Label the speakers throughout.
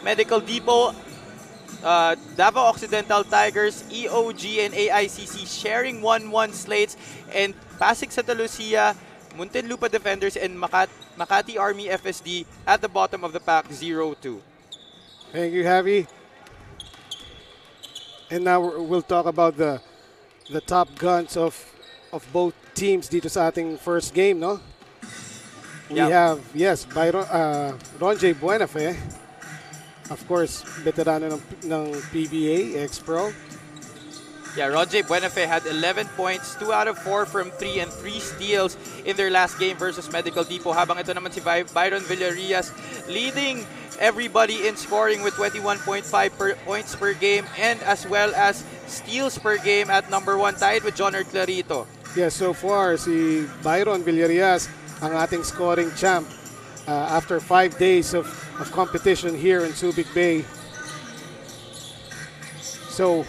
Speaker 1: Medical Depot, Davao Occidental Tigers, EOG, and AICC sharing 1-1 slates, and Pasig Santa Lucia, Muntinlupa Defenders, and Makati Army FSD at the bottom of the pack, 0-2.
Speaker 2: Thank you, Javi. And now we'll talk about the top guns of both teams dito sa ating first game, no? We have, yes, Ronjay Buenafe. Of course, veterano ng PBA, ex-pro.
Speaker 1: Yeah, Ronjay Buenafe had 11 points, 2 out of 4 from 3, and 3 steals in their last game versus Medical Depot. Habang ito naman si Byron Villarias leading everybody in scoring with 21.5 points per game, and as well as steals per game at number 1, tied with Jonard Clarito.
Speaker 2: Yeah, so far, si Byron Villarias ang ating scoring champ after 5 days of competition here in Subic Bay. So,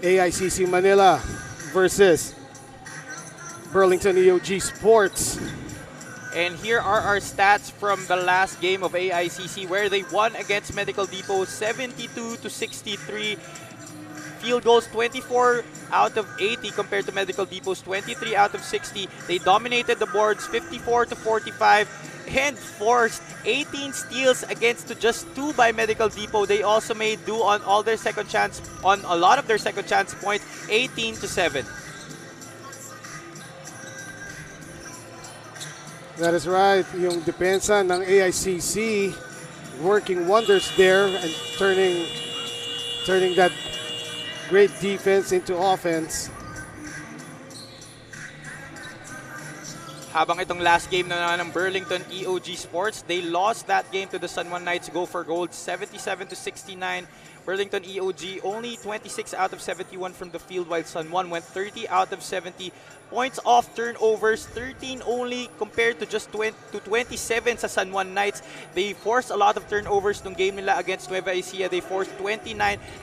Speaker 2: AICC Manila versus Burlington EOG Sports.
Speaker 1: And here are our stats from the last game of AICC, where they won against Medical Depot 72-63. Field goals 24 out of 80 compared to Medical Depot's 23 out of 60. They dominated the boards 54-45 and forced 18 steals against to just 2 by Medical Depot. They also made do on all their second chance, on a lot of their second chance points, 18-7.
Speaker 2: That is right. Yung depensa ng AICC working wonders there and turning that great defense into offense.
Speaker 1: Habang itong last game na ng Burlington EOG Sports, they lost that game to the San Juan Knights Go for Gold 77-69. Burlington EOG only 26 out of 71 from the field, while San Juan went 30 out of 70. Points off turnovers, 13 only compared to just 27 sa San Juan Knights. They forced a lot of turnovers nung game nila against Nueva Ecija. They forced 29.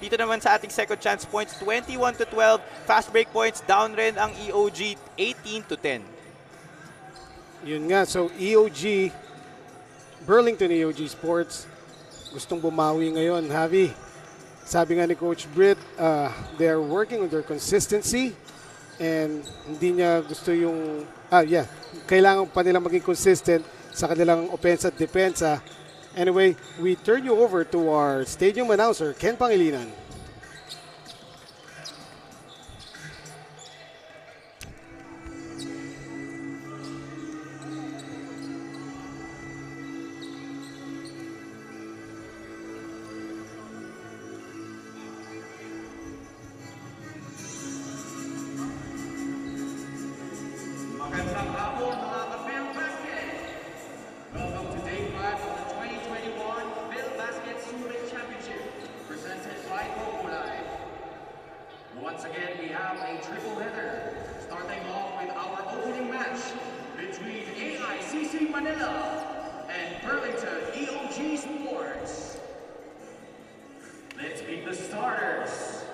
Speaker 1: Dito naman sa ating second chance points, 21-12. Fast break points, down rin ang EOG, 18-10.
Speaker 2: Yun nga, so EOG, Burlington EOG Sports, gustong bumawi ngayon, Javi. Sabi nga ni Coach Britt, they're working on their consistency and hindi niya gusto yung, kailangan pa nilang maging consistent sa kanilang offense at depensa. Anyway, we turn you over to our stadium announcer, Ken Pangilinan.
Speaker 3: Magandang hapon mga ka-Filbasket! Welcome to Day 5 of the 2021 Filbasket Subic Championship, presented by Kulay. Once again, we have a triple header, starting off with our opening match between AICC Manila and Burlington EOG Sports. Let's meet the starters.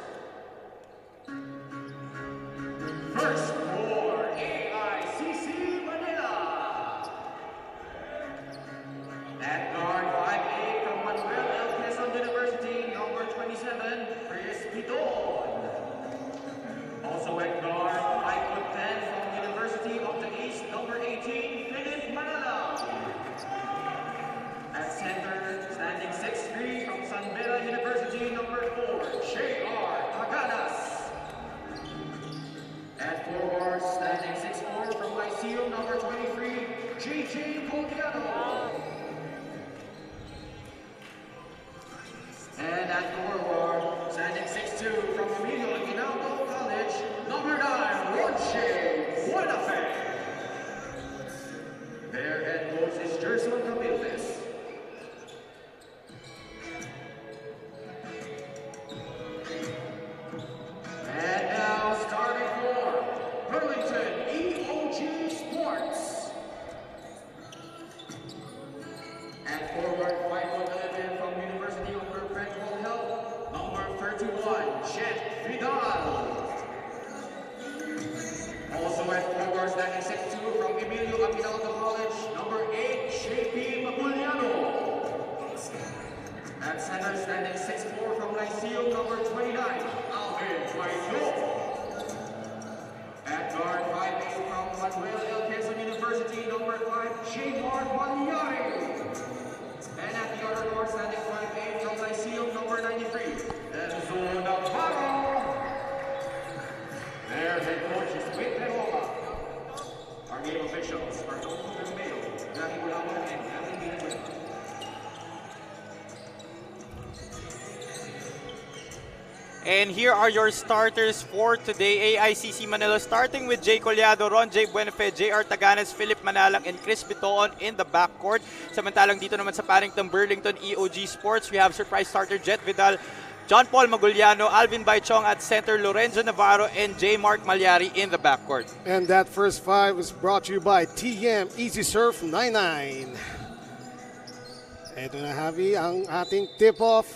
Speaker 3: First for AICC Manila. At guard 5'8" from Manuel L. Quezon University, number 27, Chris Vidal. Also at guard 5'10" from University of the East, number 18, Philip Manala. At center, standing 6'3" from San Beda University, number 4, J.R. Taganas. At forward, standing 6'4" from Lyceum, number 23, J.J. Coldiano. And at forward, standing 6'2" from Emilio Aguinaldo College, number 9, Ronjay Buenafe. Their head coach is Gerson Camildes. And now starting for Burlington EOG Sports. At forward, 5'11" from University of Perpetual Health, number 31, Jett Vidal. Also at forward, standing 6'2" from Emilio Aguinaldo College, number 8, J.P. Maguliano. At center standing 6'4" from Lyceum number 29, Alvin Guaido. At guard 5'8" from Manuel L. Quezon University number 5, J-Mark Malyari. And at the other guard standing 5'8" from Lyceum number 93, Enzo Navarro. Their head coach is Vet Gunners. Our game officials are Dr. Mayo, Gary Bulamo, and Gavin Villanueva.
Speaker 1: And here are your starters for today. AICC Manila starting with Jay Collado, Ron J. Buenafe, JR Taganes, Philip Manalang, and Chris Bitoon in the backcourt. Samantalang dito naman sa Paddington Burlington EOG Sports, we have surprise starter Jett Vidal, John Paul Maguliano, Alvin Baichong at center, Lorenzo Navarro, and J. Mark Malyari in the backcourt.
Speaker 2: And that first five was brought to you by TM Easy Surf 99. Ito na, Javi, ang ating tip-off.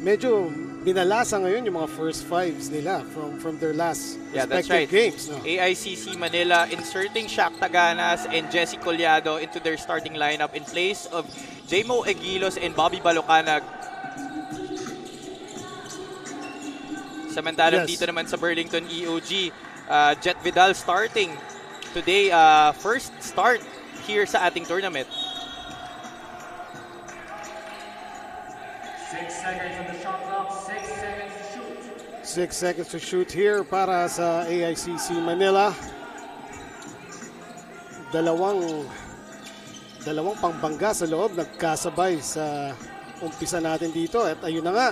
Speaker 2: Medyo binalasa ngayon yung mga first fives nila from their last respective games. No?
Speaker 1: AICC Manila inserting Shaq Taganas and Jesse Collado into their starting lineup in place of J-Mo Eguilos and Bobby Balocanag. Samantalang dito naman sa Burlington EOG, Jett Vidal starting today, first start here sa ating tournament.
Speaker 3: 6 seconds on the shot clock, 6 seconds to shoot.
Speaker 2: 6 seconds to shoot here para sa AICC Manila. Dalawang pangbangga sa loob nagkasabay sa umpisa natin dito. At ayun na nga,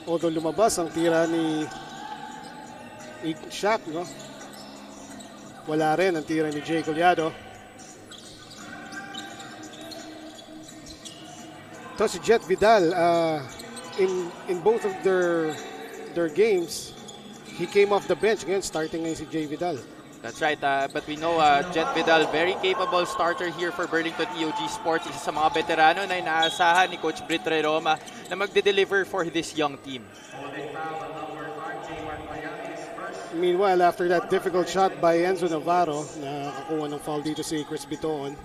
Speaker 2: although lumabas ang tira ni Shaq, no? Wala rin ang tira ni Jay Collado. Ito si Jett Vidal, in both of their games, he came off the bench. Ngayon, starting ngayon si Jay Vidal.
Speaker 1: That's right, but we know Jett Vidal, very capable starter here for Burlington EOG Sports. Isa sa mga veterano na inaasahan ni Coach Britt Roma na magde-deliver for this young team.
Speaker 2: Meanwhile, after that difficult shot by Enzo Navarro, nakakuha ng foul dito si Chris Bitoon.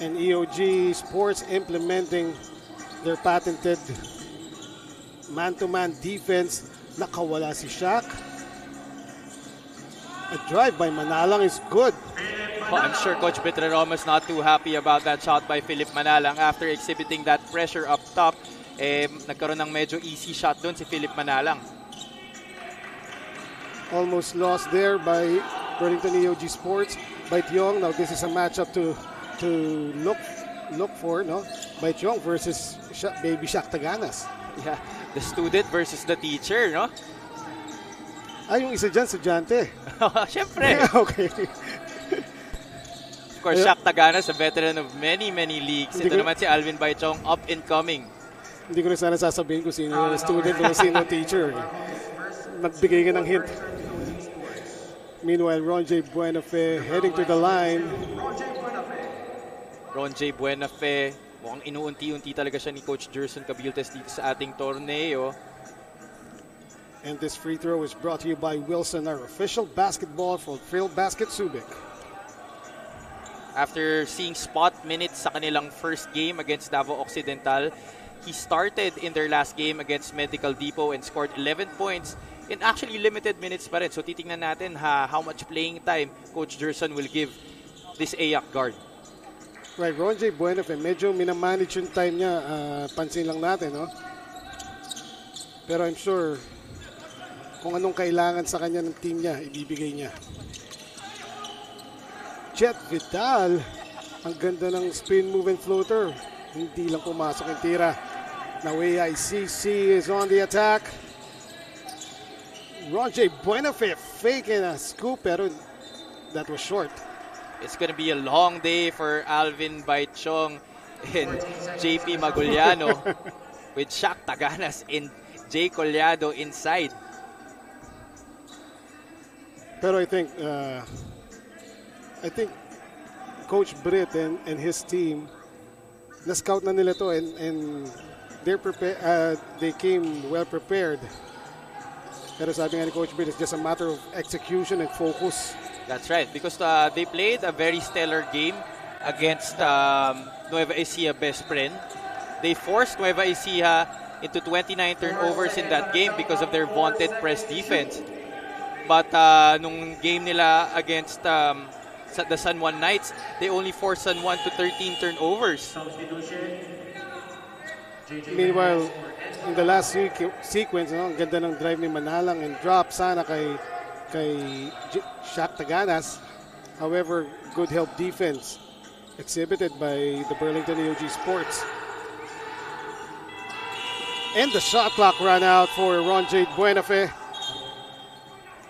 Speaker 2: And EOG Sports implementing their patented man-to-man defense. Nakawala si Shaq. A drive by Manalang is good.
Speaker 1: Well, I'm sure Coach Britt Roma is not too happy about that shot by Philip Manalang after exhibiting that pressure up top. Nagkaroon ng medyo easy shot doon si Philip Manalang.
Speaker 2: Almost lost there by Burlington EOG Sports. Baichong, now this is a matchup to look for, no? Baichong versus baby Shaq Taganas.
Speaker 1: Yeah, the student versus the teacher, no?
Speaker 2: Yung isa dyan, estudyante.
Speaker 1: Siyempre.
Speaker 2: Okay.
Speaker 1: Of course, Shaq Taganas, a veteran of many leagues. Ito naman si Alvin Baichong, up and coming.
Speaker 2: Hindi ko na sana sasabihin kung sino yung student o sino teacher. Nagbigay ka ng hint. Meanwhile, Ron J. Buenafe heading to the line.
Speaker 1: Ron J. Buenafe, mukhang inuunti-unti talaga siya ni Coach Gerson Cabiltes dito sa ating torneo.
Speaker 2: And this free throw is brought to you by Wilson, our official basketball for Filbasket Subic.
Speaker 1: After seeing spot minutes sa kanilang first game against Davao Occidental, he started in their last game against Medical Depot and scored 11 points in actually limited minutes pa rin. So titingnan natin how much playing time Coach Gerson will give this AIC guard.
Speaker 2: Right, Ron J. Buenafe, medyo minamanage yung time niya. Pansin lang natin, no? Pero I'm sure kung anong kailangan sa kanya ng team niya, ibibigay niya. Jett Vidal, ang ganda ng spin move and floater. Hindi lang pumasok yung tira. Now AICC is on the attack. Ron J. Buenafe faking a scoop, pero that was short.
Speaker 1: It's going to be a long day for Alvin Baichong and JP Maguliano with Shaq Taganas and Jay Collado inside.
Speaker 2: Pero I think Coach Britt and his team, na-scout na nila to and they came well prepared. Pero sabi nga ni Coach Britt, it's just a matter of execution and focus.
Speaker 1: That's right, because they played a very stellar game against Nueva Ecija Best Friend. They forced Nueva Ecija into 29 turnovers in that game because of their vaunted press defense. But nung game nila against the San Juan Knights, they only forced San Juan to 13 turnovers.
Speaker 2: Meanwhile, in the last sequence, no, ang ganda ng drive ni Manalang and drop sana kay Shaq Taganas. However, good help defense exhibited by the Burlington EOG Sports. And the shot clock ran out for Ron Jade Buenafe.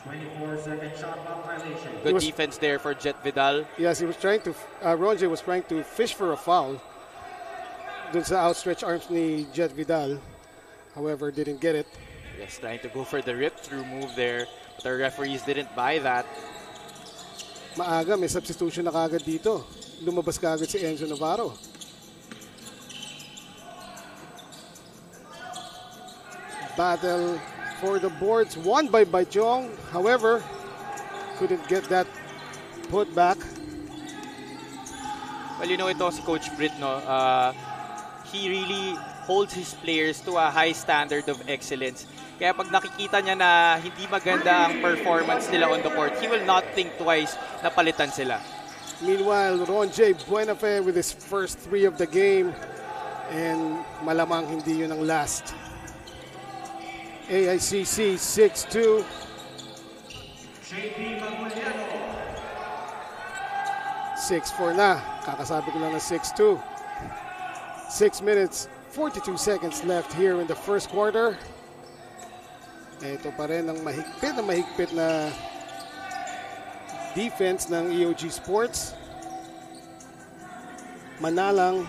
Speaker 3: 24-second shot clock violation.
Speaker 1: Good defense there for Jett Vidal.
Speaker 2: Yes, he was trying to, Ron Jade was trying to fish for a foul dun sa outstretched arms ni Jett Vidal. However, didn't get it.
Speaker 1: Yes, trying to go for the rip-through move there. But the referees didn't buy that.
Speaker 2: Maaga, may substitution na kagad dito. Lumabas kagad si Enzo Navarro. Battle for the boards, won by Baichong. However, couldn't get that put back.
Speaker 1: Well, you know, ito si Coach Britt, no? He really holds his players to a high standard of excellence. Kaya pag nakikita niya na hindi maganda ang performance nila on the court, he will not think twice na palitan sila.
Speaker 2: Meanwhile, Ron J. Buenafe with his first three of the game. And malamang hindi yun ang last. AICC 6-2. 6-4 na. Kakasabi ko lang na 6-2. 6 minutes, 42 seconds left here in the first quarter. Ito pa rin ang mahigpit na defense ng EOG Sports. Manalang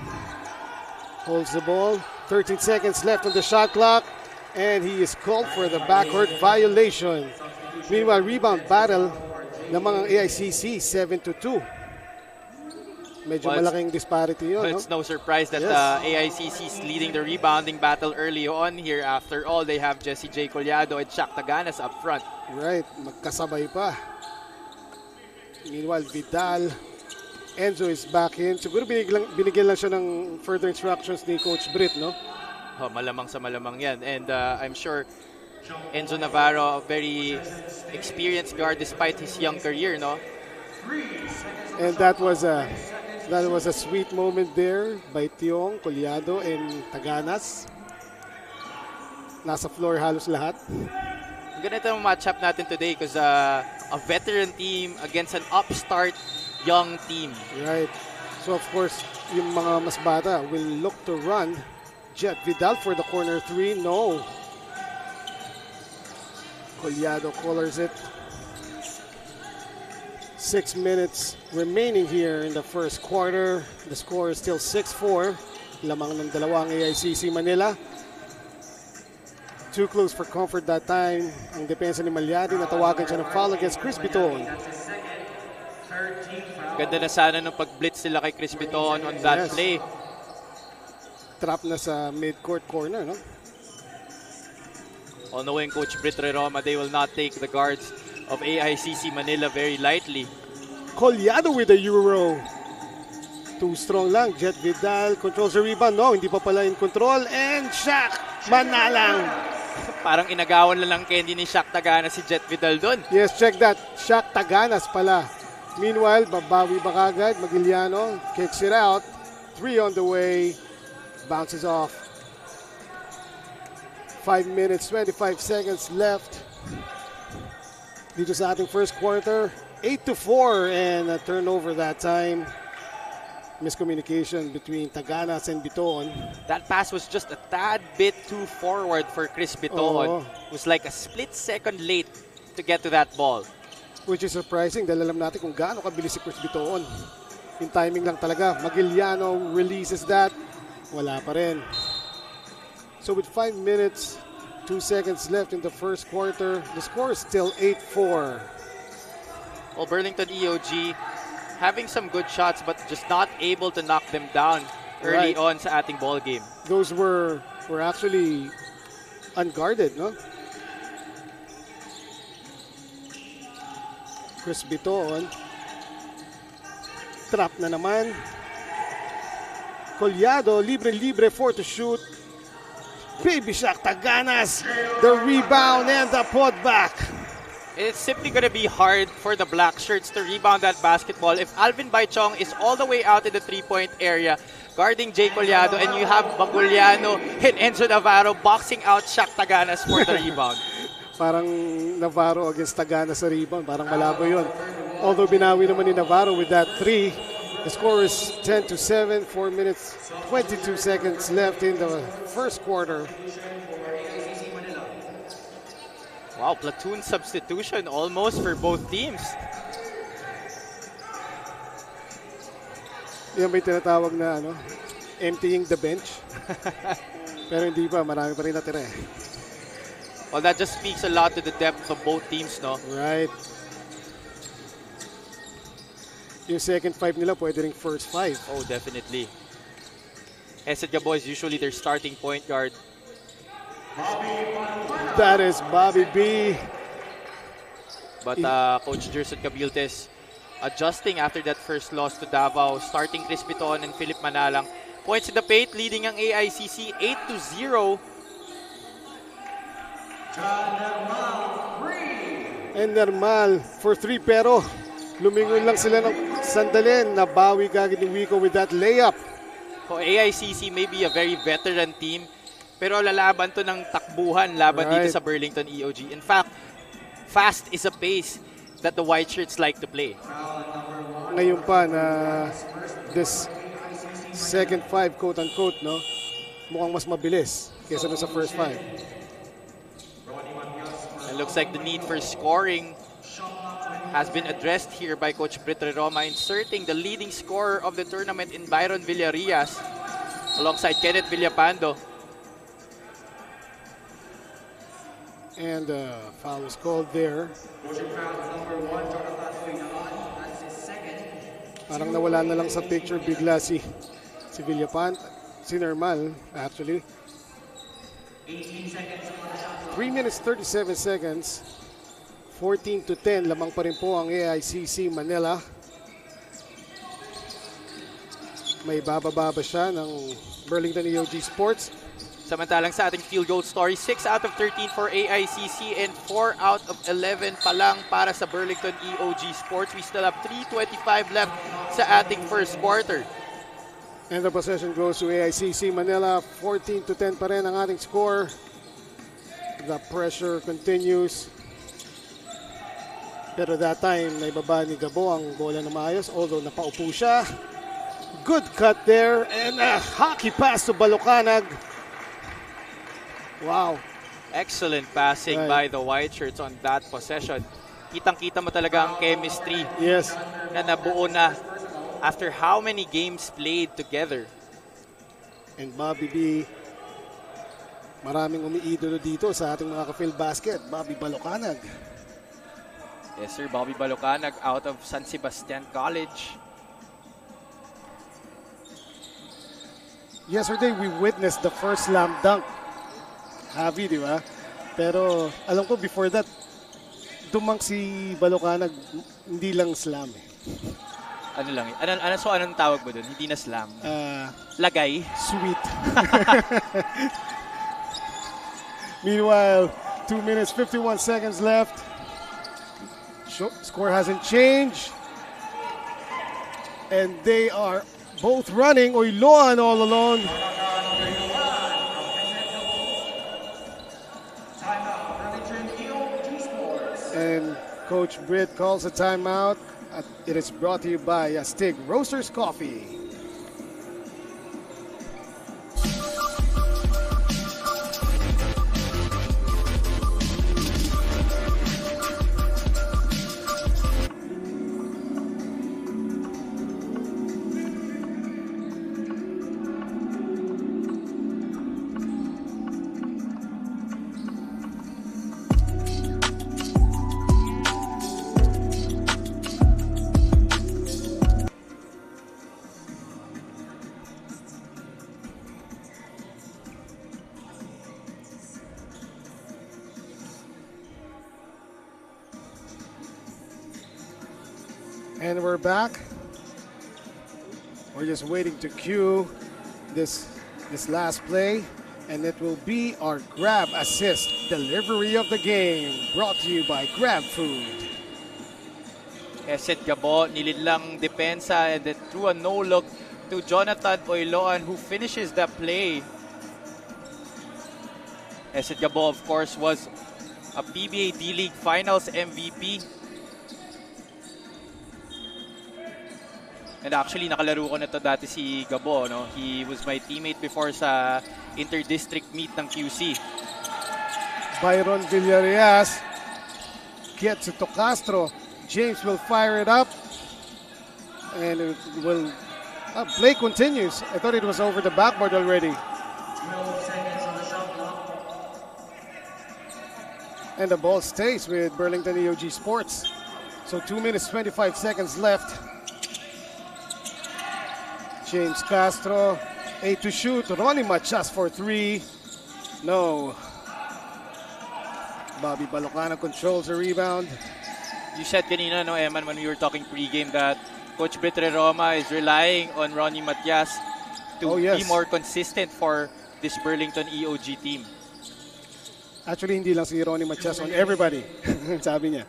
Speaker 2: holds the ball. 13 seconds left on the shot clock. And he is called for the backcourt violation. Meanwhile, rebound battle ng mga AICC 7-2. Medyo malaking disparity yun.
Speaker 1: It's no surprise that the AICC is leading the rebounding battle early on here. After all, they have Jesse J. Collado and Shaq Taganas up front.
Speaker 2: Right, magkasabay pa. Meanwhile, Vidal, Enzo is back in. Siguro binigyan lang siya ng further instructions ni Coach Britt, no?
Speaker 1: Oh, malamang sa malamang yan. And I'm sure Enzo Navarro, a very experienced guard despite his young career, no?
Speaker 2: And that was a sweet moment there by Tiong, Collado, and Taganas. Nasa floor halos lahat.
Speaker 1: Ganito ang matchup natin today because a veteran team against an upstart young team.
Speaker 2: Right. So of course, yung mga mas bata will look to run. Jett Vidal for the corner three. No. Collado colors it. 6 minutes remaining here in the first quarter. The score is still 6-4. Lamang ng dalawang AICC Manila. Too close for comfort that time. Ang depensa ni Malyari, natawagan siya ng foul against Chris Biton.
Speaker 1: Ganda na sana nung pag-blitz sila kay Chris Biton on that play.
Speaker 2: Trap na sa mid-court corner, no?
Speaker 1: All knowing Coach Britt Roma, they will not take the guards of AICC Manila very lightly.
Speaker 2: Collado with the Euro. Too strong lang. Jett Vidal controls the rebound. No, hindi pa pala in control. And Shaq Manalang.
Speaker 1: Parang inagawan lang candy ni Shaq Taganas si Jett Vidal doon.
Speaker 2: Yes, check that. Shaq Taganas pala. Meanwhile, babawi ba kagad? Magiliano kicks it out. 3 on the way. Bounces off. 5 minutes, 25 seconds left. Dito sa ating first quarter, 8-4 and a turnover that time. Miscommunication between Taganas and Biton.
Speaker 1: That pass was just a tad bit too forward for Chris Biton. It was like a split second late to get to that ball.
Speaker 2: Which is surprising dahil alam natin kung gaano kabilis si Chris Biton. In timing lang talaga. Magiliano releases that. Wala pa rin. So with 5 minutes, 2 seconds left in the first quarter, the score is still 8-4.
Speaker 1: Well, Burlington EOG having some good shots but just not able to knock them down early on sa ating ball game.
Speaker 2: Those were actually unguarded, no? Chris Biton. Trap na naman. Collado, libre-libre, 4 to shoot. Baby Shaq Taganas, the rebound and the putback.
Speaker 1: It's simply going to be hard for the black shirts to rebound that basketball if Alvin Baichong is all the way out in the three-point area guarding Jay Collado, and you have Baguliano and Enzo Navarro boxing out Shaq Taganas for the rebound.
Speaker 2: Parang Navarro against Taganas sa rebound, parang malabo yun. Although binawi naman ni Navarro with that 3. The score is 10-7, 4 minutes, 22 seconds left in the first quarter.
Speaker 1: Wow, platoon substitution almost for both teams.
Speaker 2: Yan may tinatawag na emptying the bench. Pero hindi pa, marami pa rin natira eh.
Speaker 1: Well, that just speaks a lot to the depth of both teams, no?
Speaker 2: Right. Yung second 5 nila, pwede rin first 5.
Speaker 1: Oh, definitely. Hesed Gabo is usually their starting point guard.
Speaker 2: That is Bobby B.
Speaker 1: But Coach Gerson Cabiltes adjusting after that first loss to Davao, starting Chris Piton and Philip Manalang. Points in the paint, leading ang AICC 8-0.
Speaker 2: And Normal for 3, pero lumingon lang sila ng sandali. Nabawi kagad ni Wico with that layup.
Speaker 1: So AICC may be a very veteran team, pero lalaban to ng takbuhan laban dito sa Burlington EOG. In fact, fast is a pace that the white shirts like to play.
Speaker 2: Ngayon pa na this second 5, quote-unquote, no, mukhang mas mabilis kaysa sa first 5.
Speaker 1: It looks like the need for scoring has been addressed here by Coach Britt Roma, inserting the leading scorer of the tournament in Byron Villarias alongside Kenneth Villapando.
Speaker 2: And foul was called there. Parang nawala na lang sa picture bigla si Villapando, si Normal actually. 3 minutes 37 seconds. 14-10, lamang pa rin po ang AICC Manila. May bababa siya ng Burlington EOG Sports.
Speaker 1: Samantalang sa ating field goal story, 6 out of 13 for AICC and 4 out of 11 pa lang para sa Burlington EOG Sports. We still have 3:25 left sa ating first quarter.
Speaker 2: And the possession goes to AICC Manila. 14-10 pa rin ang ating score. The pressure continues. Pero that time, naibaba ni Gabo ang bola na maayos, although napaupo siya. Good cut there, and a hockey pass to Balocanag. Wow.
Speaker 1: Excellent passing by the white shirts on that possession. Kitang-kita mo talaga ang chemistry na nabuo na after how many games played together.
Speaker 2: And Bobby B, maraming umiidolo dito sa ating mga ka-Filbasket. Bobby Balocanag.
Speaker 1: Yes, sir. Bobby Balocanag out of San Sebastian College.
Speaker 2: Yesterday, we witnessed the first slam dunk. Javi, di ba? Pero alam ko before that, dumang si Balocanag, hindi lang slam eh.
Speaker 1: Ano lang? So anong tawag mo dun? Hindi na slam. Lagay.
Speaker 2: Sweet. Meanwhile, 2 minutes, 51 seconds left. Score hasn't changed. And they are both running. Oiloan all alone. And Coach Britt calls a timeout. It is brought to you by Stig Roasters Coffee. And we're back. We're just waiting to cue this last play, and it will be our grab assist delivery of the game, brought to you by Grab Food.
Speaker 1: Hesed Gabo, nilidlang depensa, and then threw a no-look to Jonathan Oiloan, who finishes the play. Hesed Gabo, of course, was a PBA D-League Finals MVP. And actually, nakalaro ko na to dati si Gabo, no? He was my teammate before sa inter-district meet ng QC.
Speaker 2: Byron Villarias gets it to Castro. James will fire it up. And it will... play continues. I thought it was over the backboard already.
Speaker 3: 12 seconds on the shot clock.
Speaker 2: And the ball stays with Burlington EOG Sports. So 2 minutes, 25 seconds left. James Castro, 8 to shoot. Ronnie Machas for 3. No. Bobby Balocana controls the rebound.
Speaker 1: You said kanina, no, Eman, when we were talking pregame that Coach Britre Roma is relying on Ronnie Matias to be more consistent for this Burlington EOG team.
Speaker 2: Actually, hindi lang si Ronnie Matias, on everybody. Sabi niya.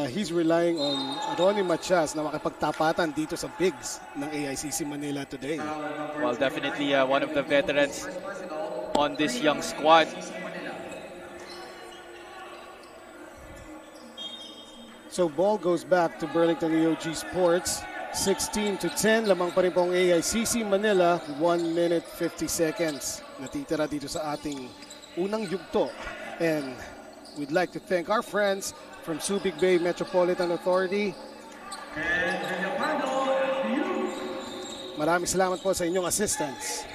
Speaker 2: He's relying on Ronnie Matias na makipagtapatan dito sa bigs ng AICC Manila today.
Speaker 1: Well, definitely one of the veterans on this young squad.
Speaker 2: So ball goes back to Burlington EOG Sports. 16-10, lamang pa rin pong AICC Manila. 1 minute 50 seconds. Natitira dito sa ating unang yugto. And we'd like to thank our friends from Subic Bay Metropolitan Authority. Maraming salamat po sa inyong assistance.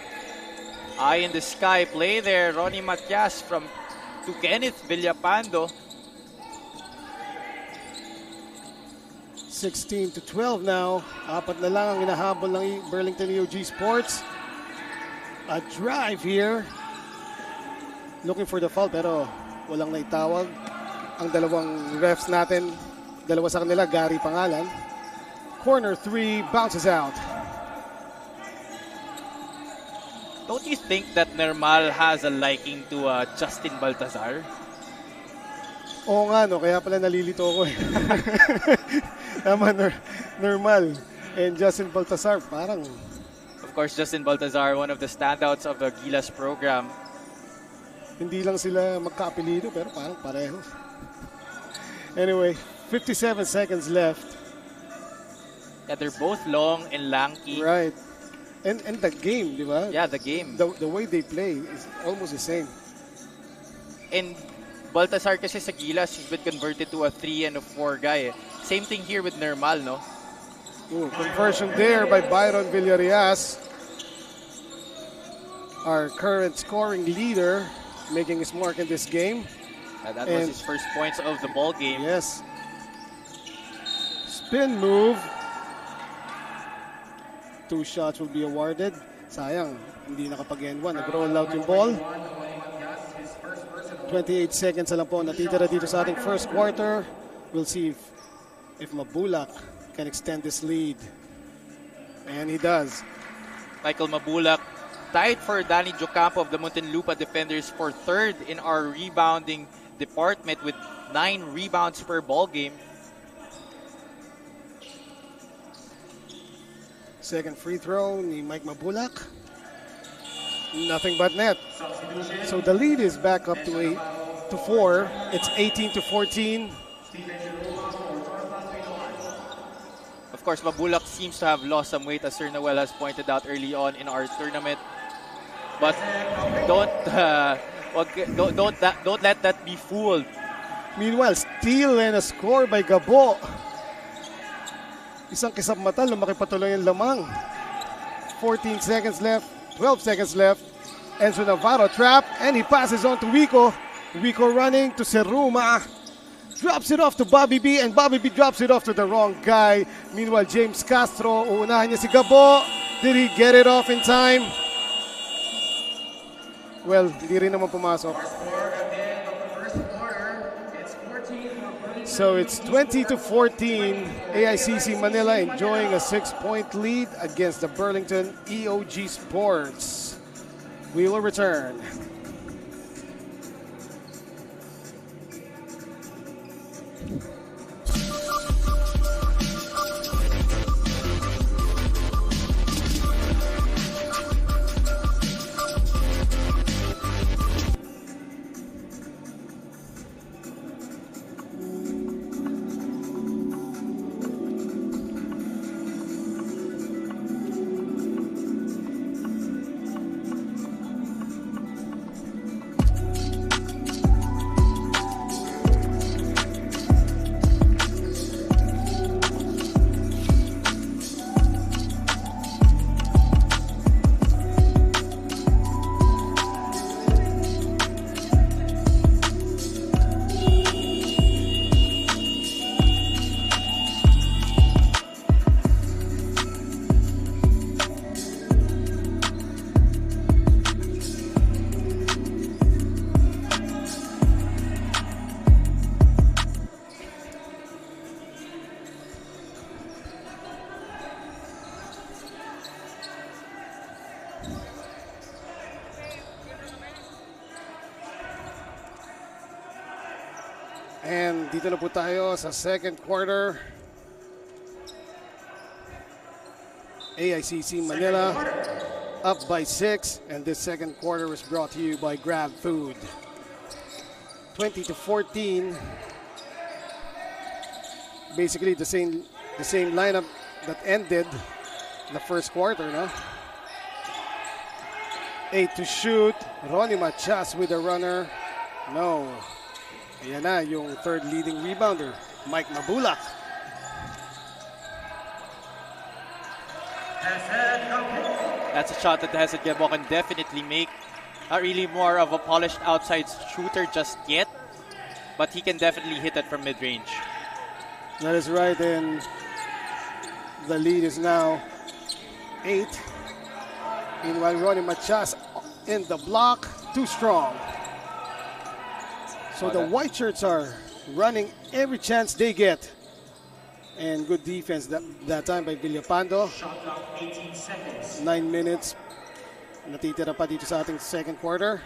Speaker 1: Eye in the sky play there. Ronnie Matias to Kenneth Villapando.
Speaker 2: 16-12 now. Apat na lang ang inahabol ng Burlington EOG Sports. A drive here. Looking for the foul pero walang naitawag. Ang dalawang refs natin, dalawa sa kanila, Gary pangalan. Corner 3 bounces out.
Speaker 1: Don't you think that Nermal has a liking to Justin Baltazar?
Speaker 2: Oo nga, no? Kaya pala nalilito ko eh. Tama, Nermal and Justin Baltazar, parang...
Speaker 1: Of course, Justin Baltazar, one of the standouts of the Gilas program.
Speaker 2: Hindi lang sila magkaapelido, pero parang pareho. Anyway, 57 seconds left.
Speaker 1: Yeah, they're both long and lanky.
Speaker 2: Right. And the game, di ba?
Speaker 1: Yeah, the game.
Speaker 2: The way they play is almost the same.
Speaker 1: And Baltazar kasi sa Gilas, he's been converted to a 3 and a 4 guy. Same thing here with Nermal, no?
Speaker 2: Ooh, conversion there by Byron Villarias. Our current scoring leader, making his mark in this game.
Speaker 1: That was his first points of the ball game.
Speaker 2: Yes. Spin move. 2 shots will be awarded. Sayang, hindi nakapag-N1. Nag-roll out yung ball. 28 seconds na lang po natitira dito sa ating first quarter. We'll see if Mabulak can extend this lead. And he does.
Speaker 1: Michael Mabulak tied for Danny Jocampo of the Muntinlupa Defenders for 3rd in our rebounding department with 9 rebounds per ball game.
Speaker 2: Second free throw ni Mike Mabulak. Nothing but net. So the lead is back up to 4. It's 18-14.
Speaker 1: Of course, Mabulak seems to have lost some weight, as Sir Noel has pointed out early on in our tournament. But don't let that be fooled.
Speaker 2: Meanwhile, steal and a score by Gabo. Isang kisap mata, lumaki patuloy ang lamang. 14 seconds left, 12 seconds left. Enzo Navarro trap, and he passes on to Wico. Wico running to Seruma. Drops it off to Bobby B, and Bobby B drops it off to the wrong guy. Meanwhile, James Castro, uunahan niya si Gabo. Did he get it off in time? Well, hindi rin naman pumasok. So it's 20-14. AICC Manila enjoying a 6-point lead against the Burlington EOG Sports. We will return. And dito na po tayo sa second quarter. AICC Manila up by 6, and this second quarter was brought to you by Grab Food. 20-14. Basically the same lineup that ended the first quarter, no? 8 to shoot. Ronnie Machas with a runner. No. Ayan na yung third leading rebounder, Mike Mabulak.
Speaker 1: That's a shot that Hesed Gabo can definitely make. Not really more of a polished outside shooter just yet, but he can definitely hit it from mid-range.
Speaker 2: That is right, and the lead is now 8. Meanwhile, Ronnie Machas in the block, too strong. So the white shirts are running every chance they get. And good defense that time by Villapando. 9 minutes. Natitira pa dito sa ating second quarter.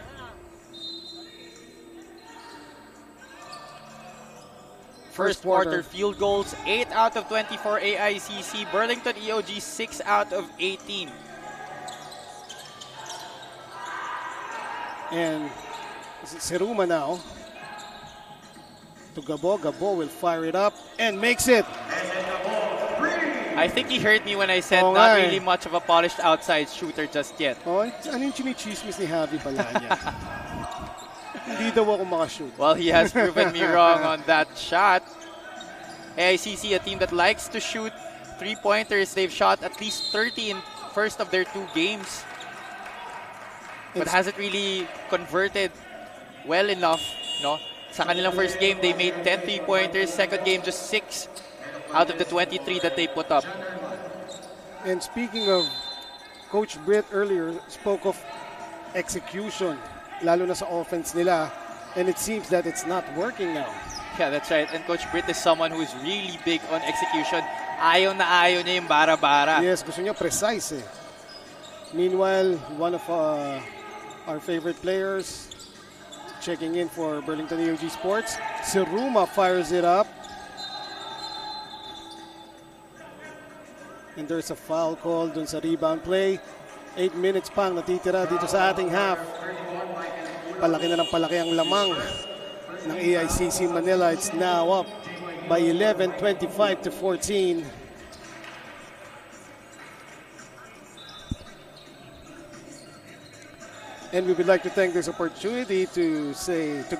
Speaker 1: First quarter field goals, 8 out of 24 AICC. Burlington EOG, 6 out of 18.
Speaker 2: And Seruma now. To Gabo. Gabo will fire it up and makes it.
Speaker 1: I think he heard me when I said not really much of a polished outside shooter just yet.
Speaker 2: Oh, ano yung chinichismis ni Javi Balanya? Hindi daw ako makashoot.
Speaker 1: Well, he has proven me wrong on that shot. AICC, a team that likes to shoot three-pointers. They've shot at least 30 in first of their 2 games. But hasn't really converted well enough, no? Sa kanilang first game, they made 10 3-pointers. Second game, just 6 out of the 23 that they put up.
Speaker 2: And speaking of, Coach Britt earlier spoke of execution, lalo na sa offense nila. And it seems that it's not working now.
Speaker 1: Yeah, that's right. And Coach Britt is someone who is really big on execution. Ayaw na ayaw niya yung bara-bara.
Speaker 2: Yes, gusto niya precise eh. Meanwhile, one of our favorite players checking in for Burlington EOG Sports, Seruma fires it up. And there's a foul call dun sa rebound play. 8 minutes pang natitira dito sa ating half. Palaki na ng palaki ang lamang ng AICC Manila. It's now up by 11, 25-14. And we would like to thank this opportunity to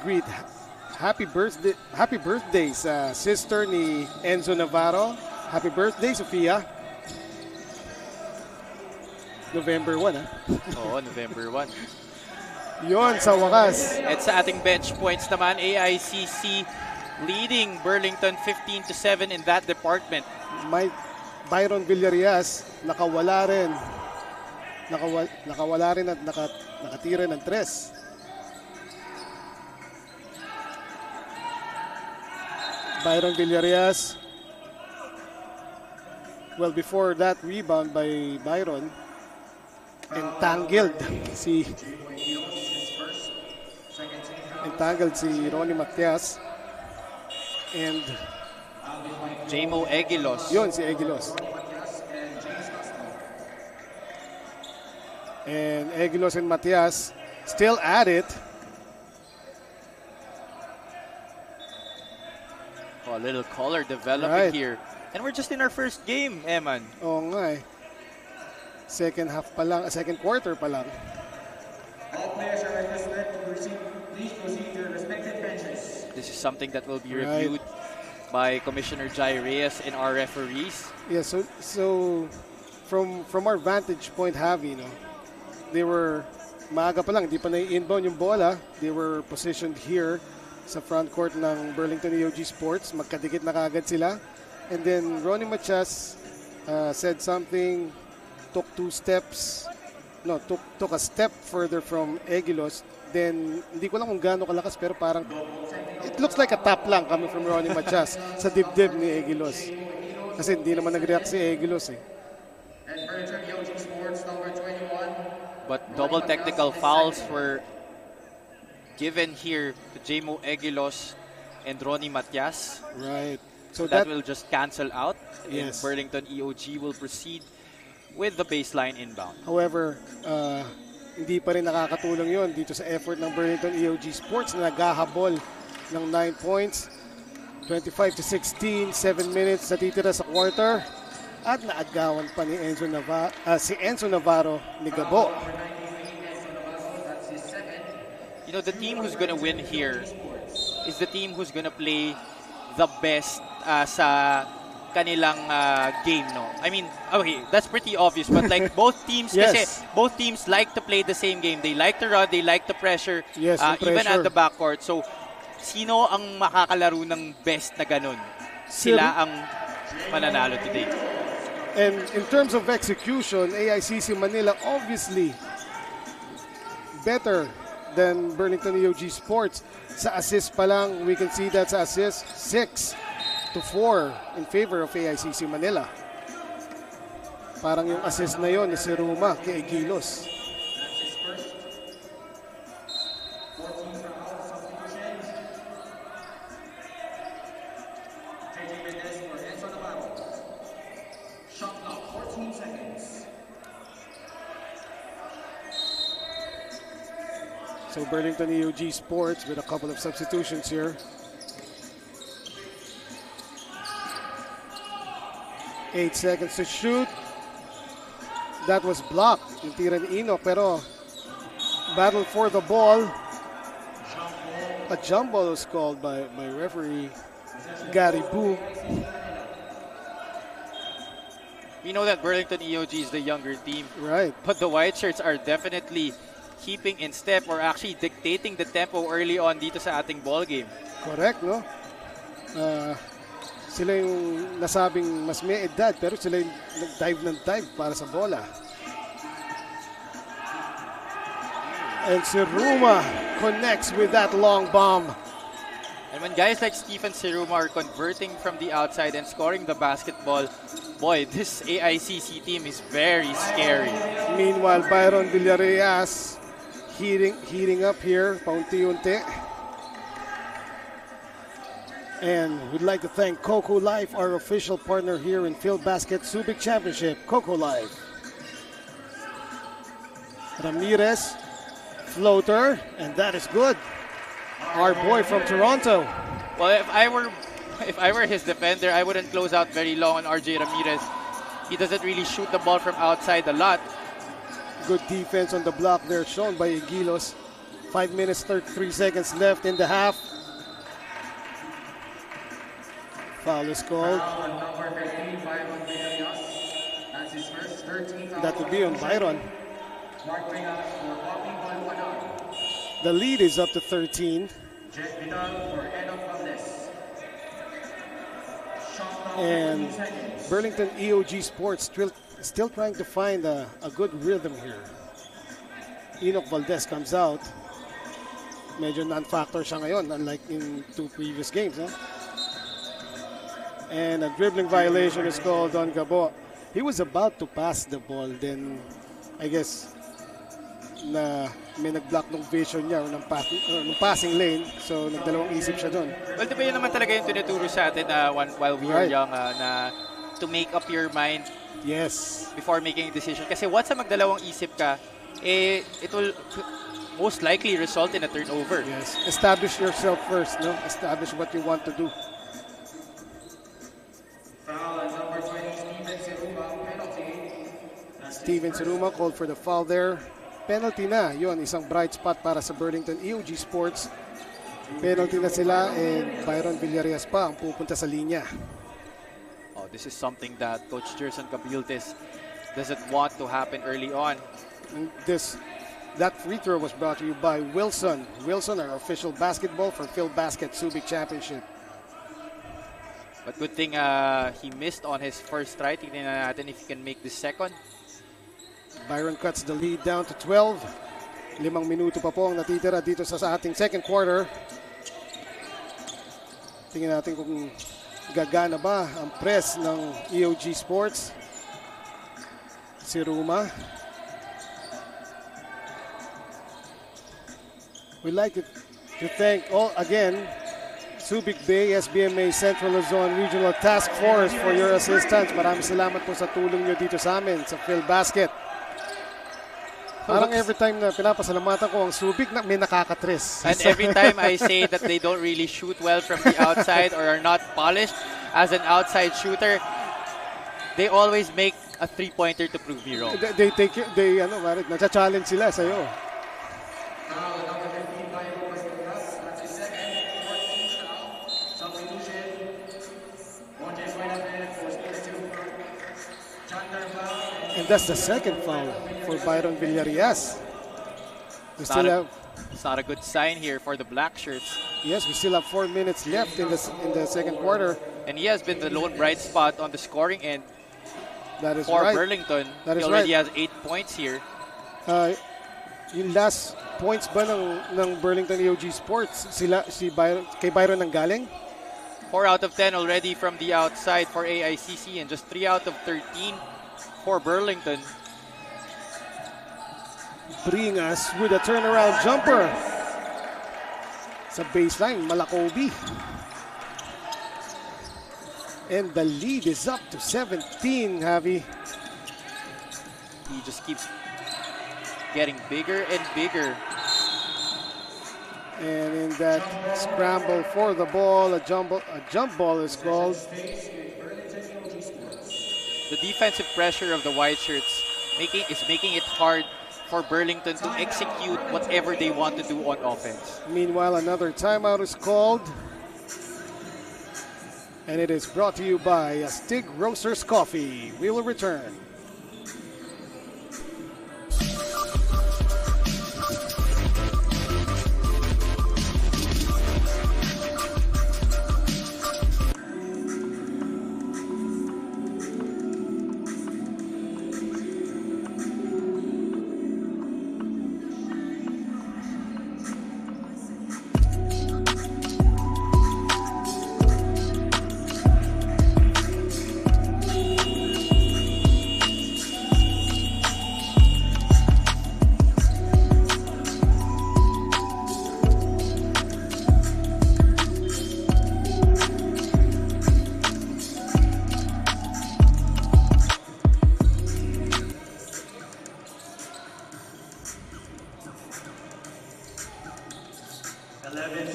Speaker 2: greet happy birthday sa sister ni Enzo Navarro. Happy birthday, Sofia. November 1,
Speaker 1: Oo, November 1.
Speaker 2: Yon, sa wakas.
Speaker 1: At sa ating bench points naman, AICC leading Burlington 15-7 in that department.
Speaker 2: Byron Villarias nakawala rin. Nakawala rin at nakatira ng 3. Byron Villarias. Well, before that rebound by Byron, entangled si Ronnie Matias. And
Speaker 1: Jamo Egilos.
Speaker 2: yun, si Egilos. And Egilos and Matias still at it.
Speaker 1: Oh, a little color developing
Speaker 2: Right.
Speaker 1: here. And we're just in our first game, Eman.
Speaker 2: Oo nga eh. Second quarter pa lang.
Speaker 3: All players are requested to please proceed to their respective benches.
Speaker 1: This is something that will be
Speaker 2: Right.
Speaker 1: reviewed by Commissioner Jai Reyes and our referees.
Speaker 2: Yeah, so from our vantage point, Javi, they were maaga pa lang, di pa na-inbound yung bola. They were positioned here sa front court ng Burlington EOG Sports. Magkadikit na kaagad sila. And then Ronnie Matias said something, took a step further from Egilos. Then, hindi ko lang kung gaano kalakas, pero parang it looks like a tap lang coming from Ronnie Matias sa dibdib ni Egilos. Kasi hindi naman nag-react si Egilos eh.
Speaker 3: And Burlington EOG Sports number 21.
Speaker 1: But double technical fouls were given here to Jamo Egilos and Ronnie Matias.
Speaker 2: Right. So
Speaker 1: That will just cancel out. And
Speaker 2: Yes.
Speaker 1: Burlington EOG will proceed with the baseline inbound.
Speaker 2: however, hindi pa rin nakakatulong yon dito sa effort ng Burlington EOG Sports na naghahabol ng 9 points. 25-16, 7 minutes na titira sa quarter. At naagawan pa ni si Enzo Navarro ni Gabo.
Speaker 1: You know, the team who's gonna win here is the team who's gonna play the best sa kanilang game, no? I mean, okay, that's pretty obvious, but like both teams,
Speaker 2: Yes.
Speaker 1: kasi both teams like to play the same game. They like to run, they like to pressure,
Speaker 2: Yes, yung
Speaker 1: even
Speaker 2: pressure.
Speaker 1: at the backcourt. So, sino ang makakalaro ng best na ganun? Sila ang mananalo today.
Speaker 2: And in terms of execution, AICC Manila obviously better than Burlington EOG Sports. Sa assist pa lang, we can see that sa assist, 6-4 in favor of AICC Manila. Parang yung assist na yon ni si Ruma kay Egilos.
Speaker 3: Shot clock, 14 seconds.
Speaker 2: So Burlington EOG Sports with a couple of substitutions here. 8 seconds to shoot. That was blocked. Yung tira ni Ino, pero battle for the ball. A jump ball was called by referee Gary Boo.
Speaker 1: We know that Burlington EOG is the younger team,
Speaker 2: Right.
Speaker 1: but the white shirts are definitely keeping in step or actually dictating the tempo early on dito sa ating ball game.
Speaker 2: Correct, no? Sila yung nasabing mas may edad, pero sila yung nag-dive ng dive para sa bola. And Siruma connects with that long bomb.
Speaker 1: And when guys like Stephen Siruma are converting from the outside and scoring the basketball, boy, this AICC team is very scary.
Speaker 2: Meanwhile, Byron Villarias heating up here, paunti-unti. And we'd like to thank Coco Life, our official partner here in Filbasket Subic Championship. Coco Life. Ramirez, floater, and that is good. Our boy from Toronto.
Speaker 1: Well, if I were his defender, I wouldn't close out very long on RJ Ramirez. He doesn't really shoot the ball from outside a lot.
Speaker 2: Good defense on the block there shown by Egilos. 5 minutes, 33 seconds left in the half. Foul is called.
Speaker 3: Foul on number 13, Byron Villarias. That's his first 13 foul.
Speaker 2: That would be on Byron.
Speaker 3: Mark Vegas for popping ball 1 out.
Speaker 2: The lead is up to 13.
Speaker 3: Jett Vidal for Enoch Valdez. Shot clock,
Speaker 2: And
Speaker 3: 15 seconds.
Speaker 2: Burlington EOG Sports still trying to find a good rhythm here. Enoch Valdez comes out. Medyo non-factor siya ngayon, unlike in 2 previous games. Huh? And a dribbling violation is called on Gabo. He was about to pass the ball, then I guess na may nag-block ng vision niya or ng passing lane. So nagdalawang isip siya doon.
Speaker 1: Well, diba yun naman talaga yung tinuturo sa atin while we were young na to make up your mind
Speaker 2: Yes.
Speaker 1: before making a decision. Kasi once na magdalawang isip ka, it will most likely result in a turnover.
Speaker 2: Yes. Establish yourself first, no? Establish what you want to do.
Speaker 3: Foul on number 20, Steven Siruma, penalty.
Speaker 2: Steven Siruma called for the foul there. Penalty na. Yun, isang bright spot para sa Burlington EOG Sports. Penalty na sila and Byron Villarias pa ang pupunta sa linya.
Speaker 1: Oh, this is something that Coach Jerson Cabiltes doesn't want to happen early on.
Speaker 2: And that free throw was brought to you by Wilson. Wilson, our official basketball for Filbasket Subic Championship.
Speaker 1: But good thing he missed on his first try. Tingnan natin if he can make the second.
Speaker 2: Byron cuts the lead down to 12. 5 minuto pa po ang natitira dito sa ating second quarter. Tingnan natin kung gagana ba ang press ng EOG Sports. Si Ruma. We'd like to thank again Subic Bay, SBMA Central Luzon Regional Task Force for your assistance. Maraming salamat po sa tulong nyo dito sa amin sa Filbasket. Parang every time na pinapasalamatan ko ang Subic, may nakakatres.
Speaker 1: And every time I say that they don't really shoot well from the outside or are not polished as an outside shooter, they always make a three-pointer to prove me wrong.
Speaker 2: Nacha-challenge sila sa'yo.
Speaker 3: Foul on number 15, Byron Villarias. That's his second, 14th foul. Substitution. Monte Buenavent for Steven Siruma. Chandler foul.
Speaker 2: And that's the second foul for Byron Villarias.
Speaker 1: It's not a good sign here for the black shirts.
Speaker 2: Yes, we still have 4 minutes left in the second quarter.
Speaker 1: And he has been the lone bright spot on the scoring end
Speaker 2: That is
Speaker 1: for
Speaker 2: right.
Speaker 1: Burlington.
Speaker 2: That
Speaker 1: He
Speaker 2: is
Speaker 1: already
Speaker 2: right.
Speaker 1: has 8 points here.
Speaker 2: Yung last points ba ng Burlington EOG Sports, kay Byron nang galing?
Speaker 1: 4 out of 10 already from the outside for AICC and just 3 out of 13 for Burlington.
Speaker 2: Bring us with a turnaround jumper. Sa baseline, Malakobi. And the lead is up to 17, Javi.
Speaker 1: He just keeps getting bigger and bigger.
Speaker 2: And in that scramble for the ball, a jump ball is called.
Speaker 1: The defensive pressure of the white shirts is making it hard for Burlington to execute whatever they want to do on offense.
Speaker 2: Meanwhile, another timeout is called. And it is brought to you by Stig Roasters Coffee. We will return.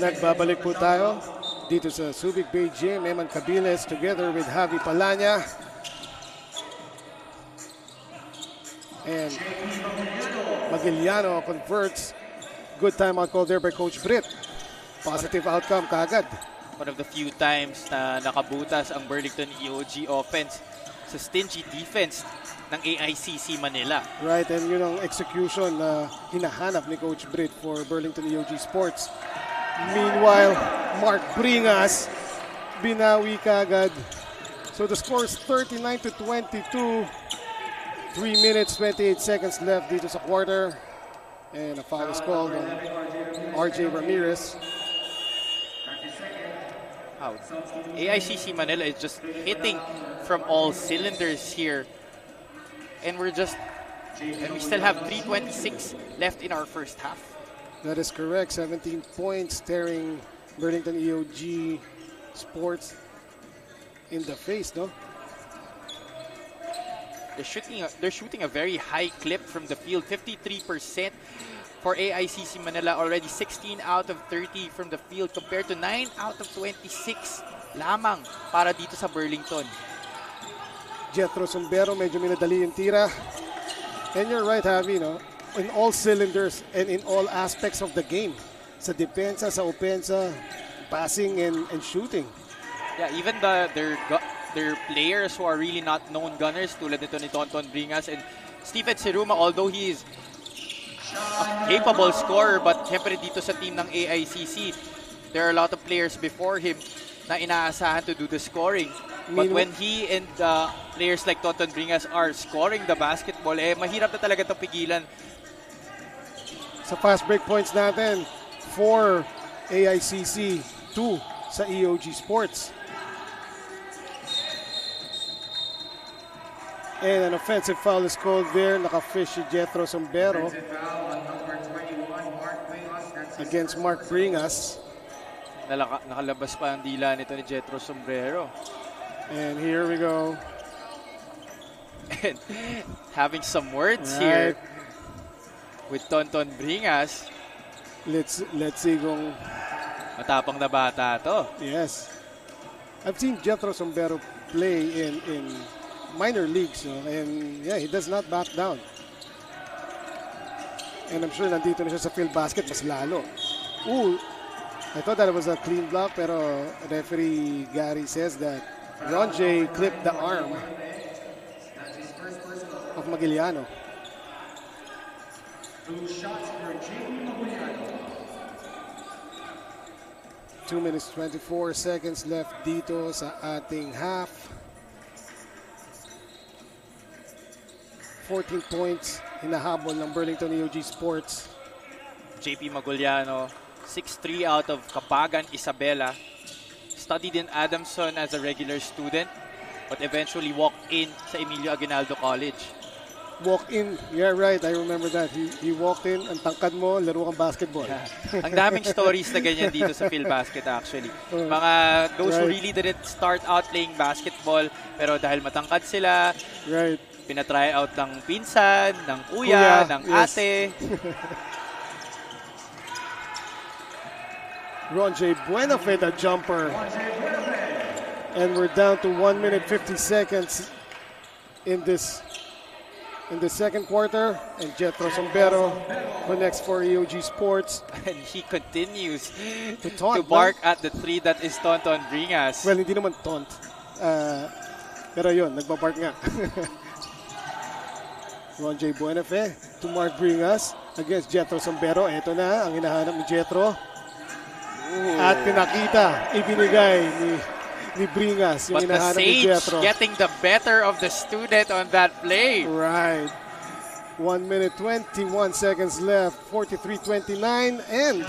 Speaker 2: Nagbabalik po tayo dito sa Subic Bay Gym. Eman Cabiles together with Javi Palanya. And Magiliano converts. Good timeout call there by Coach Britt. Positive outcome kaagad.
Speaker 1: One of the few times na nakabutas ang Burlington EOG offense sa stingy defense ng AICC Manila.
Speaker 2: Right, and yun ang execution na hinahanap ni Coach Britt for Burlington EOG Sports. Meanwhile, Mark Bringas, binawi kaagad. So the score is 39-22. 3 minutes, 28 seconds left dito sa quarter. And a foul is called on RJ Ramirez.
Speaker 1: Wow. AICC Manila is just hitting from all cylinders here. And we still have 3:26 left in our first half.
Speaker 2: That is correct. 17 points staring Burlington EOG Sports in the face, no?
Speaker 1: They're shooting a very high clip from the field, 53% for AICC Manila, already 16 out of 30 from the field compared to 9 out of 26 lamang para dito sa Burlington.
Speaker 2: Jethro Sombero, medyo minadali yung tira. And you're right, Javi, no? In all cylinders and in all aspects of the game. Sa depensa, sa opensa, passing and shooting.
Speaker 1: Yeah, even their players who are really not known gunners tulad nito ni Tonton Bringas and Stephen Siruma, although he is a capable scorer, but syempre dito sa team ng AICC, there are a lot of players before him na inaasahan to do the scoring. But when he and players like Tonton Bringas are scoring the basketball, mahirap na talaga itong pigilan.
Speaker 2: Sa fast break points natin, 4 AICC, 2 sa EOG Sports. And an offensive foul is called there. Naka-fish si Jethro Sombero against Mark Bringas.
Speaker 1: Nakalabas pa ang dila nito ni Jethro Sombrero.
Speaker 2: And here we go.
Speaker 1: And having some words here with Tonton Bringas.
Speaker 2: Let's see kung
Speaker 1: matapang na bata to.
Speaker 2: Yes. I've seen Jethro Sombero play in minor leagues, no? And yeah, he does not back down. And I'm sure nandito na siya sa Filbasket mas lalo. Ooh, I thought that it was a clean block, pero referee Gary says that Ron J clipped the arm of Magiliano. 2 minutes 24 seconds left dito sa ating half. 14 points hinahabol ng Burlington EOG Sports.
Speaker 1: JP Maguliano, 6'3" out of Kapagan, Isabela. Studied in Adamson as a regular student, but eventually walked in sa Emilio Aguinaldo College.
Speaker 2: Walk in, yeah, right, I remember that. He walked in, ang tangkad mo, laro kang basketball.
Speaker 1: Ang daming stories na ganyan dito sa Filbasket actually. Mga those who really didn't start out playing basketball, pero dahil matangkad sila, pinatry out ng pinsan, ng kuya, ng ate.
Speaker 2: Ron J. Buenafed, a jumper. And we're down to 1 minute 50 seconds in the second quarter. And Jethro Sombero connects for EOG Sports.
Speaker 1: And he continues
Speaker 2: to
Speaker 1: bark at the three that is Tonton Bringas.
Speaker 2: Well, hindi naman taunt. Pero yun, nagbabark nga. Ron J. Buenafed to Mark Bringas against Jethro Sombero. Ito na ang hinahanap ni Jethro. At pinakita, ibinigay ni Bringas yung hinahanap ni Jethro.
Speaker 1: Getting the better of the student on that play.
Speaker 2: Right. 1 minute 21 seconds left. 43-29 and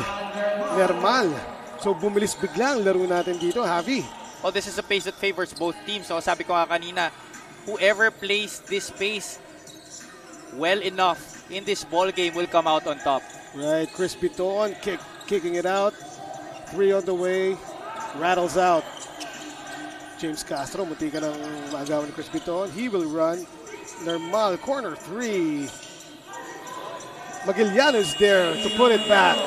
Speaker 2: normal. So bumilis bigla ang laro natin dito, Javi.
Speaker 1: Well, this is a pace that favors both teams. So sabi ko nga kanina, whoever plays this pace well enough in this ball game will come out on top.
Speaker 2: Right, Chris Biton kicking it out. 3 on the way, rattles out. James Castro, munti ka ng maagawan ni Chris Biton. He will run. Normal, corner 3. Magiliano is there to put it back.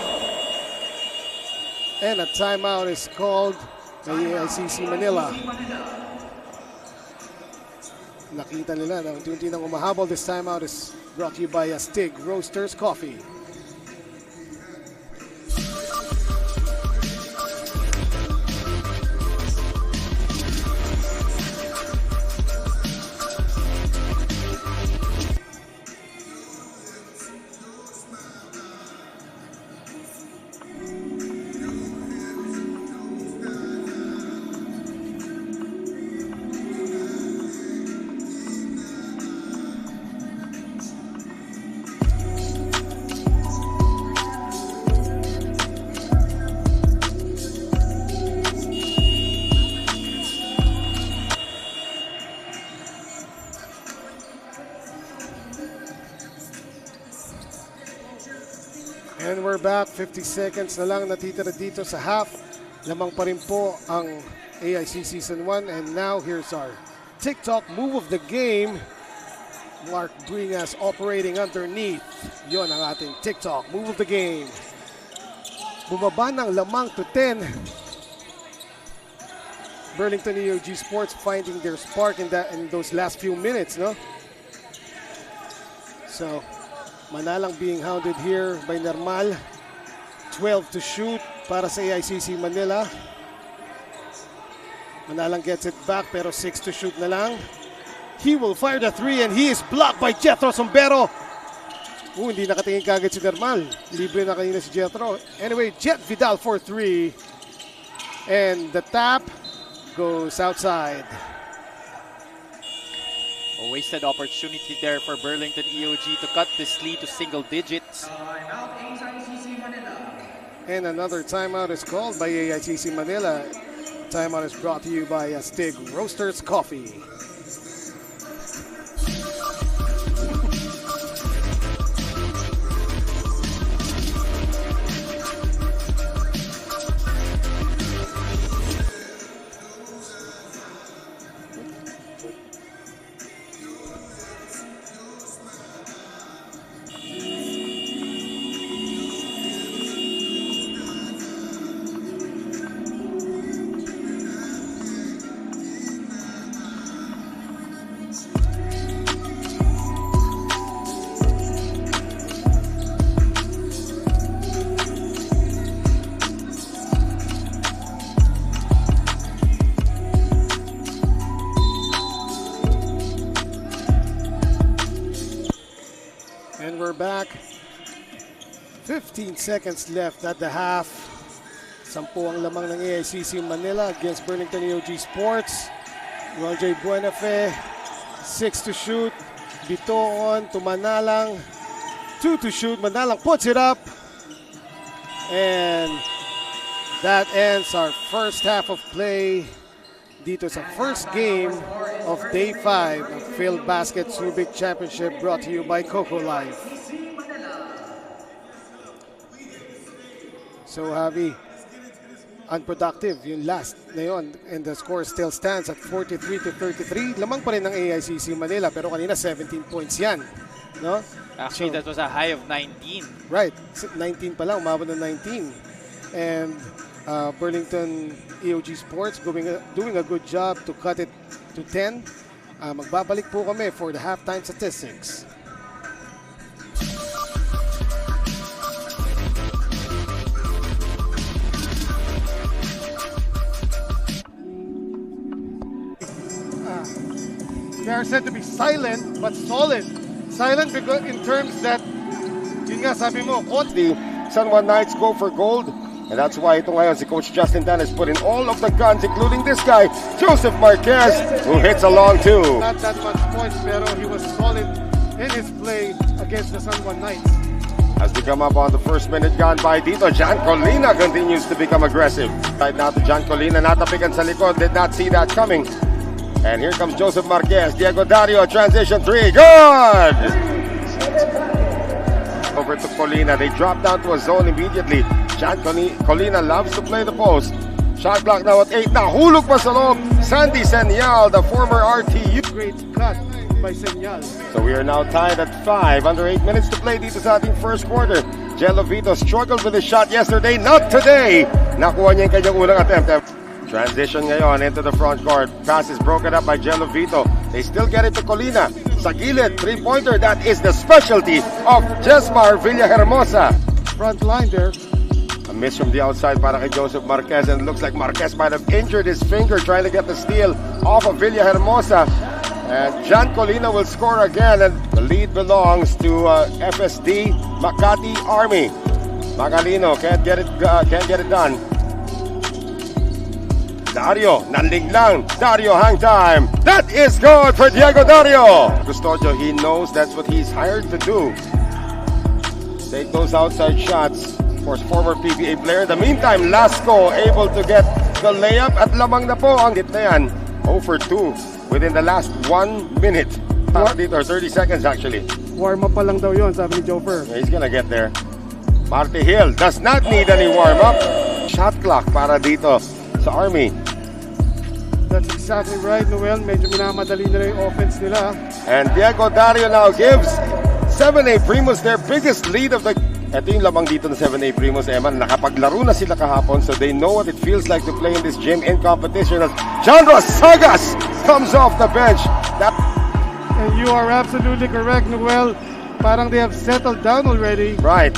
Speaker 2: And a timeout is called by AICC Manila. Nakita nila na unti-unti nang umahabol. This timeout is brought to you by Astig Roasters Coffee. we're back. 50 seconds na lang natitira dito sa half. Lamang pa rin po ang AICC Season 1. And now here's our TikTok move of the game. Mark Bringas operating underneath. Yon ang ating TikTok move of the game. Bumaba ng lamang to 10. Burlington EOG Sports finding their spark in those last few minutes, no? So, Manalang being hounded here by Normal. 12 to shoot para sa AICC Manila. Manalang gets it back pero 6 to shoot na lang. He will fire the 3 and he is blocked by Jethro Sombero. Hindi nakatingin kagad si Normal. Libre na kanina si Jethro. Anyway, Jett Vidal for 3. And the tap goes outside.
Speaker 1: A wasted opportunity there for Burlington EOG to cut this lead to single digits.
Speaker 3: Timeout AICC Manila.
Speaker 2: And another timeout is called by AICC Manila. Timeout is brought to you by Stig Roasters Coffee. And we're back. 15 seconds left at the half. 10 ang lamang ng AICC Manila against Burlington EOG Sports. Roger Buenafe, 6 to shoot. Bito on to Manalang, 2 to shoot. Manalang puts it up. And that ends our first half of play dito sa first game of Day 5 of Filbasket Subic Championship brought to you by Coco Life. So Javi, unproductive yung last na yun, and the score still stands at 43 to 33. Lamang pa rin ng AICC Manila pero kanina 17 points yan, no?
Speaker 1: Actually, that was a high of 19.
Speaker 2: Right, 19 pa lang, umabot ng 19. And Burlington EOG Sports doing a good job to cut it to 10. Magbabalik po kami for the halftime statistics. They are said to be silent but solid. Silent because in terms that, yun nga sabi mo,
Speaker 4: The San Juan Knights go for gold. And that's why ito ngayon si Coach Justin Dan has put in all of the guns, including this guy, Joseph Marquez, who hits a long two.
Speaker 2: Not that much points, pero he was solid in his play against the San Juan Knights.
Speaker 4: As we come up on the first minute gone by dito, Jan Colina continues to become aggressive. Right now to Jan Colina, natapikan sa likod, did not see that coming. And here comes Joseph Marquez, Diego Dario, transition 3, good! Over to Colina, they drop down to a zone immediately. Jan Colina loves to play the post. Shot clock now at 8, nahulog pa sa loob, Sandy Senyal, the former RTU.
Speaker 2: Great cut by Senyal.
Speaker 4: So we are now tied at 5, under 8 minutes to play dito sa ating first quarter. Jello Vito struggled with his shot yesterday, not today. Nakuha niya yung kanyang unang attempt. Transition ngayon into the front court. Pass is broken up by Jello Vito. They still get it to Colina. Sa gilid, three-pointer. That is the specialty of Jesmar Villahermosa.
Speaker 2: Front line there.
Speaker 4: A miss from the outside para kay Joseph Marquez. And it looks like Marquez might have injured his finger trying to get the steal off of Villahermosa. And Jan Colina will score again. And the lead belongs to FSD Makati Army. Magalino can't get it done. Dario, nanling lang. Dario, hang time. That is good for Diego Dario. Custodio, he knows that's what he's hired to do. Take those outside shots for his former PBA player. In the meantime, Lasco able to get the layup at lamang na po ang hit na yan. 0 for 2 within the last 1 minute. Or 30 seconds actually.
Speaker 2: Warm up pa lang daw yun, sabi ni Jofer.
Speaker 4: Yeah, he's gonna get there. Marty Hill does not need any warm-up. Shot clock para dito sa Army.
Speaker 2: That's exactly right, Noel. Medyo minamadali na yung offense nila.
Speaker 4: And Diego Dario now gives 7A Primos their biggest lead of the... Ito yung lamang dito ng 7A Primos, Eman. Nakapaglaro na sila kahapon, so they know what it feels like to play in this gym in competition. As John Sagas comes off the bench.
Speaker 2: And you are absolutely correct, Noel. Parang they have settled down already.
Speaker 4: Right.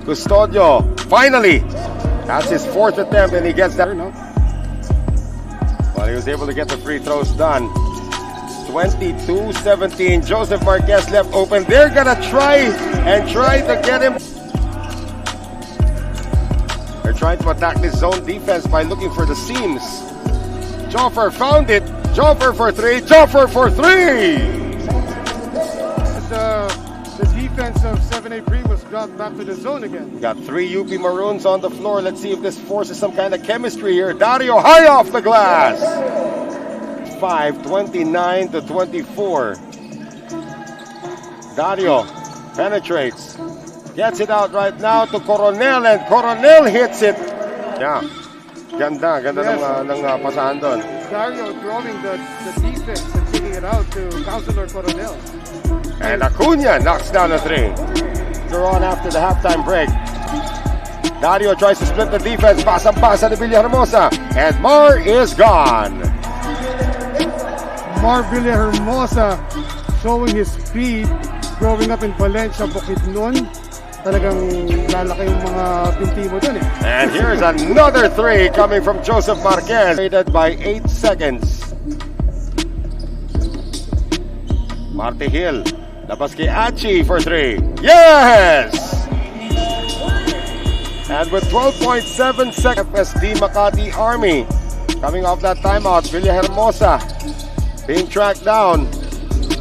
Speaker 4: Custodio, finally. That's his fourth attempt and he gets that. Well, he was able to get the free throws done. 22-17. Joseph Marquez left open. They're gonna try to get him. They're trying to attack this zone defense by looking for the seams. Joffer found it. Joffer for three. Joffer for three.
Speaker 2: The defense of 7A Primos got back to the zone again.
Speaker 4: Got 3 UP Maroons on the floor. Let's see if this forces some kind of chemistry here. Dario high off the glass. 29-24. Dario penetrates. Gets it out right now to Coronel and Coronel hits it. Yeah. Ganda
Speaker 2: Yes.
Speaker 4: ng pasahan doon.
Speaker 2: Dario drawing the defense and taking it out to Councilor Coronel.
Speaker 4: And Acuna knocks down a three. They're on after the halftime break. Dario tries to split the defense. Pasang-pasa ni Villahermosa. And Mar is gone.
Speaker 2: Mar Villahermosa showing his speed. Growing up in Valencia, Bukidnon. Talagang lalaki yung mga binti mo dun eh.
Speaker 4: And here's another three coming from Joseph Marquez. Rated by 8 seconds. Marty Hill. Labas kay Achi for three. Yes! And with 12.7 seconds, FSD Makati Army coming off that timeout. Villahermosa being tracked down.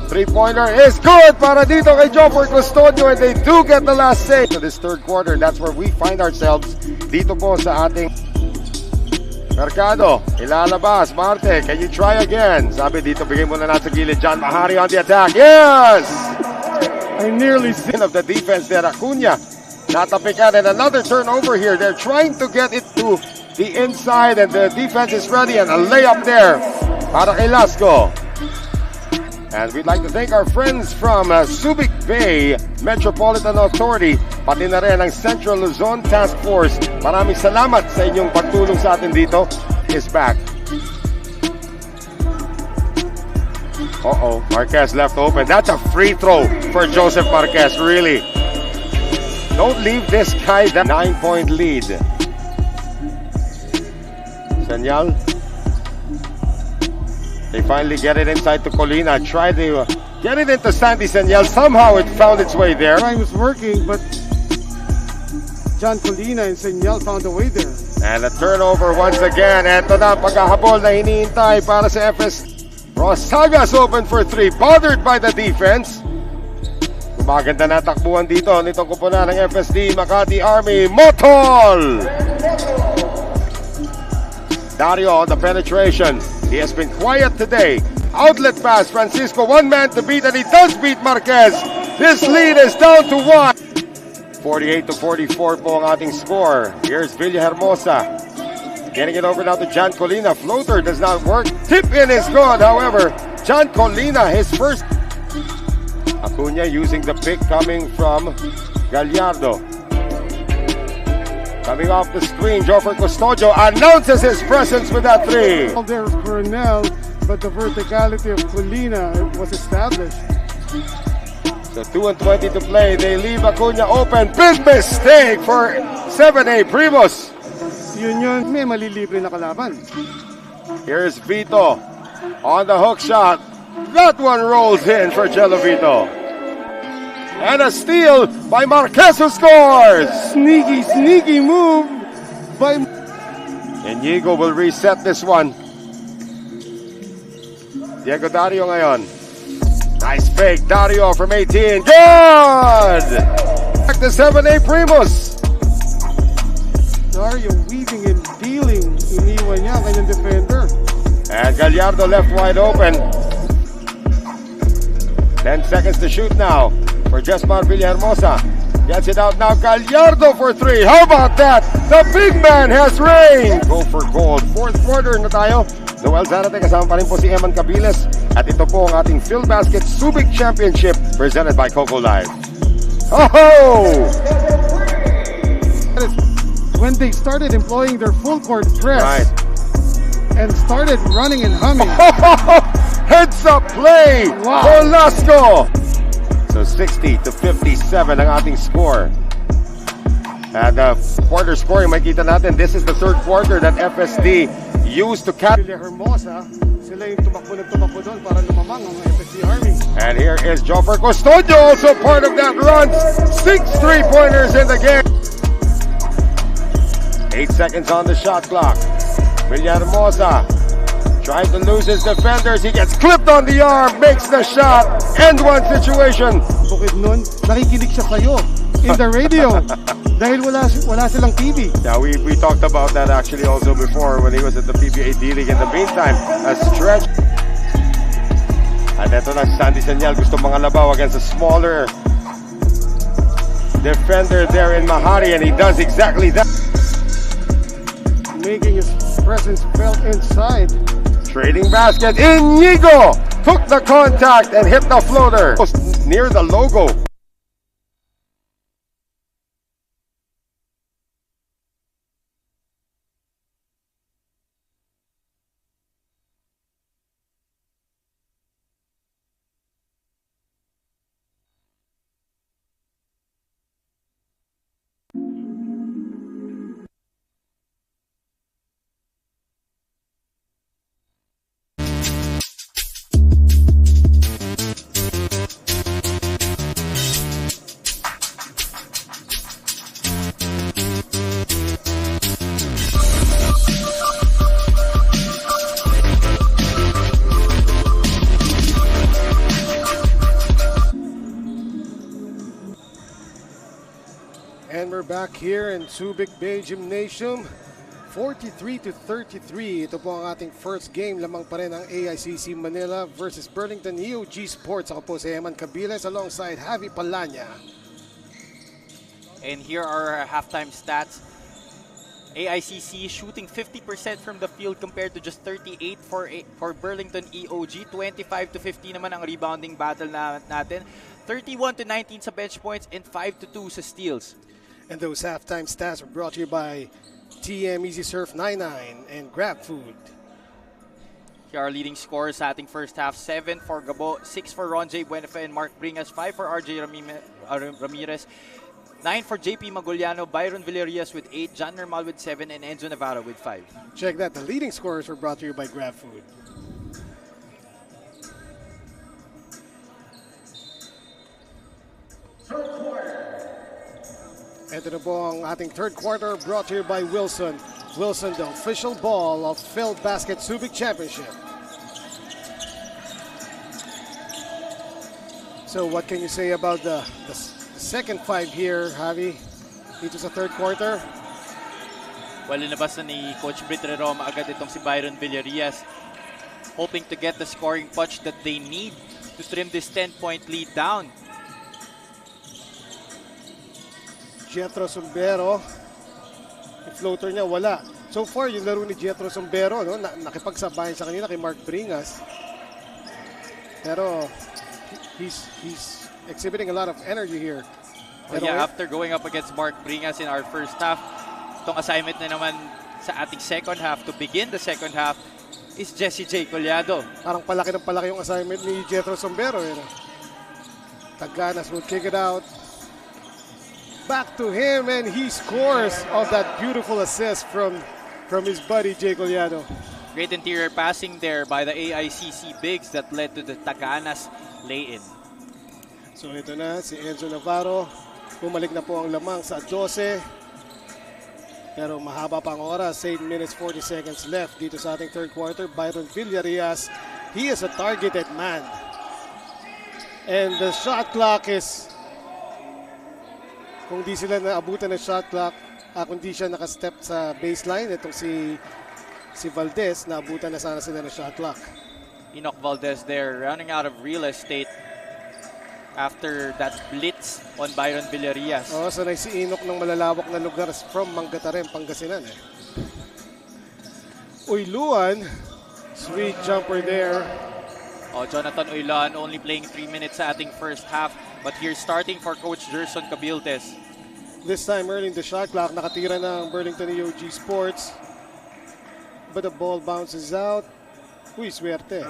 Speaker 4: Three-pointer is good para dito kay Joffer Custodio, and they do get the last save to this third quarter. That's where we find ourselves dito po sa ating Mercado. Ilalabas, Marte, can you try again? Sabi dito, bigay mo na natin sa gilid. John Mahari on the attack. Yes!
Speaker 2: I nearly see
Speaker 4: Of the defense there, Acuna. Natapikan, and another turnover here. They're trying to get it to the inside, and the defense is ready, and a layup there para kay Lasco. And we'd like to thank our friends from Subic Bay Metropolitan Authority, pati na rin ang Central Luzon Task Force. Maraming salamat sa inyong pagtulong sa atin dito. Is back. Uh-oh, Marquez left open. That's a free throw for Joseph Marquez, really. Don't leave this guy that 9-point lead. Senyal. They finally get it inside to Colina. Try to get it into Sandy Senyal. Somehow it found its way there.
Speaker 2: time was working, but John Colina and Senyal found a way there.
Speaker 4: And a turnover once again. Eto na, pagkahabol na hinihintay para sa FS. Rosagas open for three. Bothered by the defense. Gumaganda na takbuhan dito nitong kupunan ng FSD Makati Army. Motol! Dario on the penetration. He has been quiet today. Outlet pass, Francisco, one man to beat, and he does beat Marquez. This lead is down to 1. 48-44 po ang ating score. Here's Villahermosa. Getting it over now to John Colina. Floater does not work. Tip in is good, however. John Colina, his first. Acuna using the pick coming from Gallardo. Coming off the screen, Joffer Custodio announces his presence with that three.
Speaker 2: There's Coronel, but the verticality of Colina was established.
Speaker 4: So 2:20 to play. They leave Acuna open. Big mistake for 7A Primos.
Speaker 2: Yun, may malilibre na kalaban.
Speaker 4: Here's Vito on the hook shot. That one rolls in for Jello Vito. And a steal by Marquez, who scores.
Speaker 2: Sneaky move by...
Speaker 4: Inigo will reset this one. Diego Dario ngayon. Nice fake. Dario from 18. Good! Back to 7A Primos.
Speaker 2: Dario weaving and dealing. Iniwan niya ang kanyang defender.
Speaker 4: And Gallardo left wide open. 10 seconds to shoot now for Jesmar Villahermosa. Gets it out now. Gallardo for 3. How about that? The big man has rain. Go for gold. Fourth quarter na tayo. Noel Zarate kasama pa rin po si Eman Cabiles. At ito po ang ating Filbasket Subic Championship presented by Coco Live. Oh!
Speaker 2: When they started employing their full court press
Speaker 4: Right.
Speaker 2: and started running and humming.
Speaker 4: Heads up play.
Speaker 2: Wow.
Speaker 4: Velasco. So 60-57 ang ating score. At the quarter scoring, makita natin, this is the third quarter that FSD used to cap.
Speaker 2: Hermosa, sila yung tumakbo doon para lumamang ang FSD Army.
Speaker 4: And here is Joffer Custodio, also part of that run. 6 3-pointers in the game. 8 seconds on the shot clock. Villahermosa trying to lose his defenders. He gets clipped on the arm, makes the shot. End one situation.
Speaker 2: Bukid nun, nakikinig siya sa'yo in the radio dahil wala silang TV.
Speaker 4: Yeah, we talked about that actually also before when he was at the PBA D-League. In the meantime, a stretch. At ito na, Sandy Senyal gusto mga labaw against a smaller defender there in Mahari, and he does exactly that.
Speaker 2: Making his presence felt inside.
Speaker 4: Trading basket, Inigo took the contact and hit the floater. Near the logo.
Speaker 2: And we're back here in Subic Bay Gymnasium. 43-33. Ito po ang ating first game. Lamang pa rin ang AICC Manila versus Burlington EOG Sports. Ako po si Eman Cabiles alongside Javi Palanya.
Speaker 1: And here are our halftime stats. AICC shooting 50% from the field compared to just 38 for Burlington EOG. 25-15 naman ang rebounding battle natin. 31-19 sa bench points and 5-2 sa steals.
Speaker 2: And those halftime stats were brought to you by TM Easy Surf 99 and Grab Food.
Speaker 1: Here are leading scorers sa ating first half. 7 for Gabo, 6 for Ron J. Buenafe and Mark Bringas, 5 for RJ Ramirez, 9 for JP Maguliano, Byron Villarias with 8, John Normal with 7, and Enzo Navarro with 5.
Speaker 2: Check that. The leading scorers were brought to you by Grab Food. Ito na po ang ating third quarter brought to you by Wilson. Wilson, the official ball of Filbasket Subic Championship. So what can you say about the second five here, Javi, dito sa third quarter?
Speaker 1: Well, inabas na ni Coach Brit Roma agad itong si Byron Villarias, hoping to get the scoring punch that they need to trim this 10-point lead down.
Speaker 2: Jetro Sombero, yung floater niya wala. So far, yung laro ni Jetro Sombero, no, nakipagsabayan sa kanina kay Mark Bringas. Pero he's exhibiting a lot of energy here.
Speaker 1: Well, yeah, after going up against Mark Bringas in our first half, itong assignment na naman sa ating second half to begin the second half is Jesse J. Collado.
Speaker 2: Parang palaki ng palaki yung assignment ni Jetro Sombero. You know? Taganas would kick it out. Back to him, and he scores of that beautiful assist from his buddy Jay Collado.
Speaker 1: Great interior passing there by the AICC bigs that led to the Taganas lay-in.
Speaker 2: So ito na si Enzo Navarro. Bumalik na po ang lamang sa 12. Pero mahaba pa ang oras. 8 minutes 40 seconds left dito sa ating third quarter. Byron Villarias, he is a targeted man. And the shot clock is, kung di sila naabutan ng shot clock, kung di siya nakastep sa baseline, itong si Valdez, naabutan na sana sila ng shot clock.
Speaker 1: Enoch Valdez there running out of real estate. after that blitz on Byron Villarias.
Speaker 2: Oh, sanay si Inok ng malalawak na lugar from Mangatarem, Pangasinan. Uyluan, sweet jumper there.
Speaker 1: Oh, Jonathan Uylan only playing 3 minutes sa ating first half, but here starting for Coach Gerson Cabiltes.
Speaker 2: This time early in the shot clock, nakatira ng Burlington EOG Sports. But the ball bounces out. Uy, swerte.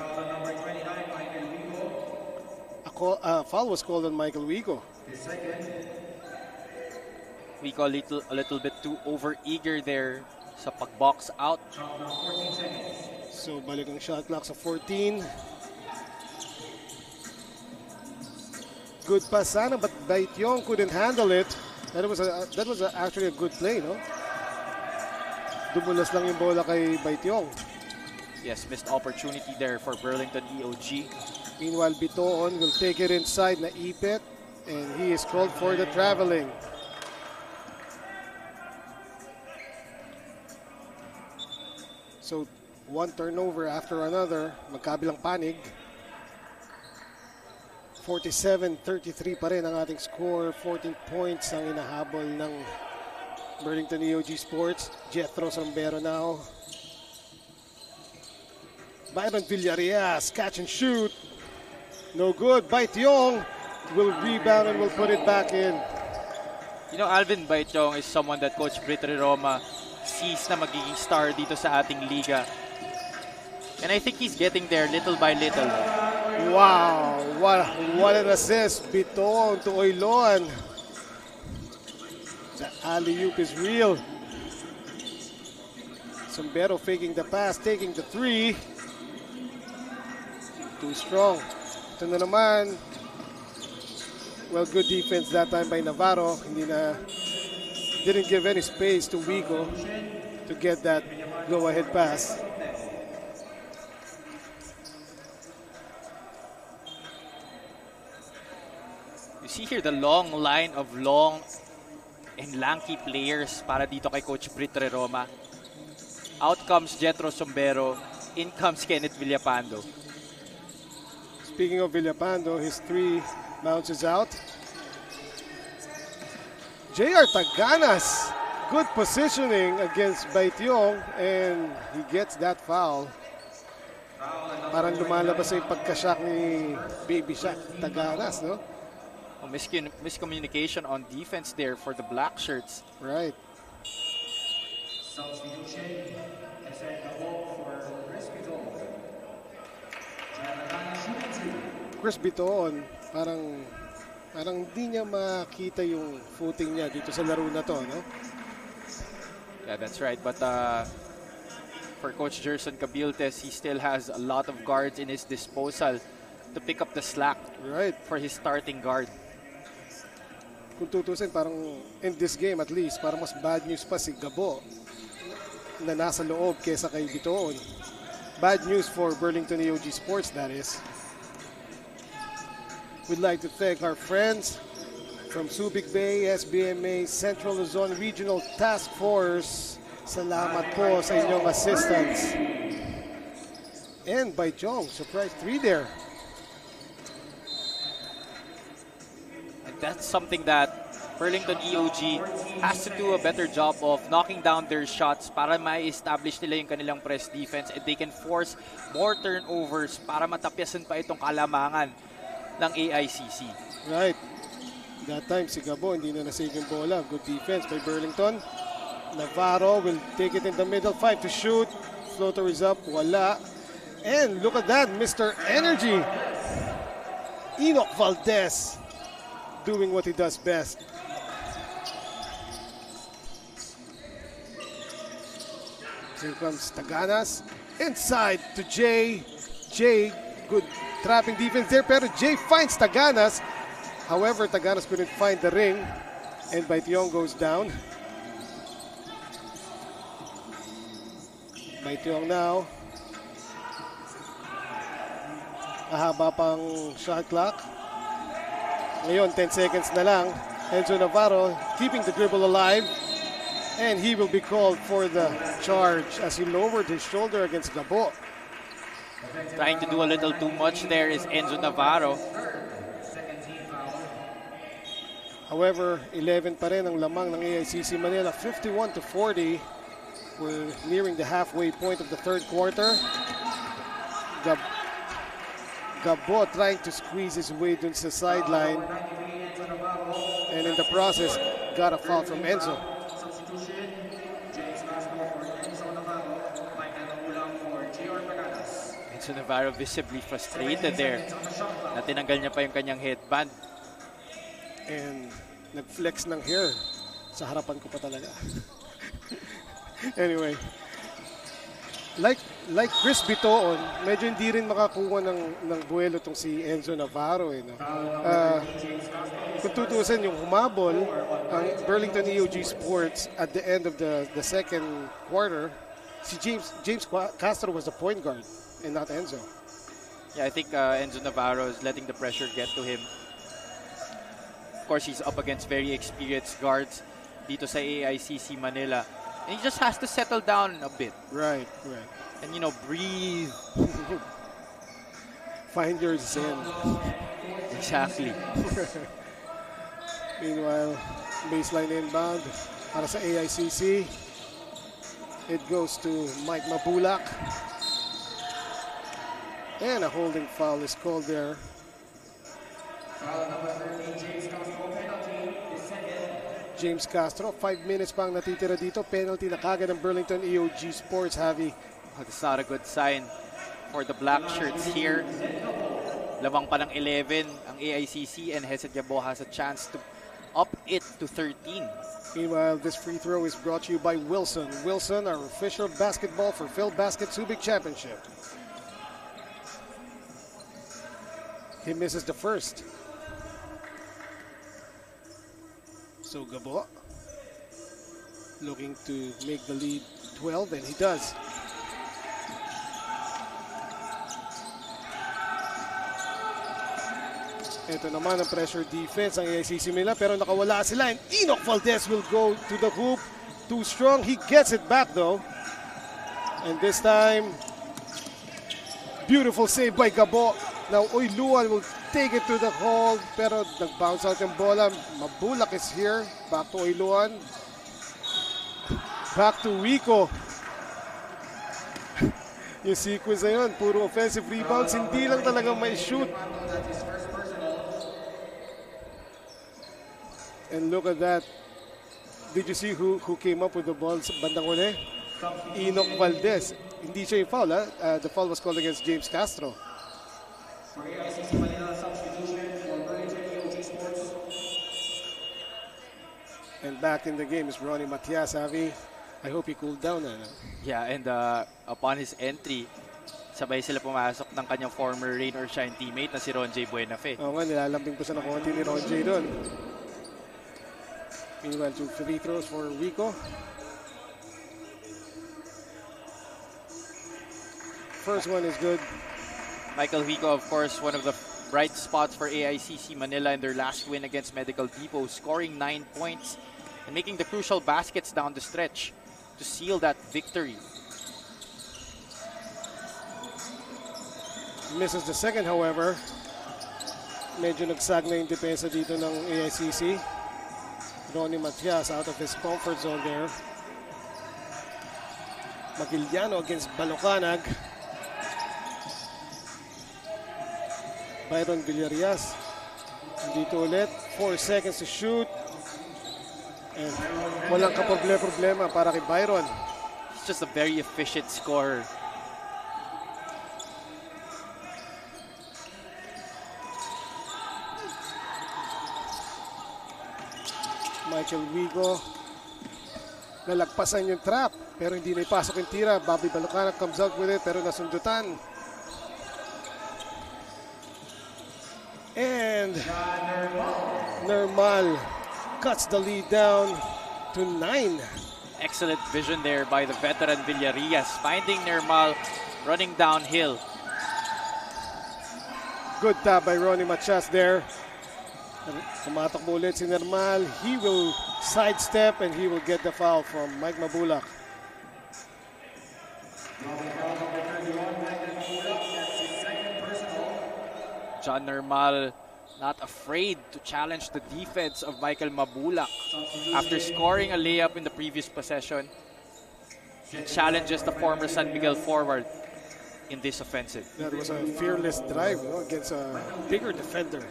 Speaker 2: Foul was called on Michael Wigo.
Speaker 1: Wigo a little bit too over-eager there sa pag-box out.
Speaker 2: So balik ang shot clock sa 14. Good pass sana, but Baityong couldn't handle it. That was actually a good play, no? Dumulas lang yung bola kay Baityong.
Speaker 1: Yes, missed opportunity there for Burlington EOG.
Speaker 2: Meanwhile, Bitoon will take it inside na ipit, and he is called for the traveling. So, one turnover after another, magkabilang panig. 47-33 pa rin ang ating score. 14 points ang inahabol ng Burlington EOG Sports. Jethro Sombero now. Byron Villarias, catch and shoot. No good. Baityong will rebound and will put it back in.
Speaker 1: You know, Alvin Baityong is someone that Coach Britri Roma sees na magiging star dito sa ating liga. And I think he's getting there little by little.
Speaker 2: Wow, what an assist. Bitoon to Oiloan. The alley-oop is real. Sombero faking the pass, taking the three. Too strong. Ito na naman. Well, good defense that time by Navarro. Didn't give any space to Wigo to get that go-ahead pass.
Speaker 1: You see here the long line of long and lanky players para dito kay Coach Britri Roma. Out comes Jethro Sombero. In comes Kenneth Villapando.
Speaker 2: Speaking of Villapando, his three bounces out. J.R. Taganas, good positioning against Baityong, and he gets that foul. Parang lumalabas yung pagka-shock ni Baby Shaq Taganas, no?
Speaker 1: Oh, miscommunication on defense there for the black shirts.
Speaker 2: Right.
Speaker 3: Substitution, Hesed Gabo for
Speaker 2: Chris Bitoon, parang di niya makita yung footing niya dito sa laro na to, no?
Speaker 1: Yeah, that's right. But for Coach Gerson Cabiltes, he still has a lot of guards in his disposal to pick up the slack.
Speaker 2: Right.
Speaker 1: For his starting guard.
Speaker 2: Kung tutusin, parang in this game at least, parang mas bad news pa si Gabo na nasa loob kesa kay Bitoon. Bad news for Burlington EOG Sports, that is. We'd like to thank our friends from Subic Bay, SBMA, Central Luzon Regional Task Force. Salamat po sa inyong assistance. And by Jong, surprise 3 there.
Speaker 1: And that's something that Burlington EOG has to do a better job of knocking down their shots para ma-establish nila yung kanilang press defense, and they can force more turnovers para matapyasan pa itong kalamangan ng AICC.
Speaker 2: Right. That time si Gabo hindi na nasave yung bola. Good defense by Burlington. Navarro will take it in the middle. 5 to shoot. Floater is up. Wala. And look at that, Mr. Energy. Enoch Valdez doing what he does best. Here comes Taganas. Inside to Jay. Jay, good trapping defense there, pero Jay finds Taganas. However, Taganas couldn't find the ring, and Baityong goes down. Baityong now. Mahaba pang shot clock. Ngayon, 10 seconds na lang. Enzo Navarro keeping the dribble alive, and he will be called for the charge as he lowered his shoulder against Gabo.
Speaker 1: Trying to do a little too much there is Enzo Navarro.
Speaker 2: However, 11 pa rin ang lamang ng AICC Manila, 51-40. We're nearing the halfway point of the third quarter. Gabo trying to squeeze his way dun sa sideline. And in the process, got a foul from Enzo.
Speaker 1: Enzo Navarro visibly frustrated there na tinanggal niya pa yung kanyang headband.
Speaker 2: And nag-flex ng hair. Sa harapan ko pa talaga. Anyway. Like Chris Bitoon, medyo hindi rin makakuha ng buwelo tong si Enzo Navarro. No? Kung tutusin yung humabol, ang Burlington EOG Sports at the end of the second quarter, si James Castro was the point guard and not Enzo.
Speaker 1: Yeah, I think Enzo Navarro is letting the pressure get to him. Of course, he's up against very experienced guards dito sa AICC Manila. And he just has to settle down a bit.
Speaker 2: Right.
Speaker 1: And, you know, breathe.
Speaker 2: Find your zen.
Speaker 1: Exactly.
Speaker 2: Meanwhile, baseline inbound para sa AICC. It goes to Mike Mabulak. And a holding foul is called there.
Speaker 3: Foul number 13, James Castro, penalty, the second.
Speaker 2: James Castro, 5 minutes pang natitira dito. Penalty na kagad ng Burlington EOG Sports, Javi.
Speaker 1: Oh, that's not a good sign for the black shirts here. Lamang pa ng 11 ang AICC, and Hesed Gabo has a chance to up it to 13.
Speaker 2: Meanwhile, this free throw is brought to you by Wilson. Wilson, our official basketball for Filbasket Subic Championship. He misses the first. So Gabo looking to make the lead 12, and he does. Ito naman ang pressure defense ang AICC Manila, pero nakawala sila, and Enoch Valdez will go to the hoop. Too strong. He gets it back though. And this time, beautiful save by Gabo. Now Oyluan will take it to the hole, pero nag-bounce out yung bola. Mabulak is here. Back to Oyluan. Back to Rico. Yung sequence na yun, puro offensive rebounds. Hindi lang talaga may shoot. And look at that. Did you see who came up with the ball sa bandang uli? Enoch Valdez. Hindi siya yung foul, ha? The foul was called against James Castro.
Speaker 3: For AICC Manila, substitution for Burlington EOG Sports.
Speaker 2: And back in the game is Ronnie Matias, Avi. I hope he cooled down.
Speaker 1: Yeah, and upon his entry, sabay sila pumasok ng kanyang former rain or shine teammate na si Ron J. Buenafe.
Speaker 2: Oo nga, nilalambing po siya ng konti ni Ron J doon. Meanwhile, 2 free throws for Rico. First one is good.
Speaker 1: Michael Rico, of course, one of the bright spots for AICC Manila in their last win against Medical Depot, scoring 9 points and making the crucial baskets down the stretch to seal that victory.
Speaker 2: Misses the second, however. Medyo nagsag na yung depensa dito ng AICC. Ronnie Matias out of his comfort zone there. Magiliano against Balocanag. Byron Villarias. Dito ulit. 4 seconds to shoot. And walang kaproblema para kay Byron.
Speaker 1: He's just a very efficient scorer.
Speaker 2: Michael Wigo. Nalagpasan yung trap, pero hindi na ipasok yung tira. Bobby Balocanag comes out with it, pero nasundutan. And Nermal cuts the lead down to 9.
Speaker 1: Excellent vision there by the veteran Villarias, finding Nermal running downhill.
Speaker 2: Good tap by Ronnie Matias there. Kumatakbo ulit si Nermal. He will sidestep and he will get the foul from Mike Mabulak.
Speaker 1: John Nermal not afraid to challenge the defense of Michael Mabulak. After scoring a layup in the previous possession, he challenges the former San Miguel forward in this offensive.
Speaker 2: That was a fearless drive, no, against a bigger defender.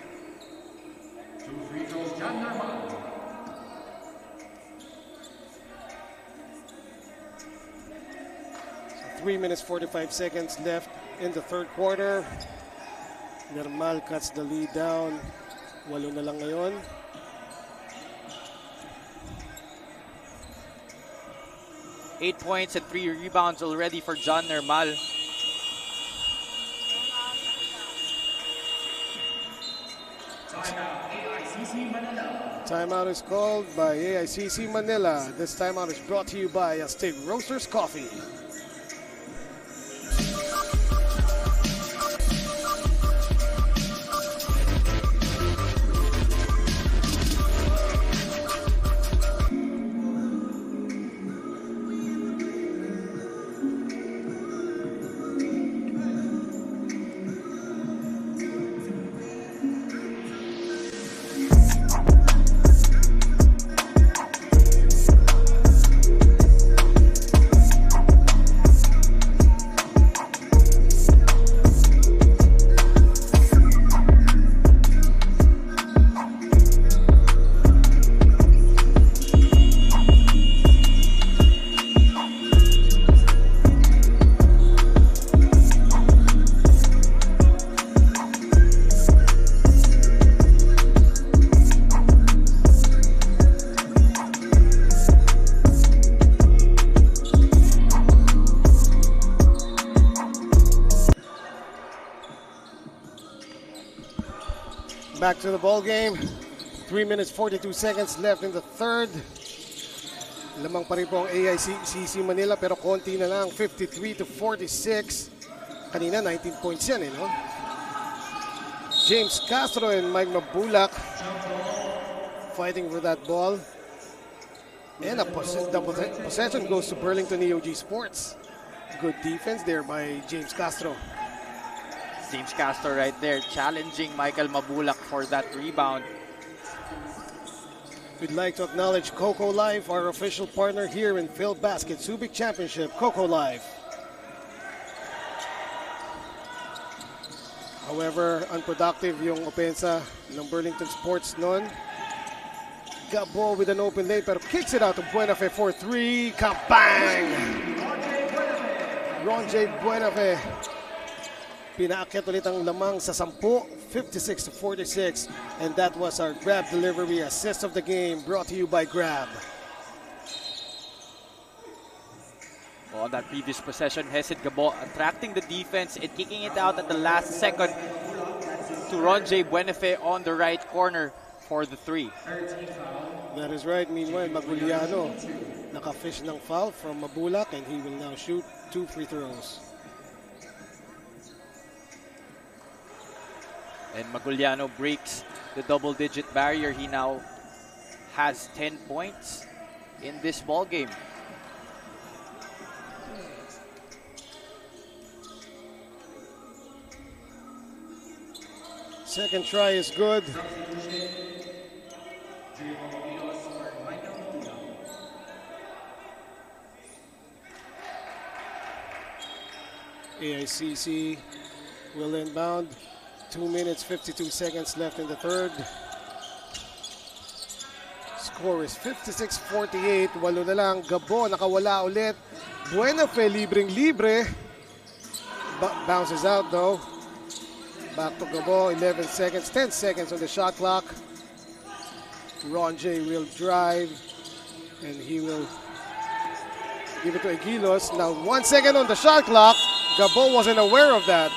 Speaker 2: 3 minutes 45 seconds left in the third quarter. Normal cuts the lead down. 8 na lang ngayon.
Speaker 1: Eight points and 3 rebounds already for John Normal.
Speaker 2: Timeout is called by AICC Manila. This timeout is brought to you by Aztec Roasters Coffee. Back to the ball game. 3 minutes 42 seconds left in the third. Lamang pa rin po ang AICC Manila pero konti na lang, 53-46. Kanina 19 points yan no? James Castro and Mike Mabulak fighting for that ball. And the possession goes to Burlington EOG Sports. Good defense there by James Castro.
Speaker 1: James Castro right there challenging Michael Mabulak for that rebound.
Speaker 2: We'd like to acknowledge Coco Life, our official partner here in Filbasket Subic Championship. Coco Life. However, unproductive yung opensa ng Burlington Sports noon. Gabo with an open lane pero kicks it out to Buenafe for 3. Kabang! Ron J. Buenafe. Pinaakyat ulit ang lamang sa 10, 56-46. And that was our grab delivery assist of the game brought to you by Grab.
Speaker 1: On that previous possession, Hesed Gabo attracting the defense and kicking it out at the last second to Ron J. Buenafe on the right corner for the 3.
Speaker 2: That is right. Meanwhile, Maguliano naka-fish ng foul from Mabulak and he will now shoot 2 free throws.
Speaker 1: And Maguliano breaks the double-digit barrier. He now has 10 points in this ball game.
Speaker 2: Second try is good. AICC will inbound. 2 minutes, 52 seconds left in the third. Score is 56-48. 8 na lang. Gabo nakawala ulit. Buenafe libreng-libre. Bounces out though. Back to Gabo. 11 seconds, 10 seconds on the shot clock. Ron J will drive. And he will give it to Aguilos. Now 1 second on the shot clock. Gabo wasn't aware of that.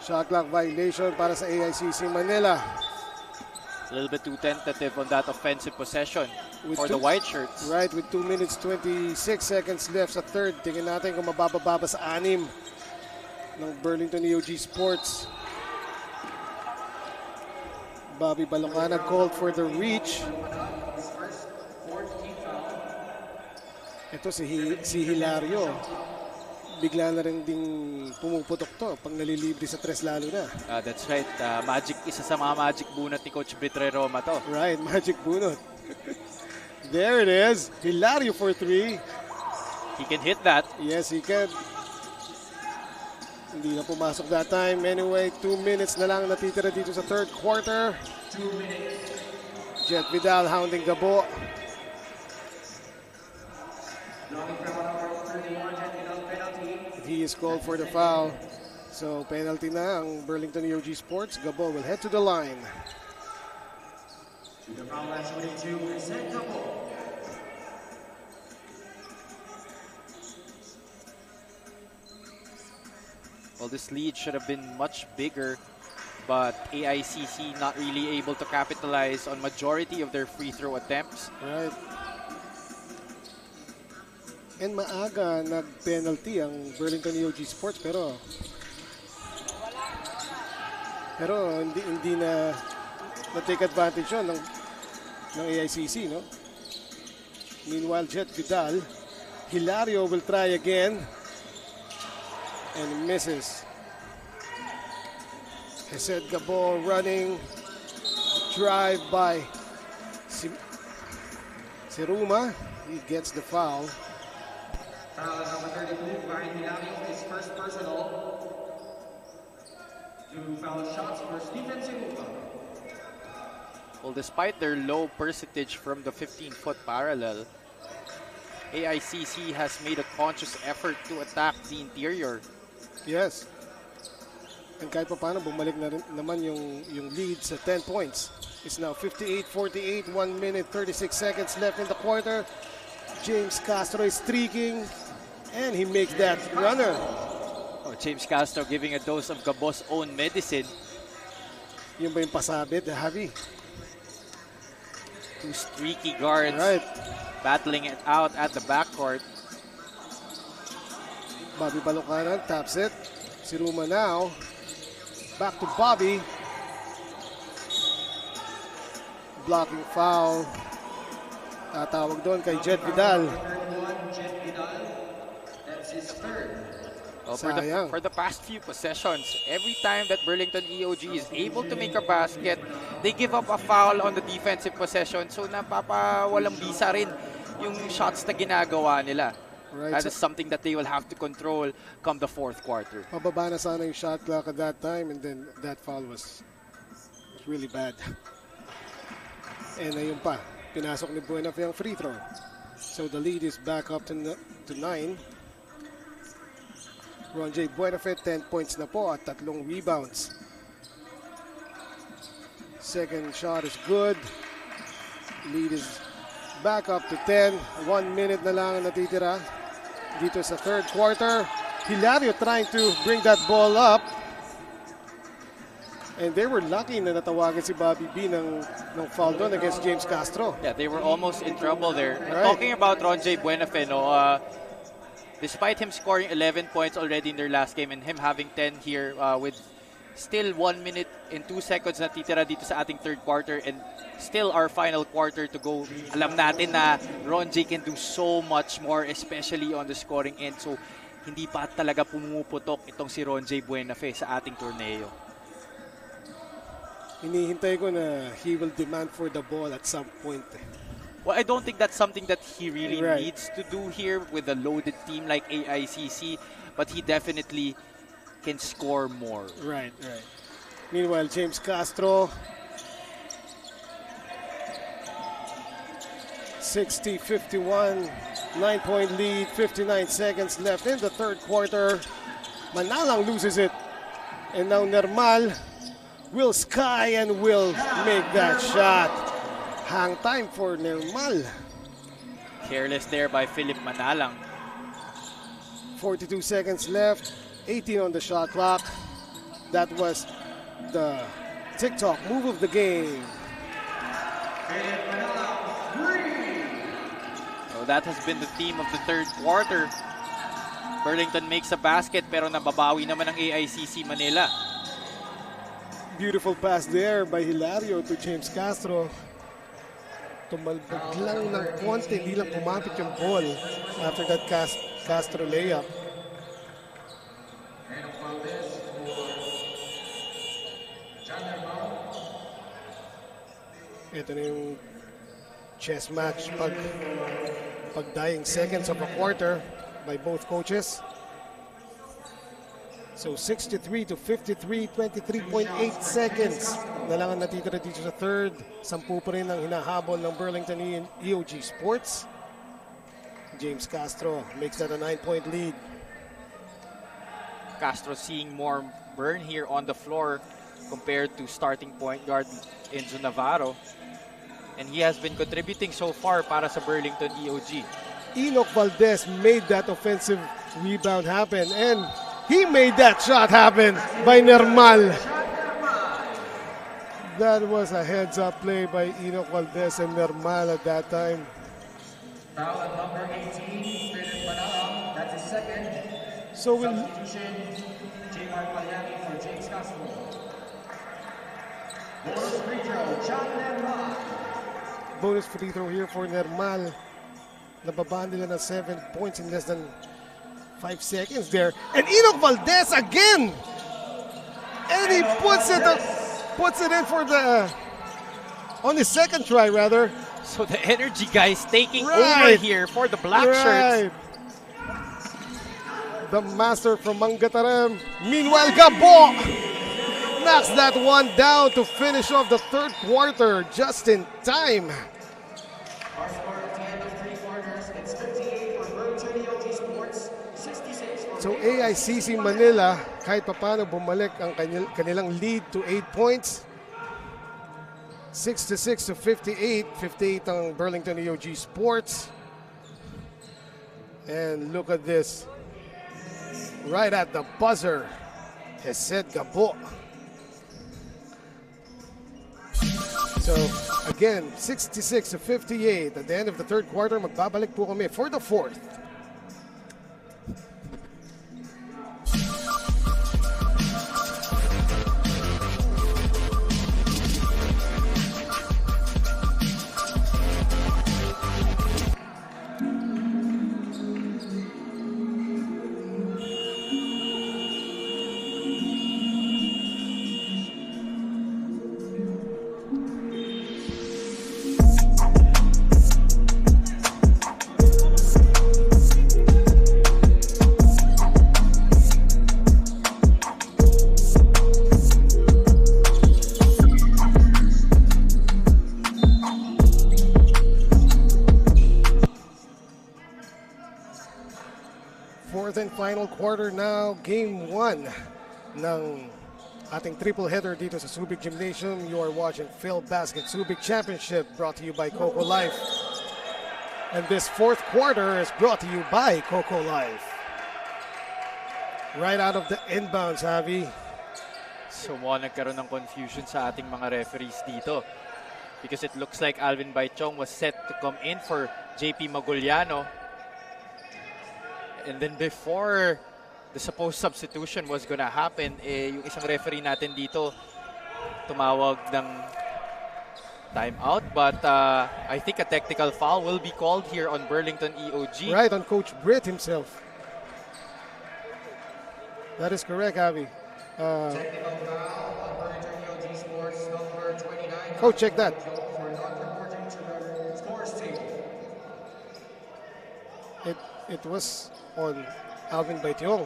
Speaker 2: Shot clock violation para sa AICC Manila.
Speaker 1: A little bit too tentative on that offensive possession for the white shirts.
Speaker 2: Right, with 2 minutes 26 seconds left sa third. Tingnan natin kung mabababa sa 6 ng Burlington EOG Sports. Bobby Balocana called for the reach. Ito si Hilario. bigla na rin ding pumuputok to pag nalilibre sa tres lalo na.
Speaker 1: That's right. Isa sa mga magic bunot ni Coach Britre Roma to.
Speaker 2: Right, magic bunot. There it is. Hilario for 3.
Speaker 1: He can hit that.
Speaker 2: Yes, he can. Hindi na pumasok that time. Anyway, 2 minutes na lang natitira dito sa third quarter.
Speaker 3: 2 minutes.
Speaker 2: Jett Vidal hounding Gabo.
Speaker 3: Blocking foul number 31, Jett Vidal penalty.
Speaker 2: He is called for the foul. So, penalty na ang Burlington EOG Sports. Gabo will head to the line.
Speaker 3: To the foul line shooting to Hesed Gabo.
Speaker 1: Well, this lead should have been much bigger, but AICC not really able to capitalize on majority of their free throw attempts.
Speaker 2: Right. And maaga nag-penalty ang Burlington EOG Sports pero hindi na take advantage yun ng AICC, no? Meanwhile, Jett Vidal, Hilario will try again and misses. Hesed Gabo running, drive by Siruma. He gets the foul.
Speaker 3: Foul number 32, Byron Villarias, his first personal. 2 foul shots for Stephen Siruma.
Speaker 1: Well, despite their low percentage from the 15-foot parallel, AICC has made a conscious effort to attack the interior.
Speaker 2: Yes. And kahit pa paano, bumalik na rin naman yung lead sa 10 points. It's now 58-48, 1 minute, 36 seconds left in the quarter. James Castro is streaking, and he makes that runner.
Speaker 1: Oh, James Castro giving a dose of Gabo's own medicine.
Speaker 2: Yung ba yung pasabit, Javi?
Speaker 1: 2 streaky guards
Speaker 2: Right.
Speaker 1: battling it out at the backcourt.
Speaker 2: Bobby Balocanan taps it. Siruma now. Back to Bobby. Blocking foul. Tatawag doon kay Jett Vidal.
Speaker 3: Jett Vidal. That's his third.
Speaker 1: Well,
Speaker 2: Sayang.
Speaker 1: for the past few possessions, every time that Burlington EOG is able to make a basket, they give up a foul on the defensive possession. So napapawalang bisa rin yung shots na ginagawa nila.
Speaker 2: Right.
Speaker 1: That is something that they will have to control come the fourth quarter.
Speaker 2: Pababa na sana yung shot clock at that time, and then that foul was really bad. And ayun pa, pinasok ni Buenafe ang free throw. So the lead is back up to 9. Ron J. Buenafe, 10 points na po at 3 rebounds. Second shot is good. Lead is back up to 10. 1 minute na lang ang natitira dito sa third quarter. Hilario trying to bring that ball up. And they were lucky na natawagan si Bobby B ng foul doon against James Castro.
Speaker 1: Yeah, they were almost in trouble there.
Speaker 2: Right.
Speaker 1: Talking about Ron J. Buenafe, despite him scoring 11 points already in their last game and him having 10 here with still 1 minute and 2 seconds na titira dito sa ating third quarter and still our final quarter to go. Alam natin na Ron J can do so much more, especially on the scoring end. So, hindi pa talaga pumuputok itong si Ron J. Buenafe sa ating torneo.
Speaker 2: Hinihintay ko na he will demand for the ball at some point.
Speaker 1: Well, I don't think that's something that he really
Speaker 2: Right.
Speaker 1: needs to do here with a loaded team like AICC, but he definitely can score more.
Speaker 2: Right. Meanwhile, James Castro, 60-51, 9-point lead, 59 seconds left in the third quarter. Manalang loses it. And now Nermal will sky and will make that shot. Hang time for Nermal.
Speaker 1: Careless there by Philip Manalang.
Speaker 2: 42 seconds left, 18 on the shot clock. That was the TikTok move of the game.
Speaker 1: So that has been the theme of the third quarter. Burlington makes a basket pero nababawi naman ang AICC Manila.
Speaker 2: Beautiful pass there by Hilario to James Castro. Tumalbog lang ng konti, hindi lang kumapit yung ball after that Castro layup. Ito na yung chess match pag dying seconds of a quarter by both coaches. So 63 to 53, 23.8 seconds na lang ang natitira dito sa third. 10 pa rin ang hinahabol ng Burlington EOG Sports. James Castro makes that a 9-point lead.
Speaker 1: Castro seeing more burn here on the floor compared to starting point guard Enzo Navarro. And he has been contributing so far para sa Burlington EOG.
Speaker 2: Enoch Valdez made that offensive rebound happen, and he made that shot happen by Nermal. That was a heads-up play by Enoch Valdez and Nermal at that time.
Speaker 3: Foul at number 18, Philip Banal. That's his second.
Speaker 2: So we'll
Speaker 3: Substitution, J.R. Palyani for James Castro. Bonus free throw, John Lemma.
Speaker 2: bonus free throw here for Nermal. Nababaan nila ng 7 points in less than 5 seconds there. And Enoch Valdez again! And he puts it in for the on his second try rather.
Speaker 1: So the energy guys taking
Speaker 2: Right.
Speaker 1: over here for the black shirts.
Speaker 2: The master from Mangatarem. Meanwhile, Gabo knocks that one down to finish off the third quarter just in time.
Speaker 3: Our score at the end of 3 quarters, it's 58 for Burlington EOG Sports, 66 for
Speaker 2: So AICC Manila, kahit papano bumalik ang kanilang lead to 8 points. 66 to 58. 58 ang Burlington EOG Sports. And look at this. Right at the buzzer, Hesed Gabo. So again, 66 to 58 at the end of the third quarter. Magbabalik po kami for the fourth. Fourth and final quarter now, game 1 ng ating triple header dito sa Subic Gymnasium. You are watching Filbasket Subic Championship brought to you by Coco Life. And this fourth quarter is brought to you by Coco Life. Right out of the inbounds, Javi.
Speaker 1: So nagkaroon ng confusion sa ating mga referees dito. Because it looks like Alvin Baichong was set to come in for JP Maguliano. And then before the supposed substitution was gonna happen, yung isang referee natin dito tumawag ng timeout. But I think a technical foul will be called here on Burlington EOG.
Speaker 2: Right, on Coach Britt himself. That is correct, Javi.
Speaker 3: technical foul on Burlington EOG Sports, number 29.
Speaker 2: Coach, check that.
Speaker 3: For not reporting to the scores table.
Speaker 2: It was on Alvin Baichong.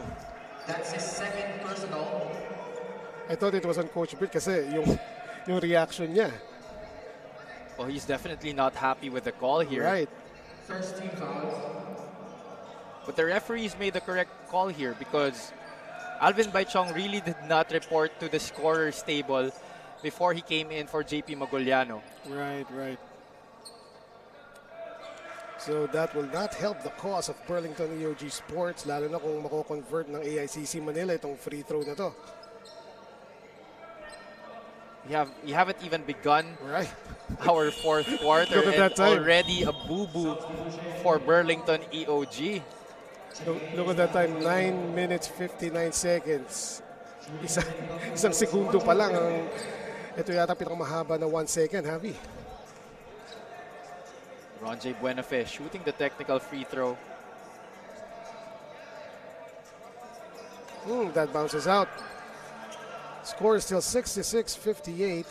Speaker 3: That's his second personal.
Speaker 2: I thought it was on Coach Britt kasi yung reaction niya.
Speaker 1: Well, he's definitely not happy with the call here.
Speaker 2: Right.
Speaker 3: First team foul.
Speaker 1: But the referees made the correct call here because Alvin Baichong really did not report to the scorer's table before he came in for JP Maguliano.
Speaker 2: Right. So that will not help the cause of Burlington EOG Sports, lalo na kung mako-convert ng AICC Manila itong free throw na to.
Speaker 1: We haven't even begun
Speaker 2: Right.
Speaker 1: our fourth quarter
Speaker 2: Look at
Speaker 1: and
Speaker 2: that time.
Speaker 1: already a boo-boo for Burlington EOG.
Speaker 2: Look at that time, 9 minutes 59 seconds. Isang segundo pa lang. Ito yata pinakamahaba na 1 second, Javi.
Speaker 1: Ronjay Buenafe shooting the technical free throw.
Speaker 2: That bounces out. Score is still 66-58.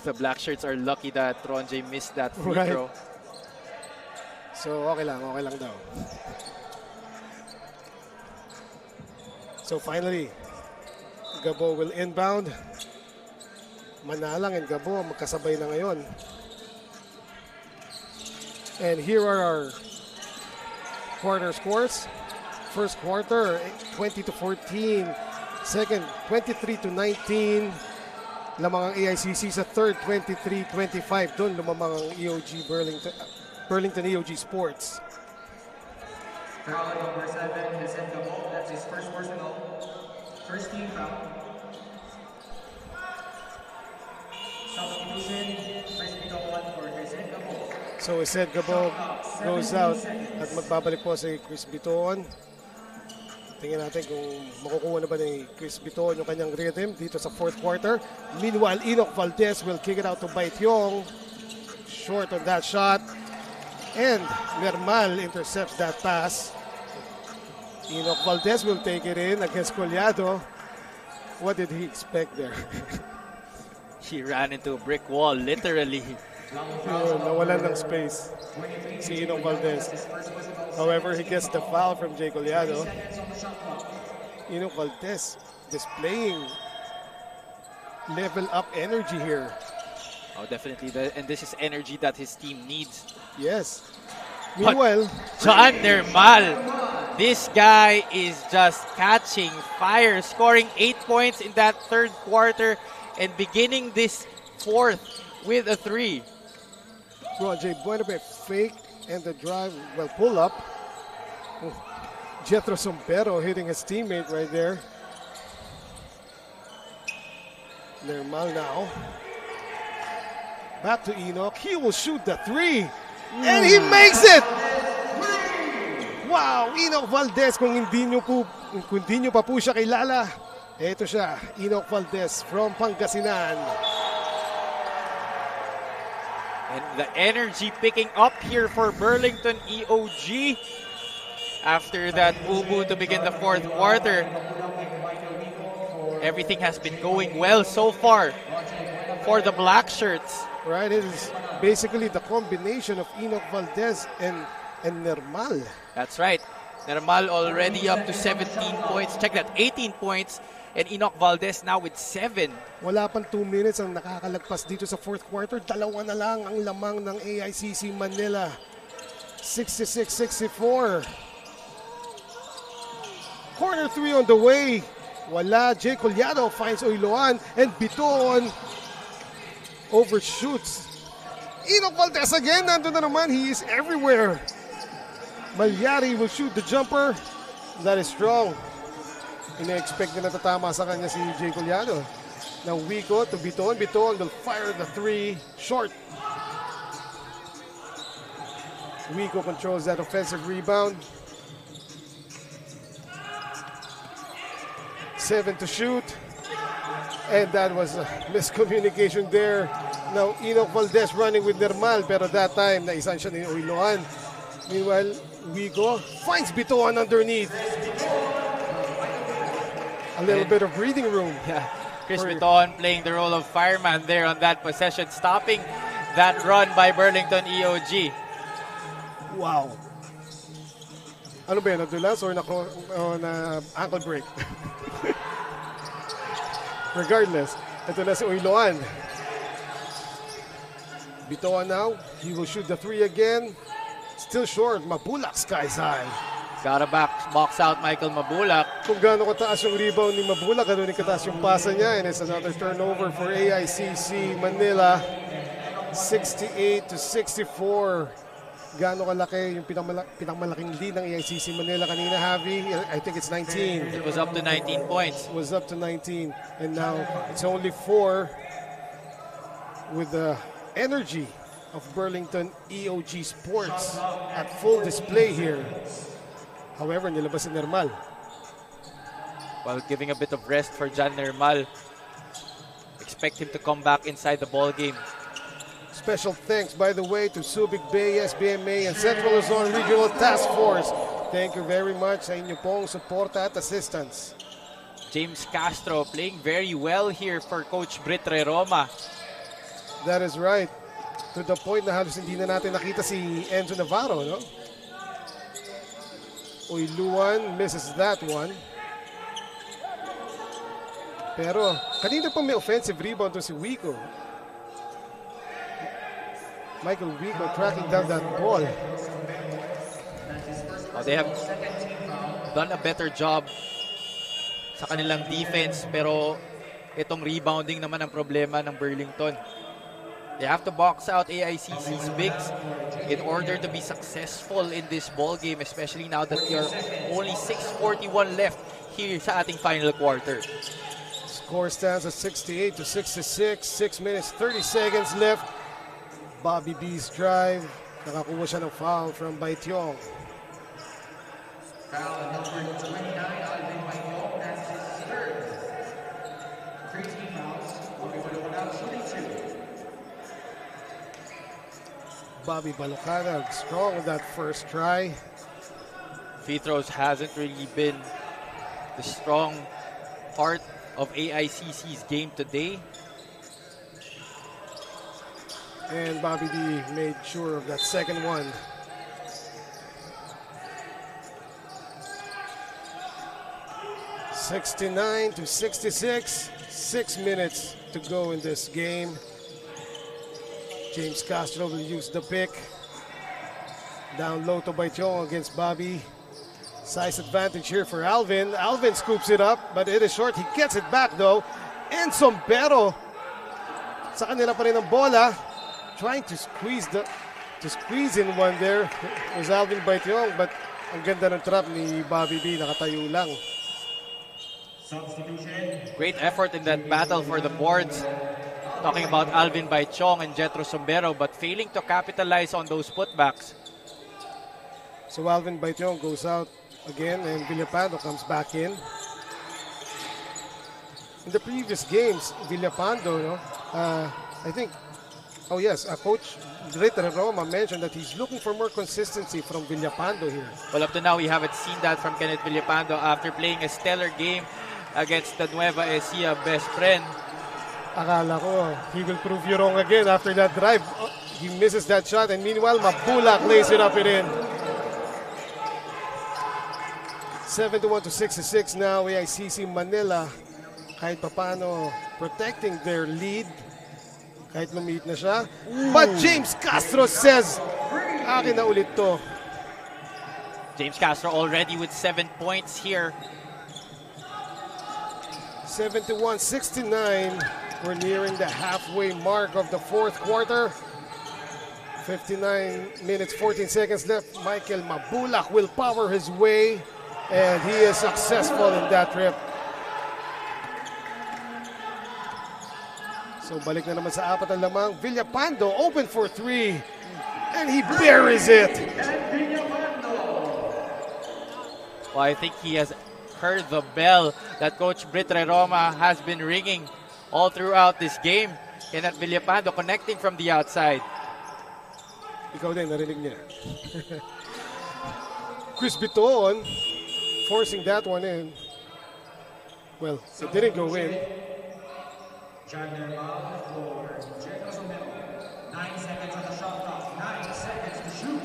Speaker 1: The black shirts are lucky that Ronjay missed that free
Speaker 2: Right.
Speaker 1: throw.
Speaker 2: So okay lang daw. So finally, Gabo will inbound. Manalang and Gabo magkasabay na ngayon. And here are our quarter scores. First quarter, 20-14. Second, 23-19. Lamang ang AICC sa third, 23-25. Doon lumamang ang EOG Burlington EOG Sports.
Speaker 3: Foul number 7, Hesed Gabo. That's his first personal. First team foul. Substitution, first pick up one for Hesed Gabo.
Speaker 2: So Hesed Gabo goes out at magbabalik po si Chris Biton. Tingnan natin kung makukuha na ba ni Chris Biton yung kanyang rhythm dito sa fourth quarter. Meanwhile, Enoch Valdez will kick it out to Baitiong. Short on that shot. And Nermal intercepts that pass. Enoch Valdez will take it in against Collado. What did he expect there?
Speaker 1: He ran into a brick wall, literally.
Speaker 2: Yun, nawalan ng space si Enoch Valdez. However, he gets the foul from Jay Collado. Enoch Valdez displaying level up energy here.
Speaker 1: Oh, definitely. And this is energy that his team needs.
Speaker 2: Yes. Meanwhile,
Speaker 1: John Nermal, this guy is just catching fire, scoring 8 points in that third quarter and beginning this fourth with a 3.
Speaker 2: Ronjay Buenabe fake and the drive, well, pull up. Jethro Sombero hitting his teammate right there. Nermal now. Back to Enoch. He will shoot the 3. And he makes it! Wow! Enoch Valdez, kung hindi nyo pa po siya kilala, eto siya, Enoch Valdez from Pangasinan.
Speaker 1: And the energy picking up here for Burlington EOG after that ubu to begin the fourth quarter. Everything has been going well so far for the black shirts.
Speaker 2: Right, it is basically the combination of Enoch Valdez and Nermal.
Speaker 1: That's right. Nermal already up to 17 points. Check that, 18 points. And Enoch Valdez now with 7.
Speaker 2: Wala pang 2 minutes ang nakakalagpas dito sa fourth quarter. Dalawa na lang ang lamang ng AICC Manila. 66-64. Corner 3 on the way. Wala. Jay Collado finds Oiloan and Biton overshoots. Enoch Valdez again. Nandun na naman. He is everywhere. Malyari will shoot the jumper. That is strong. Ina-expect na natatama sa kanya si Jay Collado. Now Wico to Biton. Biton will fire the 3 short. Wico controls that offensive rebound. 7 to shoot. And that was a miscommunication there. Now Enoch Valdez running with Nermal, pero that time naisan siya ni Oiloan. Meanwhile, Wico finds Biton underneath. A little bit of breathing room.
Speaker 1: Yeah, Chris Biton playing the role of fireman there on that possession, stopping that run by Burlington EOG.
Speaker 2: Wow. Ano ba yan? Nadulas or na ankle break? Regardless, ito na si Oiloan. Biton now. He will shoot the 3 again. Still short. Mabulak skies high.
Speaker 1: Gotta box out Michael Mabulak.
Speaker 2: Kung gaano kataas yung rebound ni Mabulak, gano'n yung kataas yung pasa niya. And it's another turnover for AICC Manila. 68-64. Gaano kalaki yung pinamalaking lead ng AICC Manila kanina, Javi? I think it's 19.
Speaker 1: It was up to 19 points.
Speaker 2: It was up to 19. And now it's only 4 with the energy of Burlington EOG Sports at full display here. However, nilabas si Nermal.
Speaker 1: While giving a bit of rest for John Nermal. Expect him to come back inside the ball game.
Speaker 2: Special thanks, by the way, to Subic Bay, SBMA, and Central Luzon Regional Task Force. Thank you very much sa inyo pong suporta at assistance.
Speaker 1: James Castro playing very well here for Coach Brit Roma.
Speaker 2: That is right. To the point na halos hindi na natin nakita si Enzo Navarro, no? Uyluan misses that one. Pero kanina pa may offensive rebound to si Wico. Michael Wico tracking down that ball.
Speaker 1: They have done a better job sa kanilang defense, pero itong rebounding naman ang problema ng Burlington. They have to box out AICC's bigs in order to be successful in this ball game, especially now that there are only 6:41 left here sa ating final quarter.
Speaker 2: Score stands at 68-66. 6 minutes, 30 seconds left. Bobby B's drive. Nakakuha siya ng foul from Baityong.
Speaker 3: Foul on number 29, Alvin Baitong. That's his third. 3 team fouls. Bobby Balocana shooting 2.
Speaker 2: Bobby Balocana strong on that first try.
Speaker 1: Free throws hasn't really been the strong part of AICC's game today.
Speaker 2: And Bobby D made sure of that second one. (69-66). 6 minutes to go in this game. James Castro will use the pick. Down low to Baityong against Bobby. Size advantage here for Alvin. Alvin scoops it up, but it is short. He gets it back though. And Sombero sa kanila pa rin ang bola. Trying to squeeze in one there was Alvin Baityong, but ang ganda ng trap ni Bobby B, nakatayo lang.
Speaker 1: Great effort in that battle for the boards. Talking about Alvin Baityong and Jetro Sombero, but failing to capitalize on those putbacks.
Speaker 2: So Alvin Baityong goes out again and Villapando comes back in. In the previous games, Villapando, no, I think, Coach Ritter Roma mentioned that he's looking for more consistency from Villapando here.
Speaker 1: Well, up to now, we haven't seen that from Kenneth Villapando after playing a stellar game against the Nueva Ecija best friend.
Speaker 2: Akala ko, he will prove you wrong again after that drive. He misses that shot, and meanwhile, Mabulak lays it up and in. 71-66 now, AICC Manila. Kahit papano protecting their lead. Kahit lumiit na siya. But James Castro says, akin na ulit to.
Speaker 1: James Castro already with 7 points here.
Speaker 2: 71-69. We're nearing the halfway mark of the fourth quarter. 59 minutes, 14 seconds left. Michael Mabulak will power his way, and he is successful in that trip. So balik na naman sa apat ang lamang. Villapando open for 3, and he buries it.
Speaker 1: Well, I think he has heard the bell that Coach Ritter Roma has been ringing all throughout this game. Kenneth Villapando connecting from the outside.
Speaker 2: Ikaw din, narinig niya. Chris Biton forcing that one in. Well, it didn't go in.
Speaker 3: John Nermal for Jetro Sombero. 9 seconds on the shot clock. 9 seconds to shoot.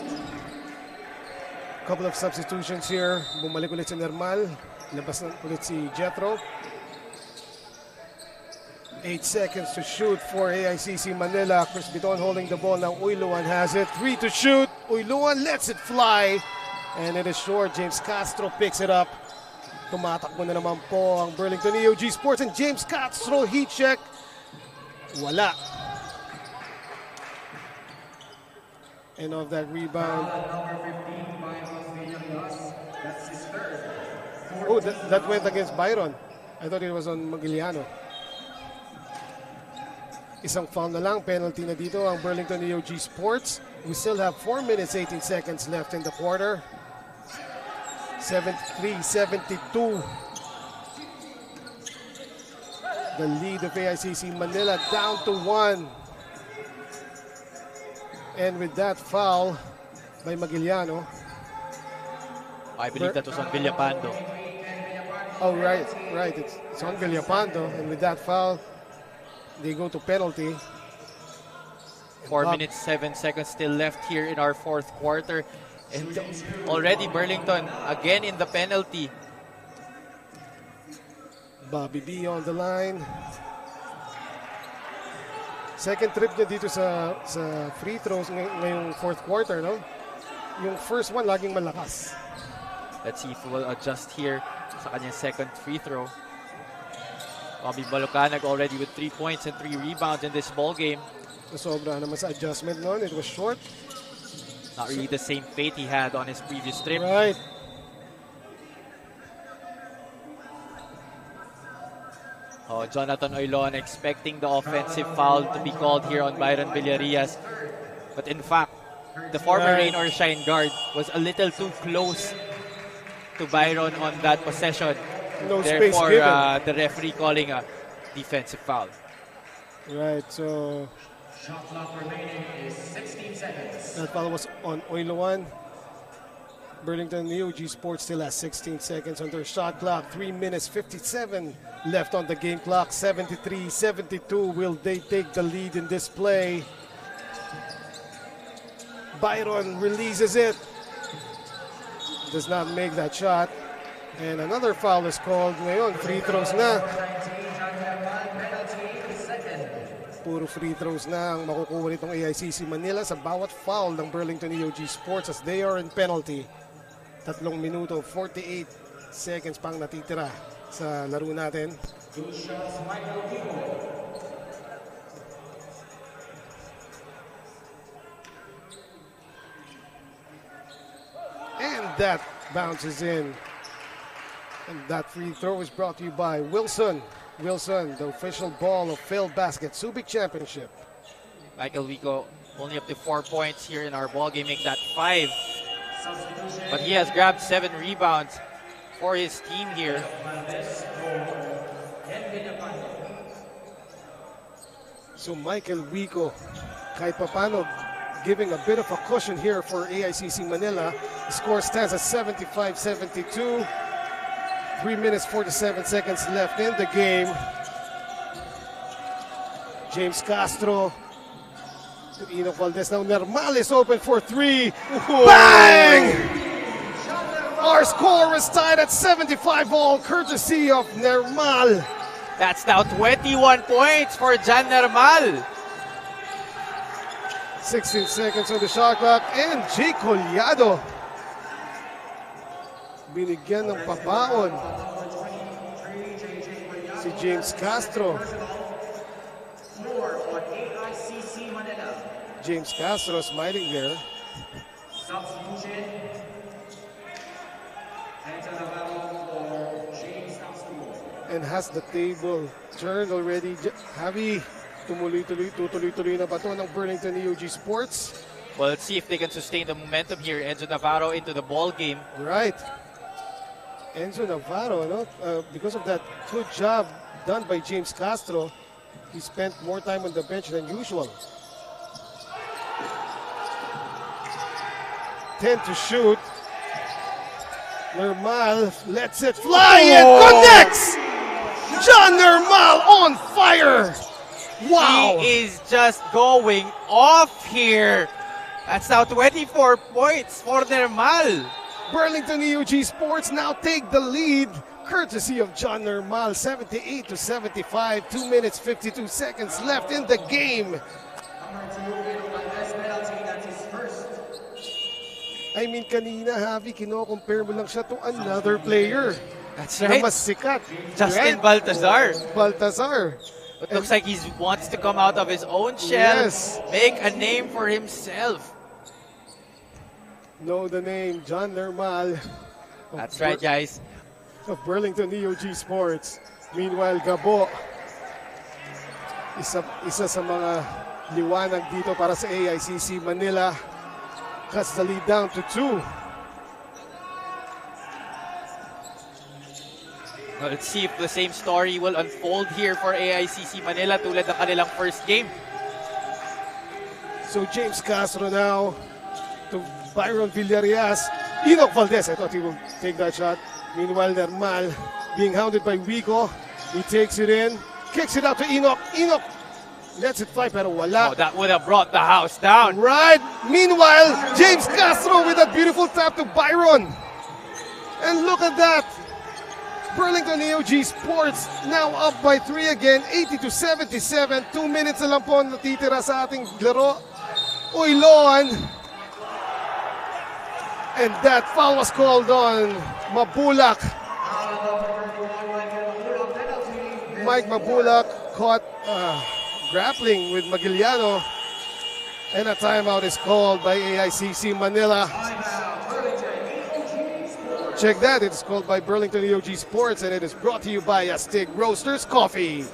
Speaker 2: Couple of substitutions here. Bumalik ulit si Nermal. Labas na ulit si Jetro. 8 seconds to shoot for AICC Manila. Chris Biton holding the ball. Now Uyluan has it. 3 to shoot. Uyluan lets it fly. And it is short. James Castro picks it up. Tumatakbo na naman po ang Burlington EOG Sports. And James Castro, heat check. Wala. And of that rebound.
Speaker 3: Number 15, Byron Villarias. That's his third.
Speaker 2: Oh, that went against Byron. I thought it was on Magiliano. Isang foul na lang, penalty na dito ang Burlington EOG Sports. We still have 4 minutes, 18 seconds left in the quarter. 73-72. The lead of AICC Manila down to 1. And with that foul by Magiliano.
Speaker 1: I believe that was on Villapando.
Speaker 2: Oh, right. It's on Villapando. And with that foul, they go to penalty.
Speaker 1: 4 minutes, 7 seconds still left here in our fourth quarter. And already Burlington again in the penalty.
Speaker 2: Bobby B on the line. Second trip niya dito sa free throws ngayong fourth quarter, no? Yung first one laging malakas.
Speaker 1: Let's see if we'll adjust here sa kanyang second free throw. Bobby Balucanag already with 3 points and 3 rebounds in this ball game.
Speaker 2: Sobra naman sa adjustment noon. It was short.
Speaker 1: Not really the same fate he had on his previous trip.
Speaker 2: Right.
Speaker 1: Oh, Jonathan Oilon expecting the offensive foul to be called here on Byron Villarias. But in fact, the former rain or shine guard was a little too close to Byron on that possession.
Speaker 2: No space
Speaker 1: Therefore,
Speaker 2: given.
Speaker 1: the referee calling a defensive foul.
Speaker 2: Right, so
Speaker 3: Shot clock remaining is 16 seconds.
Speaker 2: that foul was on Oiloan. Burlington EOG Sports still has 16 seconds on their shot clock. 3 minutes, 57 left on the game clock. 73-72. Will they take the lead in this play? Byron releases it. Does not make that shot. And another foul is called ngayon. Free throws na. Puro free throws na ang makukuha nitong AICC Manila sa bawat foul ng Burlington EOG Sports as they are in penalty. 3 minuto, 48 seconds pang natitira sa laro natin. And that bounces in. And that free throw is brought to you by Wilson. Wilson, the official ball of Filbasket Subic Championship.
Speaker 1: Michael Wico only up to 4 points here in our ball game, make that 5. But he has grabbed 7 rebounds for his team here.
Speaker 2: So Michael Wico, kahit papano, giving a bit of a cushion here for AICC Manila. The score stands at 75-72. 3 minutes, 47 seconds left in the game. James Castro to Enoch Valdez. Now Nermal is open for 3. Bang! Our score is tied at 75 all, courtesy of Nermal.
Speaker 1: That's now 21 points for Jan Nermal.
Speaker 2: 16 seconds on the shot clock, and Jay Collado binigyan ng pabaon si James Castro.
Speaker 3: AICC Manila.
Speaker 2: James Castro smiling there.
Speaker 3: Substitution. Enter the battle for James Castro.
Speaker 2: And has the table turned already. Javi, tutuloy-tuloy na ba ito ng Burlington EOG Sports?
Speaker 1: Well, let's see if they can sustain the momentum here. Enzo Navarro into the ball game.
Speaker 2: Right. Enzo Navarro, no? Because of that good job done by James Castro, he spent more time on the bench than usual. 10 to shoot. Nermal lets it fly and connects! John Nermal on fire! Wow!
Speaker 1: He is just going off here. That's now 24 points for Nermal.
Speaker 2: Burlington EOG Sports now take the lead, courtesy of John Nermal, 78-75. 2 minutes, 52 seconds left in the game. I mean, kanina, Javi, kino-compare mo lang siya to another player.
Speaker 1: That's
Speaker 2: Na
Speaker 1: right.
Speaker 2: mas sikat.
Speaker 1: Justin
Speaker 2: Right?
Speaker 1: Baltazar.
Speaker 2: Baltazar.
Speaker 1: It looks like he wants to come out of his own shell,
Speaker 2: Yes.
Speaker 1: make a name for himself.
Speaker 2: Know the name, John Nermal.
Speaker 1: That's right, guys.
Speaker 2: Of Burlington EOG Sports. Meanwhile, Gabo, isa sa mga liwanag dito para sa AICC Manila. Cuts the lead down to 2.
Speaker 1: Well, let's see if the same story will unfold here for AICC Manila tulad ng kanilang first game.
Speaker 2: So James Castro now to Byron Villarias. Enoch Valdez, I thought he would take that shot. Meanwhile, Nermal being hounded by Wico. He takes it in, kicks it out to Enoch. Enoch Lets it fly pero wala.
Speaker 1: Oh, that would have brought the house down.
Speaker 2: Right. Meanwhile, James Castro with a beautiful tap to Byron. And look at that. Burlington EOG Sports now up by 3 again, 80-77. 2 minutes na lang po natitira sa ating laro. Uyloan. And that foul was called on Mabulak. Mike Mabulak caught grappling with Magiliano. And a timeout is called by AICC Manila. Check that, it's called by Burlington EOG Sports and it is brought to you by Astig Roasters Coffee.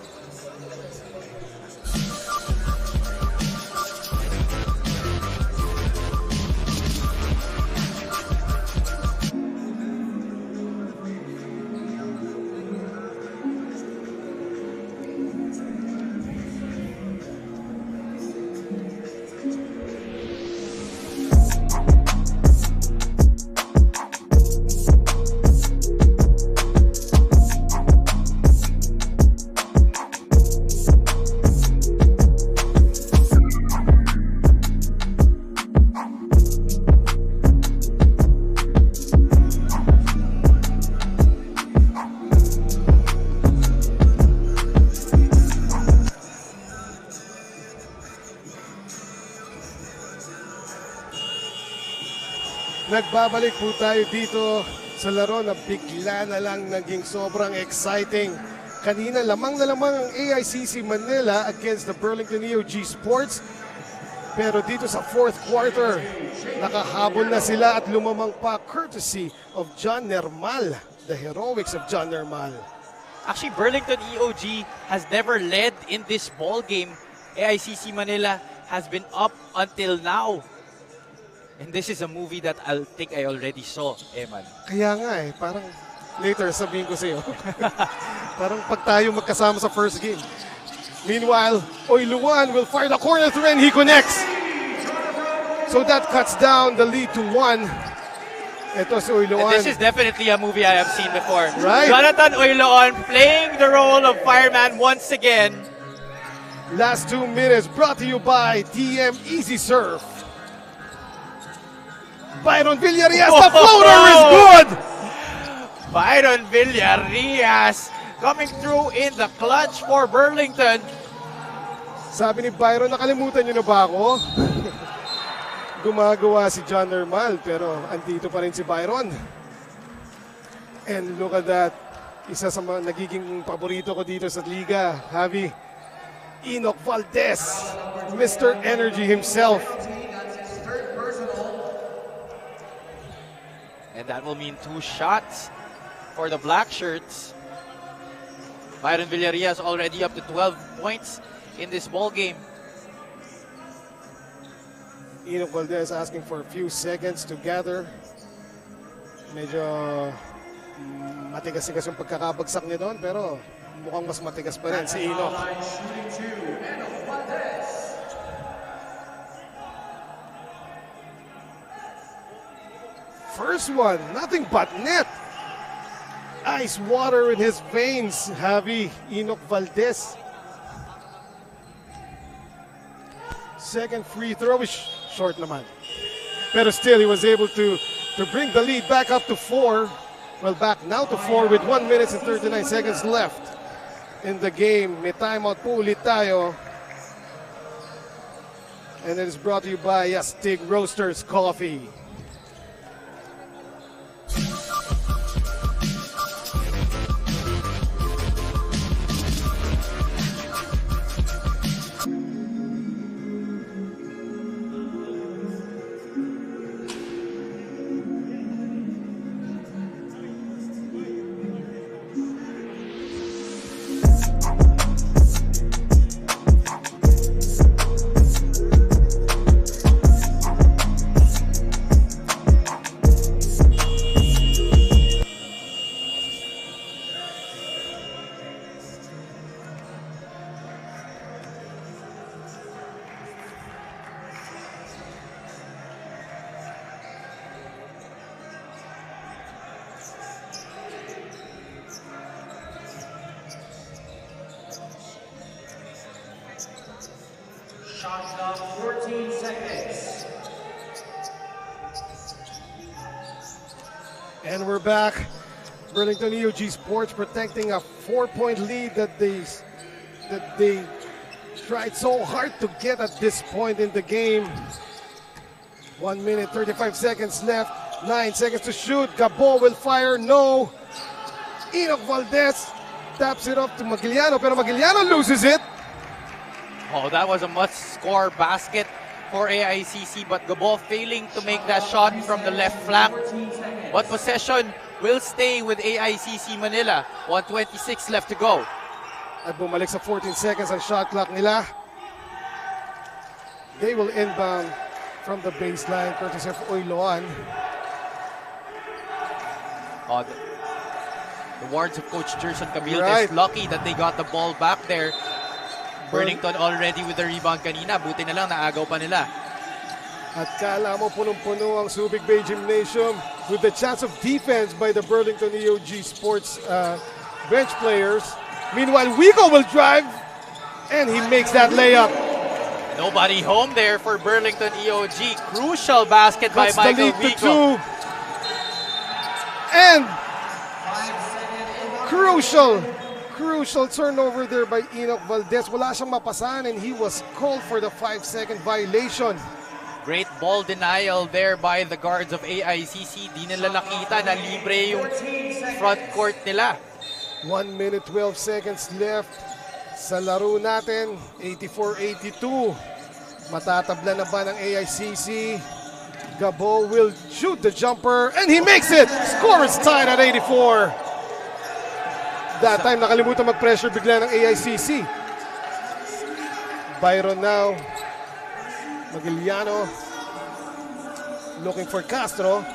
Speaker 2: Nagbabalik po tayo dito sa laro na bigla na lang naging sobrang exciting. Kanina lamang na lamang ang AICC Manila against the Burlington EOG Sports. Pero dito sa fourth quarter, nakahabol na sila at lumamang pa courtesy of John Nermal. The heroics of John Nermal.
Speaker 1: Actually, Burlington EOG has never led in this ball game. AICC Manila has been up until now. And this is a movie that I think I already saw, Eman.
Speaker 2: Kaya nga parang later sabihin ko sa iyo. Parang pag tayo magkasama sa first game. Meanwhile, Oyluan will fire the corner three and he connects. So that cuts down the lead to 1. Ito si Oyluan.
Speaker 1: This is definitely a movie I have seen before.
Speaker 2: Right.
Speaker 1: Jonathan Oyluan playing the role of fireman once again.
Speaker 2: Last 2 minutes brought to you by TM Easy Surf. Byron Villarias, the floater is good!
Speaker 1: Byron Villarias coming through in the clutch for Burlington.
Speaker 2: Sabi ni Byron, nakalimutan niyo na ba ako? Gumagawa si John Nermal, pero andito pa rin si Byron. And look at that. Isa sa mga nagiging paborito ko dito sa liga, Javi. Enoch Valdez, Mr. Energy himself.
Speaker 1: And that will mean 2 shots for the black shirts. Byron Villarias already up to 12 points in this ball game.
Speaker 2: Enoch Valdez asking for a few seconds to gather. Medyo matigas-tigas yung pagkakabagsak niya doon, pero mukhang mas matigas pa rin si Enoch. First one, nothing but net. Ice water in his veins, Javi. Enoch Valdez. Second free throw is short naman. Pero still, he was able to bring the lead back up to 4. Well, back now to 4 with 1 minute and 39 seconds left in the game. May timeout po ulit tayo. And it is brought to you by Astig Roasters Coffee.
Speaker 3: Shot clock 14 seconds.
Speaker 2: And we're back. Burlington EOG Sports protecting a 4-point lead that they tried so hard to get at this point in the game. 1 minute, 35 seconds left. 9 seconds to shoot. Gabo will fire. No. Enoch Valdez taps it off to Maguiliano, pero Maguiliano loses it.
Speaker 1: Oh, that was a must-score basket for AICC, but Gabo failing to make that shot from the left flank. But possession will stay with AICC Manila. 1:26 left to go.
Speaker 2: At bumalik sa 14 seconds ang shot clock nila. They will inbound from the baseline, courtesy of Oiloan.
Speaker 1: Oh, the words of Coach Jerson Camille
Speaker 2: Right.
Speaker 1: is lucky that they got the ball back there. Burlington already with the rebound kanina. Buti na lang, naagaw pa nila.
Speaker 2: At kala mo punong-puno ang Subic Bay Gymnasium with the chance of defense by the Burlington EOG Sports bench players. Meanwhile, Wico will drive and he makes that layup.
Speaker 1: Nobody home there for Burlington EOG. Crucial basket by
Speaker 2: Cuts the
Speaker 1: Michael
Speaker 2: lead to
Speaker 1: Wico.
Speaker 2: 2. And crucial turnover there by Enoch Valdez. Wala siyang mapasahan and he was called for the 5-second violation.
Speaker 1: Great ball denial there by the guards of AICC. Di nila nakita na libre yung front court nila.
Speaker 2: 1 minute 12 seconds left sa laro natin. 84-82. Matatabla na ba ng AICC? Gabo will shoot the jumper and he makes it! Score is tied at 84. That time nakalimutan mag-pressure bigla ng AICC. Byron now. Maguiliano looking for Castro.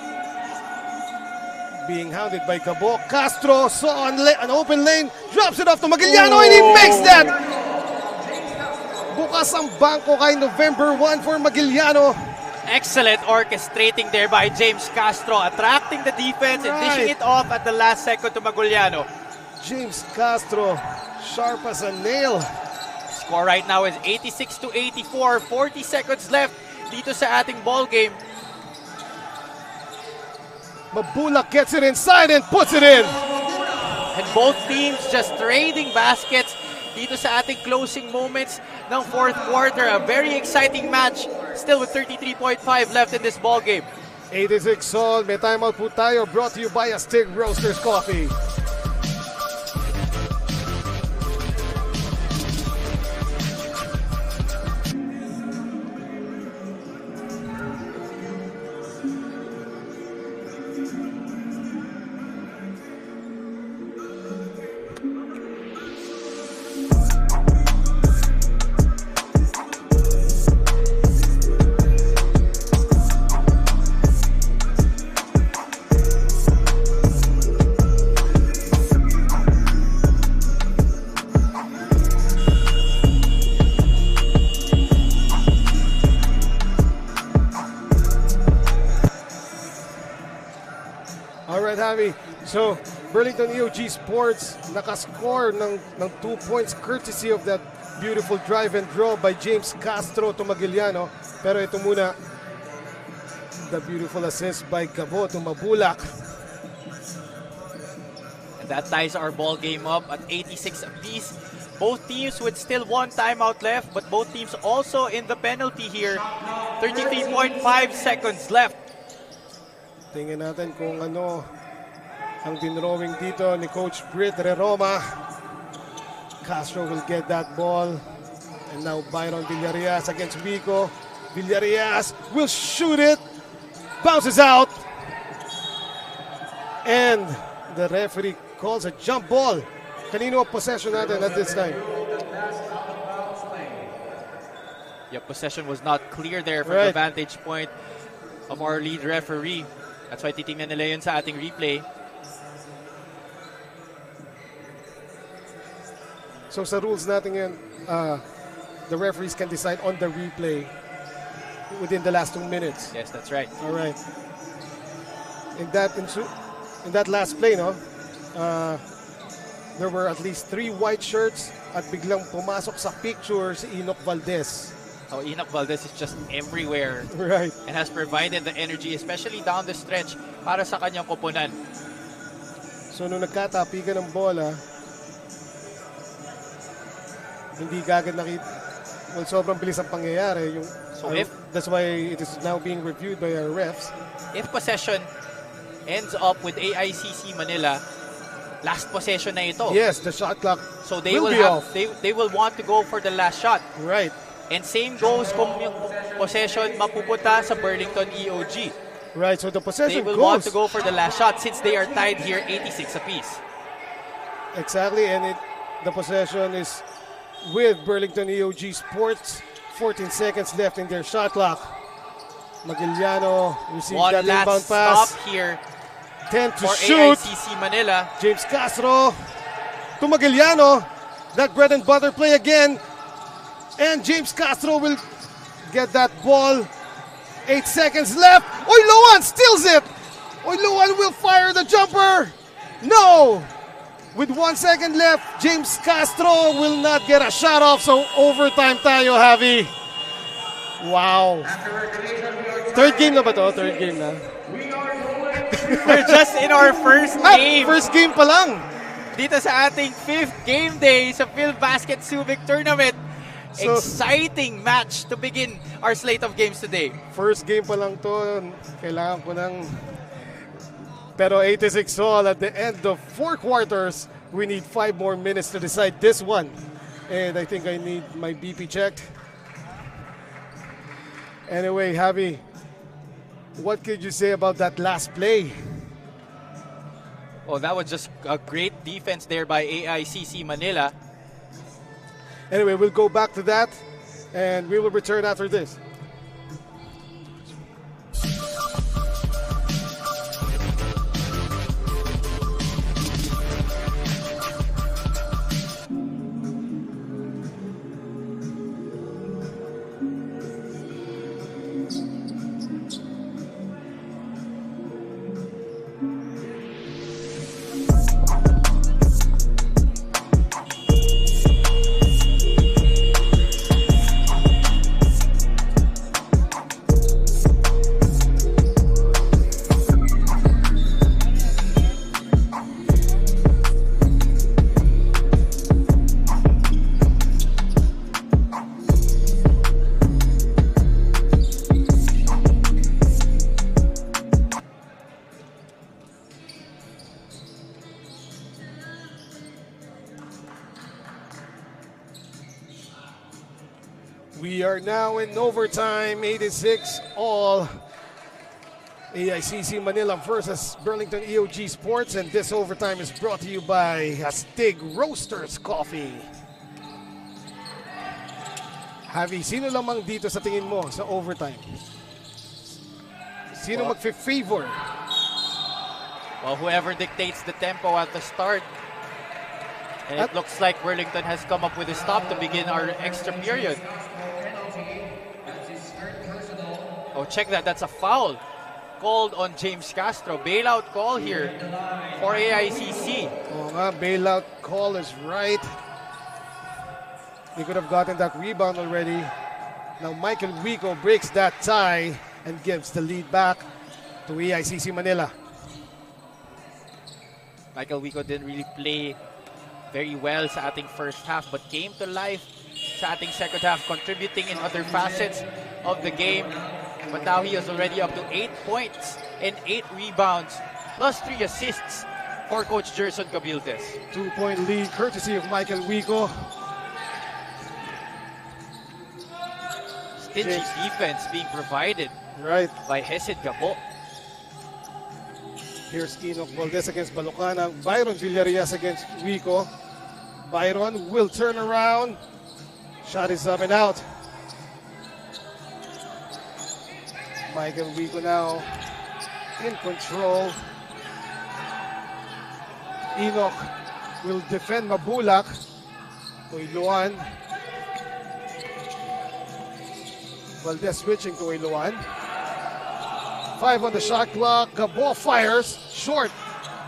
Speaker 2: Being hounded by Gabo. Castro saw an open lane, drops it off to Maguiliano and he makes that! Bukas ang bangko kay November 1 for Maguiliano.
Speaker 1: Excellent orchestrating there by James Castro, attracting the defense and dishing it off at the last second to Maguiliano.
Speaker 2: James Castro, sharp as a nail.
Speaker 1: Score right now is 86-84. 40 seconds left dito sa ating ball game.
Speaker 2: Mabulak gets it inside and puts it in.
Speaker 1: And both teams just trading baskets dito sa ating closing moments ng fourth quarter. A very exciting match still with 33.5 left in this ball game.
Speaker 2: 86 all. May timeout po tayo. Brought to you by Astig Roasters Coffee. So, Burlington EOG Sports nakascore ng 2 points courtesy of that beautiful drive and draw by James Castro to Maguiliano. Pero ito muna, the beautiful assist by Gabo to Mabulak.
Speaker 1: And that ties our ball game up at 86 apiece. Both teams with still one timeout left, but both teams also in the penalty here. 33.5 seconds left.
Speaker 2: Tingnan natin kung ano ang dinrowing dito ni Coach Britt Reroma. Castro will get that ball. And now Byron Villarias against Wico. Villarias will shoot it. Bounces out. And the referee calls a jump ball. Kanino ang possession natin at this time?
Speaker 1: Yeah, possession was not clear there from the vantage point of our lead referee. That's why titingnan nila yun sa ating replay.
Speaker 2: So sa rules natin yun, the referees can decide on the replay within the last 2 minutes.
Speaker 1: Yes, that's right.
Speaker 2: All right. In that last play, no, there were at least 3 white shirts at biglang pumasok sa picture si Enoch Valdez.
Speaker 1: how Enoch Valdez is just everywhere
Speaker 2: Right.
Speaker 1: and has provided the energy, especially down the stretch, para sa kanyang koponan.
Speaker 2: So nung nagkatapigan ng bola, hindi kagad nakita. Well, sobrang bilis ang pangyayari. That's why it is now being reviewed by our refs.
Speaker 1: If possession ends up with AICC Manila, last possession na ito.
Speaker 2: Yes, the shot clock
Speaker 1: So they
Speaker 2: will
Speaker 1: will
Speaker 2: be
Speaker 1: have
Speaker 2: off.
Speaker 1: they will want to go for the last shot.
Speaker 2: Right.
Speaker 1: And same goes kung yung possession mapupunta sa Burlington EOG.
Speaker 2: Right, so the
Speaker 1: They
Speaker 2: possession
Speaker 1: will
Speaker 2: goes.
Speaker 1: want to go for the last shot since they are tied here 86 apiece.
Speaker 2: Exactly, and the possession is with Burlington EOG Sports. 14 seconds left in their shot clock. Magiliano receives
Speaker 1: One
Speaker 2: that inbound
Speaker 1: last
Speaker 2: pass.
Speaker 1: stop here
Speaker 2: 10 to
Speaker 1: for
Speaker 2: shoot.
Speaker 1: AICC Manila.
Speaker 2: James Castro to Magiliano. That bread and butter play again. And James Castro will get that ball. 8 seconds left. Oiloan steals it. Oiloan will fire the jumper. No. With 1 second left, James Castro will not get a shot off. So overtime tayo, Javi. Wow. Third game na ba to? Third game na.
Speaker 1: We're just in our first game.
Speaker 2: First game pa lang.
Speaker 1: Dito sa ating 5th game day sa Filbasket Subic tournament.
Speaker 2: So-
Speaker 1: Exciting match to begin our slate of games today.
Speaker 2: First game pa lang to. Kailangan ko ng... Pero 86 all at the end of 4 quarters. We need 5 more minutes to decide this one. And I think I need my BP checked. Anyway, Javi, what could you say about that last play?
Speaker 1: Oh, that was just a great defense there by AICC Manila.
Speaker 2: Anyway, we'll go back to that. And we will return after this. We are now in overtime, 86 all. AICC Manila versus Burlington EOG Sports, and this overtime is brought to you by Hesed Roasters Coffee. Javi, sino lamang dito sa tingin mo sa overtime? Sino magfe-favor?
Speaker 1: Well, whoever dictates the tempo at the start. And it looks like Burlington has come up with a stop to begin our extra period. Oh, check that. That's a foul called on James Castro. Bailout call here for AICC.
Speaker 2: Oh nga, bailout call is right. They could have gotten that rebound already. Now Michael Wico breaks that tie and gives the lead back to AICC Manila.
Speaker 1: Michael Wico didn't really play very well sa ating first half but came to life sa ating second half, contributing in other facets of the game. But now he is already up to 8 points and 8 rebounds plus 3 assists for Coach Gerson Cabildes.
Speaker 2: 2-point lead courtesy of Michael Wico.
Speaker 1: Stingy defense being provided
Speaker 2: Right.
Speaker 1: by Hesed Gabo.
Speaker 2: Here's Enoch Valdez against Balocana. Byron Villarias against Wico. Byron will turn around. Shot is up and out. Michael Wico now in control. Enoch will defend Mabulak. Oiloan. Valdez switching to Oiloan. 5 on the shot clock. Gabo fires. Short.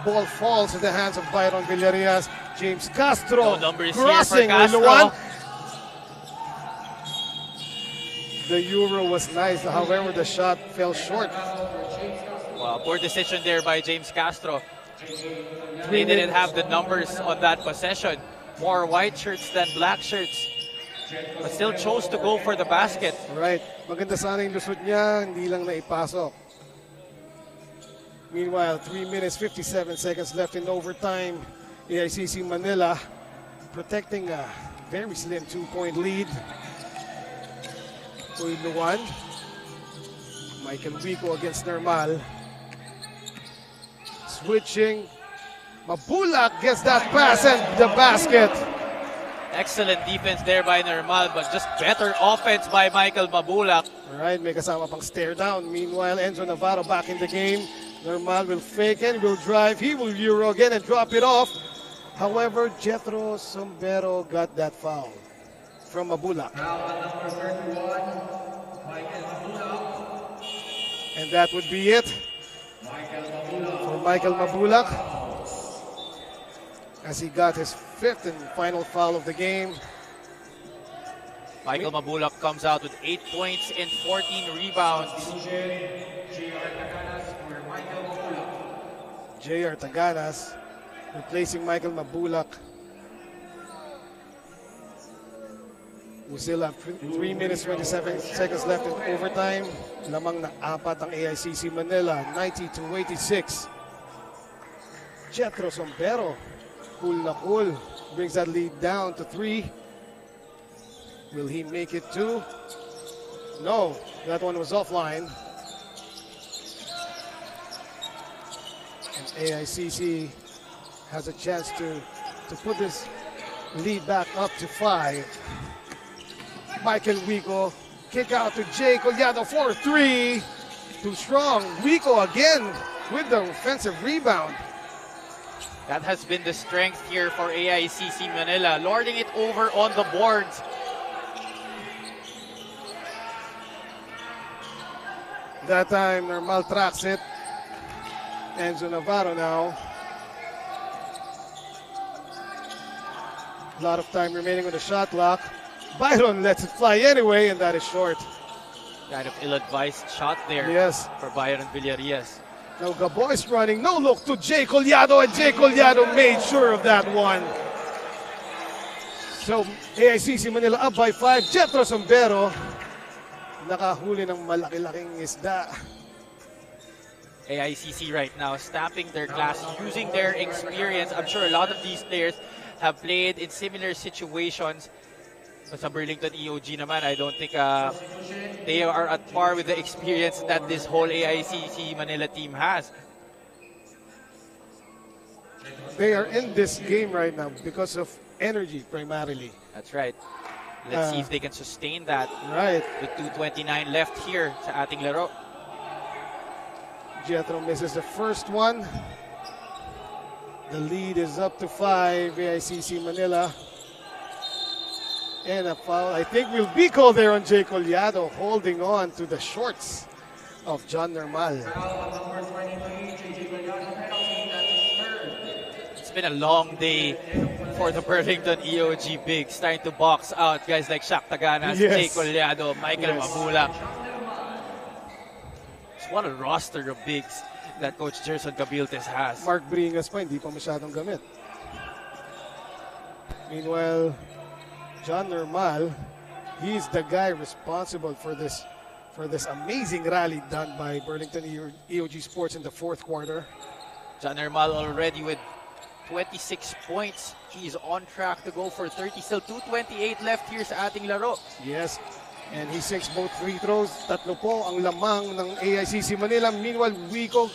Speaker 2: Ball falls in the hands of Byron Villarias. James Castro
Speaker 1: No numbers here for
Speaker 2: crossing
Speaker 1: Castro.
Speaker 2: Oiloan. The Euro was nice, however, the shot fell short.
Speaker 1: Well, poor decision there by James Castro. They didn't have the numbers on that possession. More white shirts than black shirts. But still chose to go for the basket.
Speaker 2: Right. Maganda sana yung lusot niya, hindi lang naipasok. Meanwhile, 3 minutes, 57 seconds left in overtime. AICC Manila protecting a very slim 2-point lead. Uy Luwan. Michael Rico against Normal. Switching. Mabulak gets that pass and the basket.
Speaker 1: Excellent defense there by Normal, but just better offense by Michael Mabulak.
Speaker 2: Alright, may kasama pang stare down. Meanwhile, Enzo Navarro back in the game. Normal will fake and will drive. He will Euro again and drop it off. However, Jethro Sombero got that foul from Mabulak. And that would be it for Michael Mabulak, as he got his 5th and final foul of the game.
Speaker 1: Michael Mabulak comes out with 8 points and 14 rebounds.
Speaker 2: J.R. Taganas replacing Michael Mabulak. We still have 3 minutes, 27 seconds left in overtime. Lamang na 4 ang AICC Manila, 90-86. Jethro Sombero, cool na cool, brings that lead down to 3. Will he make it 2? No, that one was offline. And AICC has a chance to put this lead back up to 5. Michael Wico, kick out to Jay Collado for 3. Too strong. Wico again with the offensive rebound.
Speaker 1: That has been the strength here for AICC Manila, lording it over on the boards.
Speaker 2: That time, Normal tracks it. Enzo Navarro now. A lot of time remaining on the shot clock. Byron lets it fly anyway, and that is short.
Speaker 1: Kind of ill-advised shot there,
Speaker 2: Yes.
Speaker 1: for Byron Villarias.
Speaker 2: Now Gabo is running. No look to Jay Collado, and Jay Collado made sure of that one. So AICC Manila up by 5. Jethro Sombero nakahuli ng malaki-laking isda.
Speaker 1: AICC right now stamping their class, using their experience. I'm sure a lot of these players have played in similar situations. But sa Burlington EOG naman, I don't think they are at par with the experience that this whole AICC Manila team has.
Speaker 2: They are in this game right now because of energy primarily.
Speaker 1: That's right. Let's see if they can sustain that.
Speaker 2: Right.
Speaker 1: With 2:29 left here sa ating laro.
Speaker 2: Jethro misses the first one. The lead is up to 5, AICC Manila. And a foul, I think, will be called there on Jay Collado, holding on to the shorts of John Normal.
Speaker 1: It's been a long day for the Burlington EOG bigs, trying to box out guys like Shaq Taganas,
Speaker 2: Yes.
Speaker 1: Jay Collado, Michael
Speaker 2: Yes.
Speaker 1: Mabulak. What a roster of bigs that Coach Gerson Cabiltes has.
Speaker 2: Mark Bringas pa, hindi pa masyadong gamit. Meanwhile, John Normal, he's the guy responsible for this amazing rally done by Burlington EOG Sports in the 4th quarter.
Speaker 1: John Normal already with 26 points. He's on track to go for 30. Still 2:28 left here sa ating laro.
Speaker 2: Yes, and he sinks both free throws. Tatlo po ang lamang ng AICC Manila. Meanwhile, Wico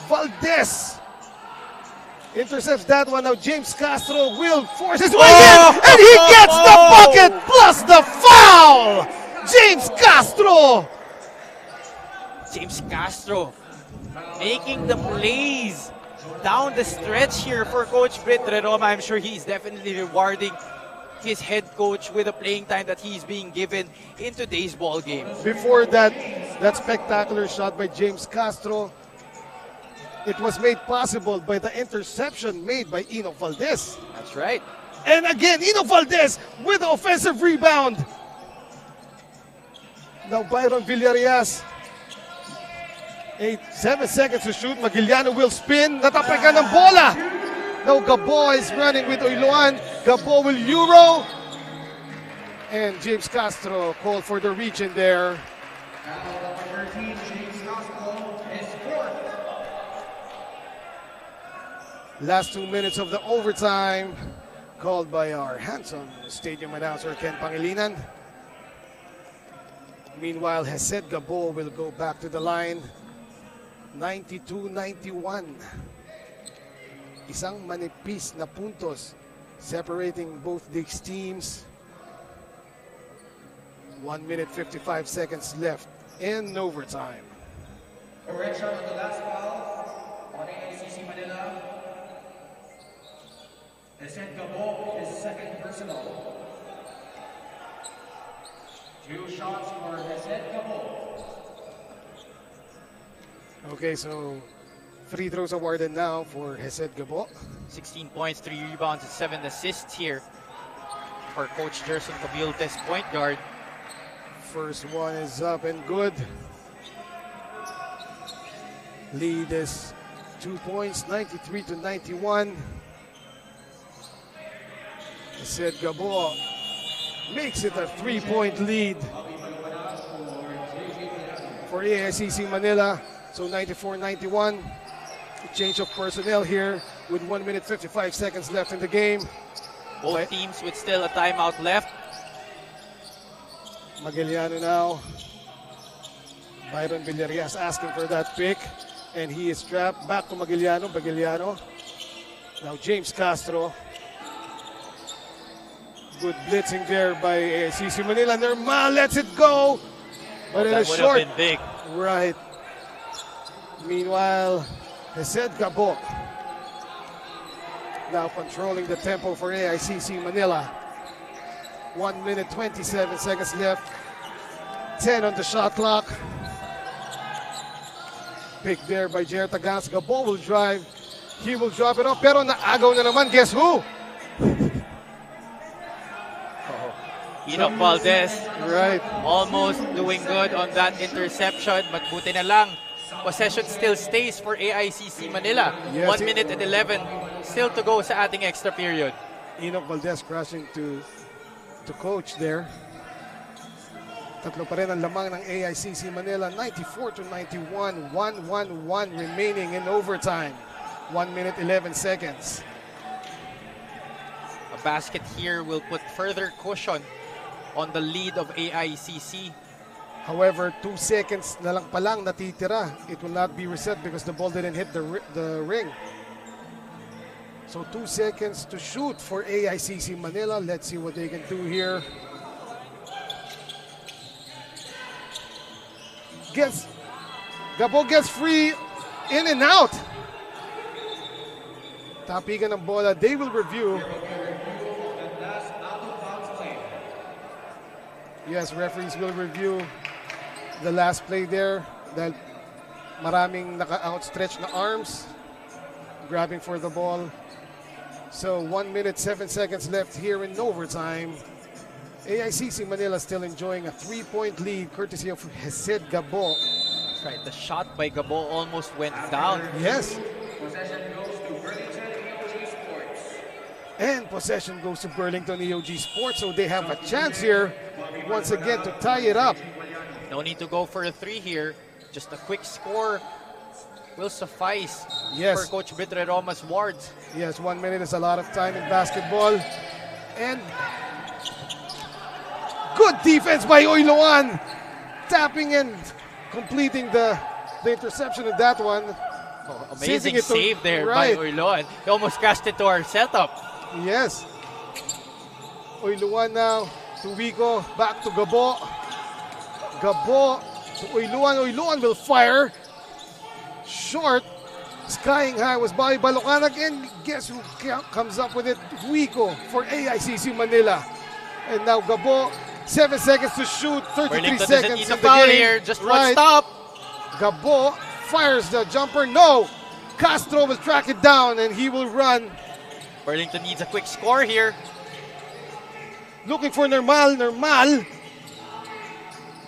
Speaker 2: Valdez intercepts that one. Now James Castro will force his way in, and he gets the bucket plus the foul! James Castro!
Speaker 1: James Castro making the plays down the stretch here for Coach Britt Redoma. I'm sure he's definitely rewarding his head coach with the playing time that he's being given in today's ball game.
Speaker 2: Before that spectacular shot by James Castro, it was made possible by the interception made by Ino Valdez.
Speaker 1: That's right.
Speaker 2: And again, Ino Valdez with the offensive rebound. Now Byron Villarias. 7 seconds to shoot. Magiliano will spin. Natapakan ng bola. Now Gabo is running with Oiloan. Gabo will Euro. And James Castro called for the reach in there.
Speaker 3: Number 13, James Castro, is fourth.
Speaker 2: Last 2 minutes of the overtime called by our handsome stadium announcer Ken Pangilinan. Meanwhile, Hesed Gabo will go back to the line. 92-91. Isang manipis na puntos separating both these teams. 1 minute 55 seconds left in overtime.
Speaker 3: Correction on the last foul on AICC Manila. Hesed Gabo is second personal. 2 shots for Hesed Gabo.
Speaker 2: Okay, so free throws awarded now for Hesed Gabo.
Speaker 1: 16 points, 3 rebounds, and 7 assists here for Coach Gerson Cabilte's point guard.
Speaker 2: First one is up and good. Lead is 2 points, 93-91. Hesed Gabo makes it a 3-point lead for AICC Manila. So 94-91. Change of personnel here with 1 minute 55 seconds left in the game.
Speaker 1: Both teams with still a timeout left.
Speaker 2: Magiliano now. Byron Villarias asking for that pick. And he is trapped. Back to Magiliano. Magiliano. Now James Castro. Good blitzing there by AICC Manila. Nermal lets it go. But it
Speaker 1: That
Speaker 2: is
Speaker 1: would
Speaker 2: short.
Speaker 1: have been big.
Speaker 2: Right. Meanwhile, Hesed Gabo now controlling the tempo for AICC Manila. 1 minute 27 seconds left. 10 on the shot clock. Pick there by Jett Vidal. Gabo will drive. He will drop it off. Pero naagaw na naman. Guess who?
Speaker 1: Enoch Valdez
Speaker 2: Right.
Speaker 1: almost doing good on that interception, but buti na lang. Possession still stays for AICC Manila.
Speaker 2: Yes,
Speaker 1: 1 minute and 11 still to go sa ating extra period.
Speaker 2: Enoch Valdez crashing to coach there. Tatlo pa rin ang lamang ng AICC Manila. 94-91. 1-1-1 remaining in overtime. 1 minute 11 seconds.
Speaker 1: A basket here will put further cushion on the lead of AICC.
Speaker 2: However, 2 seconds na lang palang natitira. It will not be reset because the ball didn't hit the ring. So 2 seconds to shoot for AICC Manila. Let's see what they can do here. Gabo gets free, in and out. Tapigan ng bola. They will review. Yes, referees will review the last play there dahil maraming naka-outstretch na arms grabbing for the ball. So 1 minute 7 seconds left here in overtime. AICC Manila still enjoying a 3-point lead courtesy of Hesed Gabo.
Speaker 1: That's right, the shot by Gabo almost went down.
Speaker 2: Yes,
Speaker 3: Possession goes to Burlington EOG Sports.
Speaker 2: and possession goes to Burlington EOG Sports, so they have a chance here once again to tie it up.
Speaker 1: No need to go for a 3 here. Just a quick score will suffice
Speaker 2: Yes.
Speaker 1: for Coach Vitre Roma's wards.
Speaker 2: Yes, 1 minute is a lot of time in basketball. And good defense by Oiloan. Tapping and completing the interception of that one.
Speaker 1: Oh,
Speaker 2: Saving
Speaker 1: amazing
Speaker 2: it to-
Speaker 1: save there
Speaker 2: right.
Speaker 1: by Oiloan. He almost cashed it to our setup.
Speaker 2: Yes. Oiluan now to Wico. Back to Gabo. Gabo to Oiluan. Oiluan will fire. Short. Skying high was Bobby Balocanag. And guess who comes up with it? Wico for AICC Manila. And now Gabo. 7 seconds to shoot. 33
Speaker 1: Burlington doesn't
Speaker 2: seconds
Speaker 1: need
Speaker 2: in
Speaker 1: a
Speaker 2: the
Speaker 1: foul
Speaker 2: game.
Speaker 1: here. Just one
Speaker 2: Right.
Speaker 1: stop.
Speaker 2: Gabo fires the jumper. No. Castro will track it down and he will run.
Speaker 1: Burlington needs a quick score here.
Speaker 2: Looking for Nermal. Nermal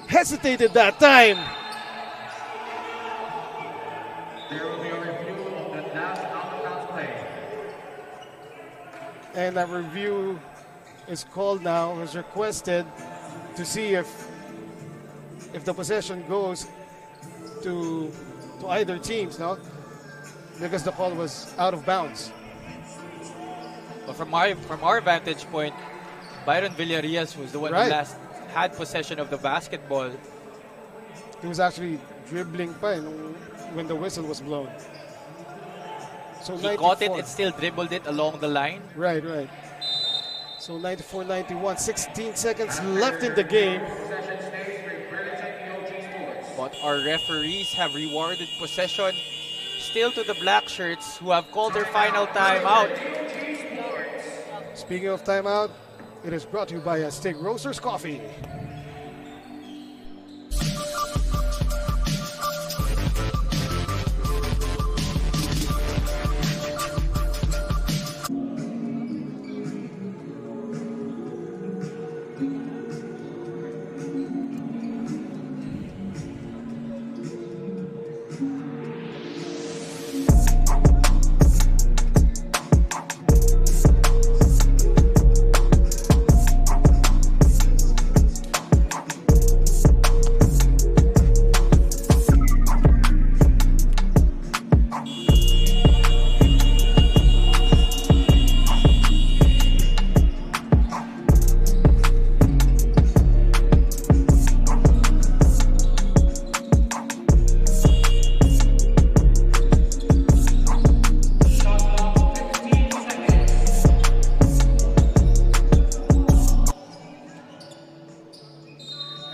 Speaker 2: hesitated that time.
Speaker 3: There will be a review of the last out-of-bounds play.
Speaker 2: And that review is called now, is requested to see if the possession goes to either teams, no? Because the call was out of bounds.
Speaker 1: But from our vantage point, Byron Villarias was the one
Speaker 2: Right.
Speaker 1: who last had possession of the basketball.
Speaker 2: He was actually dribbling pa when the whistle was blown. So
Speaker 1: He caught it and still dribbled it along the line.
Speaker 2: Right. So 94-91, 16 seconds left in the game.
Speaker 3: Possession stays with Burlington EOG Sports.
Speaker 1: But our referees have rewarded possession still to the black shirts who have called their final timeout.
Speaker 2: Speaking of timeout, it is brought to you by Steak Roasters Coffee.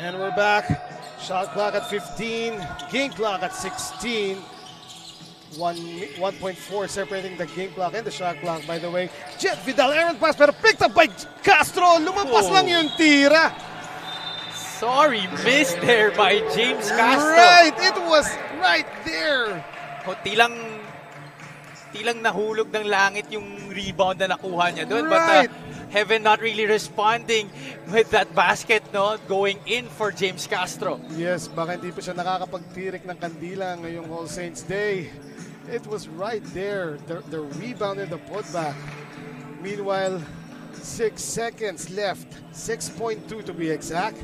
Speaker 2: And we're back. Shot clock at 15, game clock at 16. 1.4 separating the game clock and the shot clock, by the way. Jett Vidal, errant pass, pero picked up by Castro. Lumampas lang yung tira.
Speaker 1: Sorry, missed there by James Castro.
Speaker 2: Right, it was right there.
Speaker 1: Tilang nahulog ng langit yung rebound na nakuha niya doon.
Speaker 2: Right.
Speaker 1: But Heaven not really responding with that basket, no? Going in for James Castro.
Speaker 2: Yes, baka hindi pa siya nakakapagtirik ng kandila ngayong All Saints Day. It was right there, the rebound and the putback. Meanwhile, 6 seconds left, 6.2 to be exact.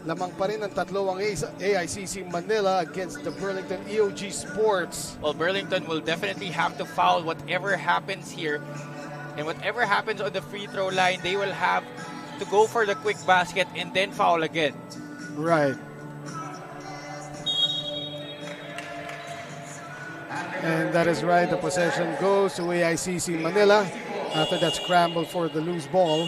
Speaker 2: Lamang pa rin ang tatlo ang AICC Manila against the Burlington EOG Sports.
Speaker 1: Well, Burlington will definitely have to foul whatever happens here. And whatever happens on the free throw line, they will have to go for the quick basket and then foul again.
Speaker 2: Right. And that is right. The possession goes to AICC Manila after that scramble for the loose ball.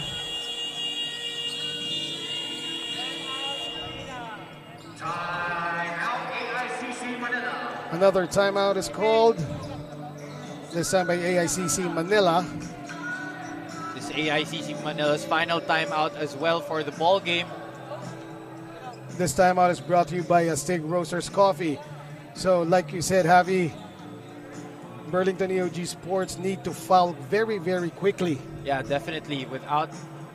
Speaker 3: Timeout, AICC Manila.
Speaker 2: Another timeout is called, this time by AICC Manila.
Speaker 1: This AICC Manila's final timeout as well for the ball game.
Speaker 2: This timeout is brought to you by Steak Roasters Coffee. So like you said, Javi, Burlington EOG Sports need to foul very, very quickly.
Speaker 1: Yeah, definitely. Without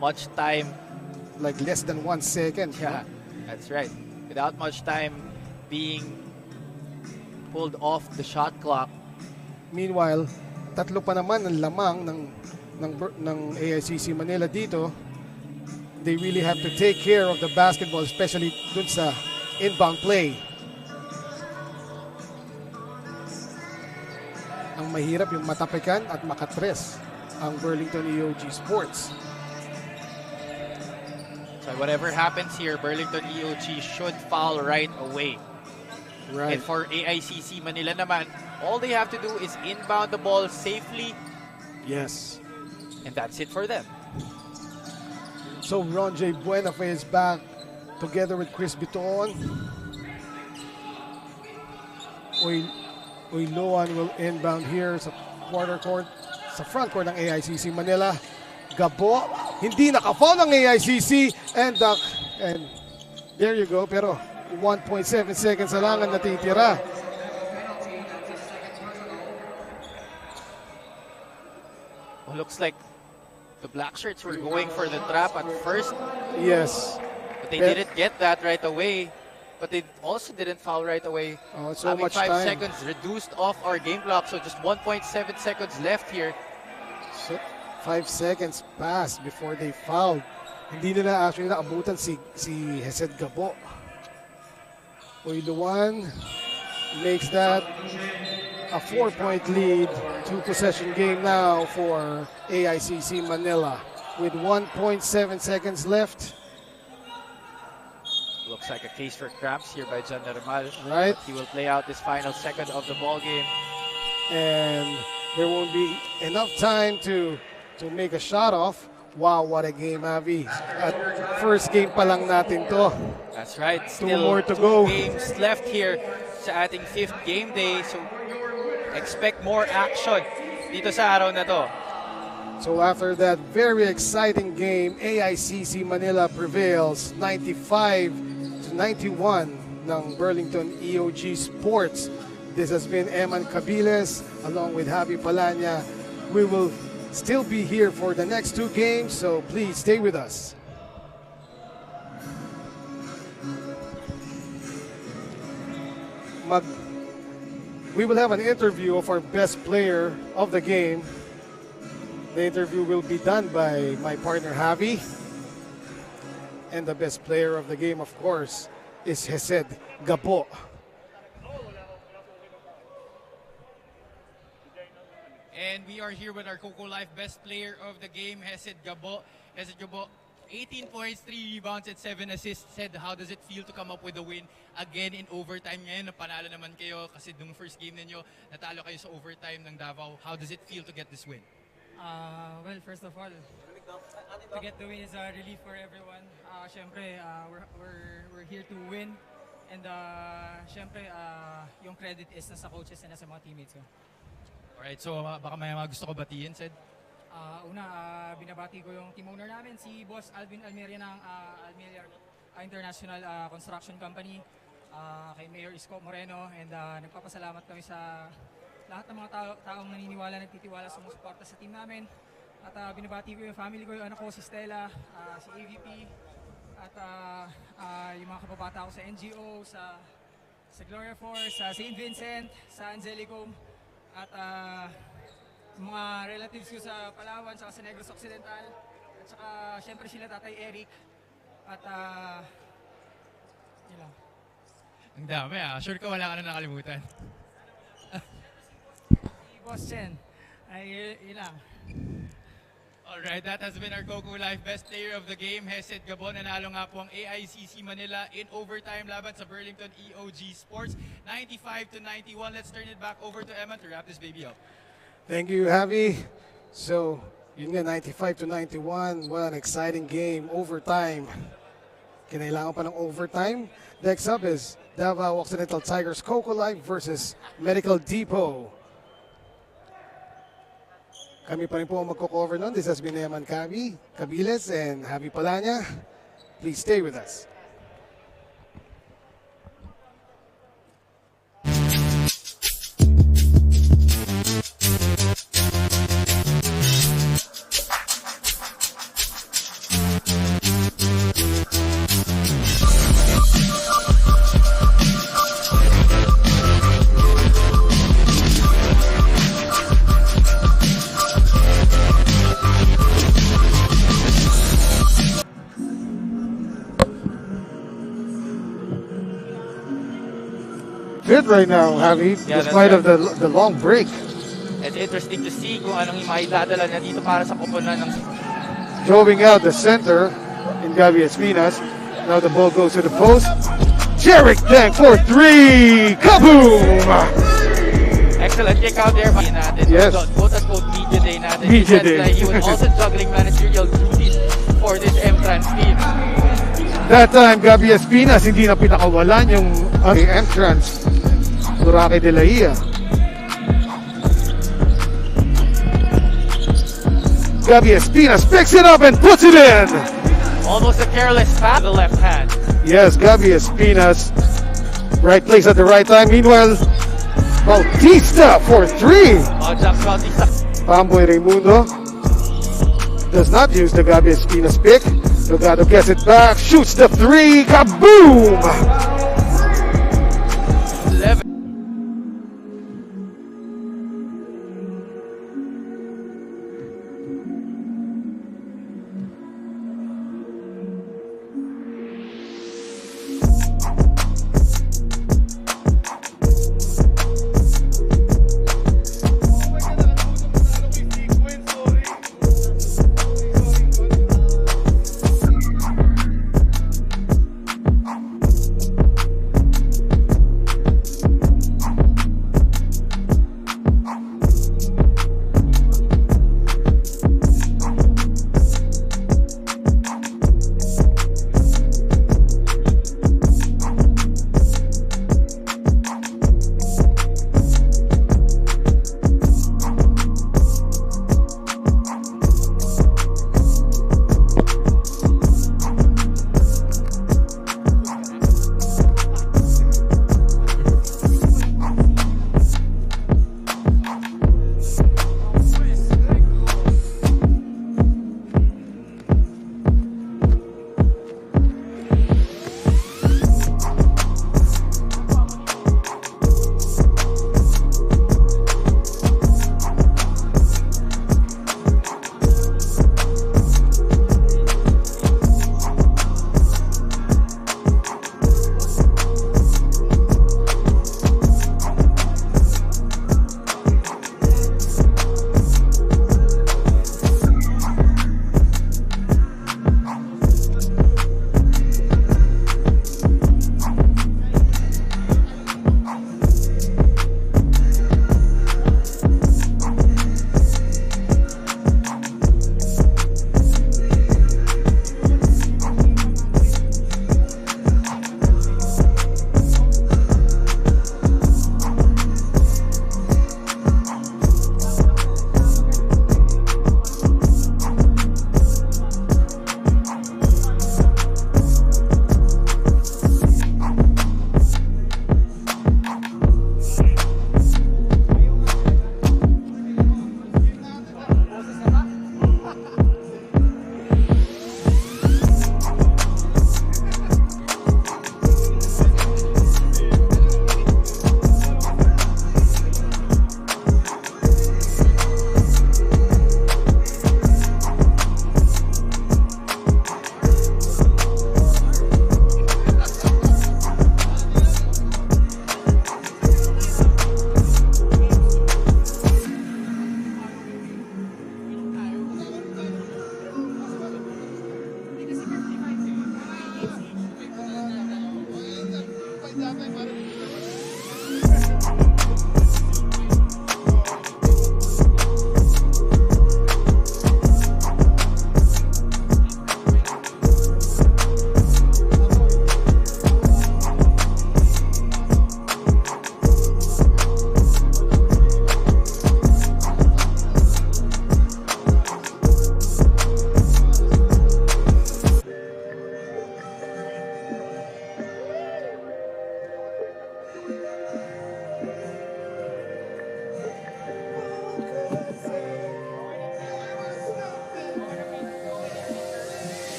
Speaker 1: much time.
Speaker 2: Like less than 1 second.
Speaker 1: Yeah, that's right. Without much time being pulled off the shot clock.
Speaker 2: Meanwhile, tatlo pa naman ang lamang ng AICC Manila dito. They really have to take care of the basketball, especially dun sa inbound play. Ang mahirap yung matapikan at makatres ang Burlington EOG Sports.
Speaker 1: So whatever happens here, Burlington EOG should foul right away.
Speaker 2: Right.
Speaker 1: And for AICC Manila naman, all they have to do is inbound the ball safely.
Speaker 2: Yes.
Speaker 1: And that's it for them.
Speaker 2: So Ron J. Buenafe is back together with Chris Biton. Loan will inbound here sa quarter court, sa front court ng AICC Manila. Gabo, hindi naka-foul ng AICC and there you go, pero 1.7 seconds na lang ang natitira.
Speaker 1: Well, looks like the black shirts were going for the trap at first.
Speaker 2: Yes.
Speaker 1: But But they didn't get that right away. But they also didn't foul right away.
Speaker 2: Oh, so
Speaker 1: Having
Speaker 2: much
Speaker 1: 5
Speaker 2: time.
Speaker 1: seconds reduced off our game clock. So just 1.7 seconds left here.
Speaker 2: So, 5 seconds passed before they fouled. Hindi nila actually naabutan si Hesed Gabo. Oiluan makes that a 4-point lead. 2-possession game now for AICC Manila with 1.7 seconds left.
Speaker 1: Looks like a case for cramps here by John Normal.
Speaker 2: Right.
Speaker 1: He will play out this final second of the ball game.
Speaker 2: And there won't be enough time to make a shot off. Wow, what a game, Avi. At first game pa lang natin to.
Speaker 1: That's right.
Speaker 2: Two
Speaker 1: Still
Speaker 2: more to go.
Speaker 1: 2 games left here sa ating 5th game day. So expect more action dito sa araw na to.
Speaker 2: So after that very exciting game, AICC Manila prevails 95-91 ng Burlington EOG Sports. This has been Eman Cabiles along with Javi Palanya. We will still be here for the next 2 games, so please stay with us. We will have an interview of our best player of the game. The interview will be done by my partner Javi. And the best player of the game, of course, is Hesed Gabo.
Speaker 1: And we are here with our Coco Life best player of the game, Hesed Gabo. Hesed Gabo, 18 points, 3 rebounds, and 7 assists. Said, how does it feel to come up with a win again in overtime? Ngayon, panalo naman kayo kasi nung first game ninyo, natalo kayo sa overtime ng Davao. How does it feel to get this win?
Speaker 5: Well, first of all, to get the win is a relief for everyone. Syempre, we're here to win. And syempre, yung credit is nasa coaches and nasa mga teammates ko.
Speaker 1: Alright, so baka may mga gusto ko batiin, Sid?
Speaker 5: Binabati ko yung team owner namin, si Boss Alvin Almeria ng Almeria International Construction Company, kay Mayor Isko Moreno, and nagpapasalamat kami sa lahat ng mga taong naniniwala, nagtitiwala, sumusuporta sa team namin. At binabati ko yung family ko, yung anak ko si Stella, si AVP, at yung mga kababata ko sa NGO, sa Gloria Force, sa St. Vincent, sa Angelicum, at mga relatives ko sa Palawan, sa Negros Occidental, at saka syempre sila Tatay Eric, at yun lang.
Speaker 1: Ang dami sure ka wala ka na nakalimutan.
Speaker 5: Boss Chen, ay yun lang.
Speaker 1: Alright, that has been our Coco Life best player of the game, Hesed Gabo. Nanalo nga po ang AICC Manila in overtime laban sa Burlington EOG Sports, 95-91. Let's turn it back over to Emma to wrap this baby up.
Speaker 2: Thank you, Javi. So, yun nga, 95-91. What an exciting game. Overtime. Kinailangan pa ng overtime. Next up is Davao Occidental Tigers Coco Life versus Medical Depot. Kami pa rin po magko-cover nun. This has been Eman Cabiles and Javi Palanya. Please stay with us. Good right now, Javi,
Speaker 1: Yeah,
Speaker 2: despite
Speaker 1: that's
Speaker 2: of the long break.
Speaker 1: It's interesting to see kung anong maidadala niya dito para sa koponan ng...
Speaker 2: Droving out the center in Gabi Espinas. Now the ball goes to the post. Jarek Dang for 3! Kaboom!
Speaker 1: Excellent kick out there. Natin.
Speaker 2: Yes.
Speaker 1: Quote-unquote media day natin.
Speaker 2: Media
Speaker 1: He said
Speaker 2: day.
Speaker 1: that he was also juggling managerial duties for this M-Trans team.
Speaker 2: That time, Gabi Espinas hindi na pinakawalan yung entrance. Durake de la Ia. Gabi Espinas picks it up and puts it in.
Speaker 1: Almost a careless pass to the left hand.
Speaker 2: Yes, Gabi Espinas. Right place at the right time. Meanwhile, Bautista for 3.
Speaker 1: Jack Bautista.
Speaker 2: Pamboy Raimundo does not use the Gabi Espinas pick. Delgado gets it back, shoots the three, kaboom!
Speaker 1: 11.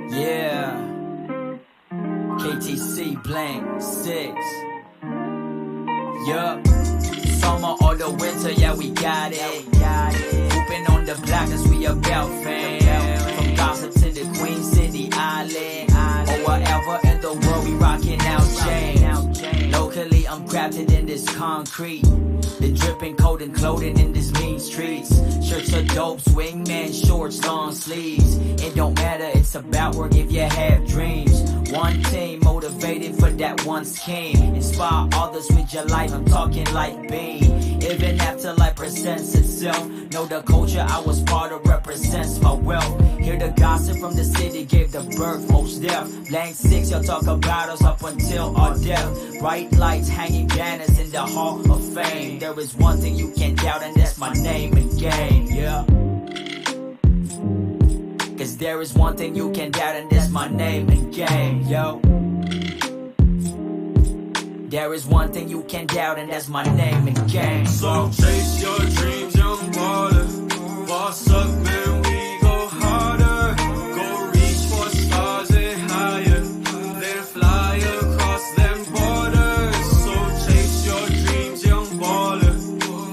Speaker 6: Yeah. KTC blank 6. Yup. Summer or the winter, yeah, we got it. Hooping on the block, cause we about fam. From Gossip to the Queen City Island. Or wherever in the world, we rocking out James. Locally, I'm crafted in this concrete. Been dripping cold and clothing in this mean streets. Shirts are dope, swingman, shorts, long sleeves. It don't matter, it's about work if you have dreams. One team motivated for that one scheme. Inspire others with your life, I'm talking like Bean. Even after life presents itself, know the culture I was part of represents my wealth. Hear the gossip from the city gave the birth, most deaf. Blank 6, y'all talk about us up until our death. Bright lights hanging banners in the Hall of Fame. There is one thing you can't doubt, and that's my name and game, yeah. Cause there is one thing you can't doubt, and that's my name and game, yo. There is one thing you can't doubt, and that's my name and game.
Speaker 7: So chase your dreams, young baller. Boss up, man, we go harder. Go reach for stars and higher. Then fly across them borders. So chase your dreams, young baller.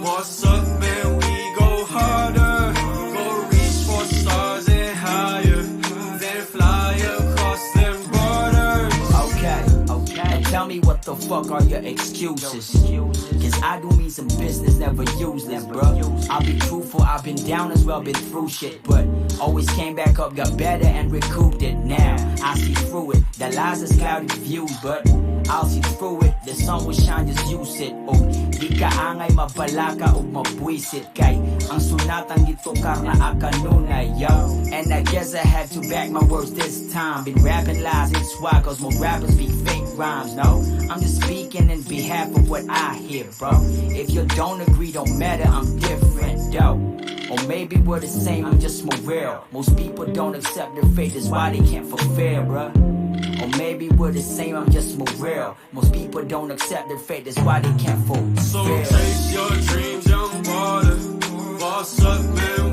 Speaker 7: Boss up, man, we go harder. Go reach for stars and higher. Then fly across them borders.
Speaker 6: Okay. And tell me what the fuck are your excuses? Cause I do me some business, never use this, bro. I'll be truthful, I've been down as well, been through shit, but always came back up, got better and recouped it. Now I see through it. The lies is cloudy views, but I'll see through it. The sun will shine, just use it. Oh, di ka angay mapalaka o mabwisit kay ang sunatang gitokar na akanunay, yo. And I guess I had to back my words this time. Been rapping lies, it's why, cause more rappers be fake rhymes, no. I'm just speaking in behalf of what I hear, bro. If you don't agree, don't matter, I'm different, though. Or maybe we're the same, I'm just more real. Most people don't accept their fate, that's why they can't fulfill, bro. Or maybe we're the same, I'm just more real. Most people don't accept their fate, that's why they can't fulfill.
Speaker 7: So chase your dreams, young baller. Boss up, man.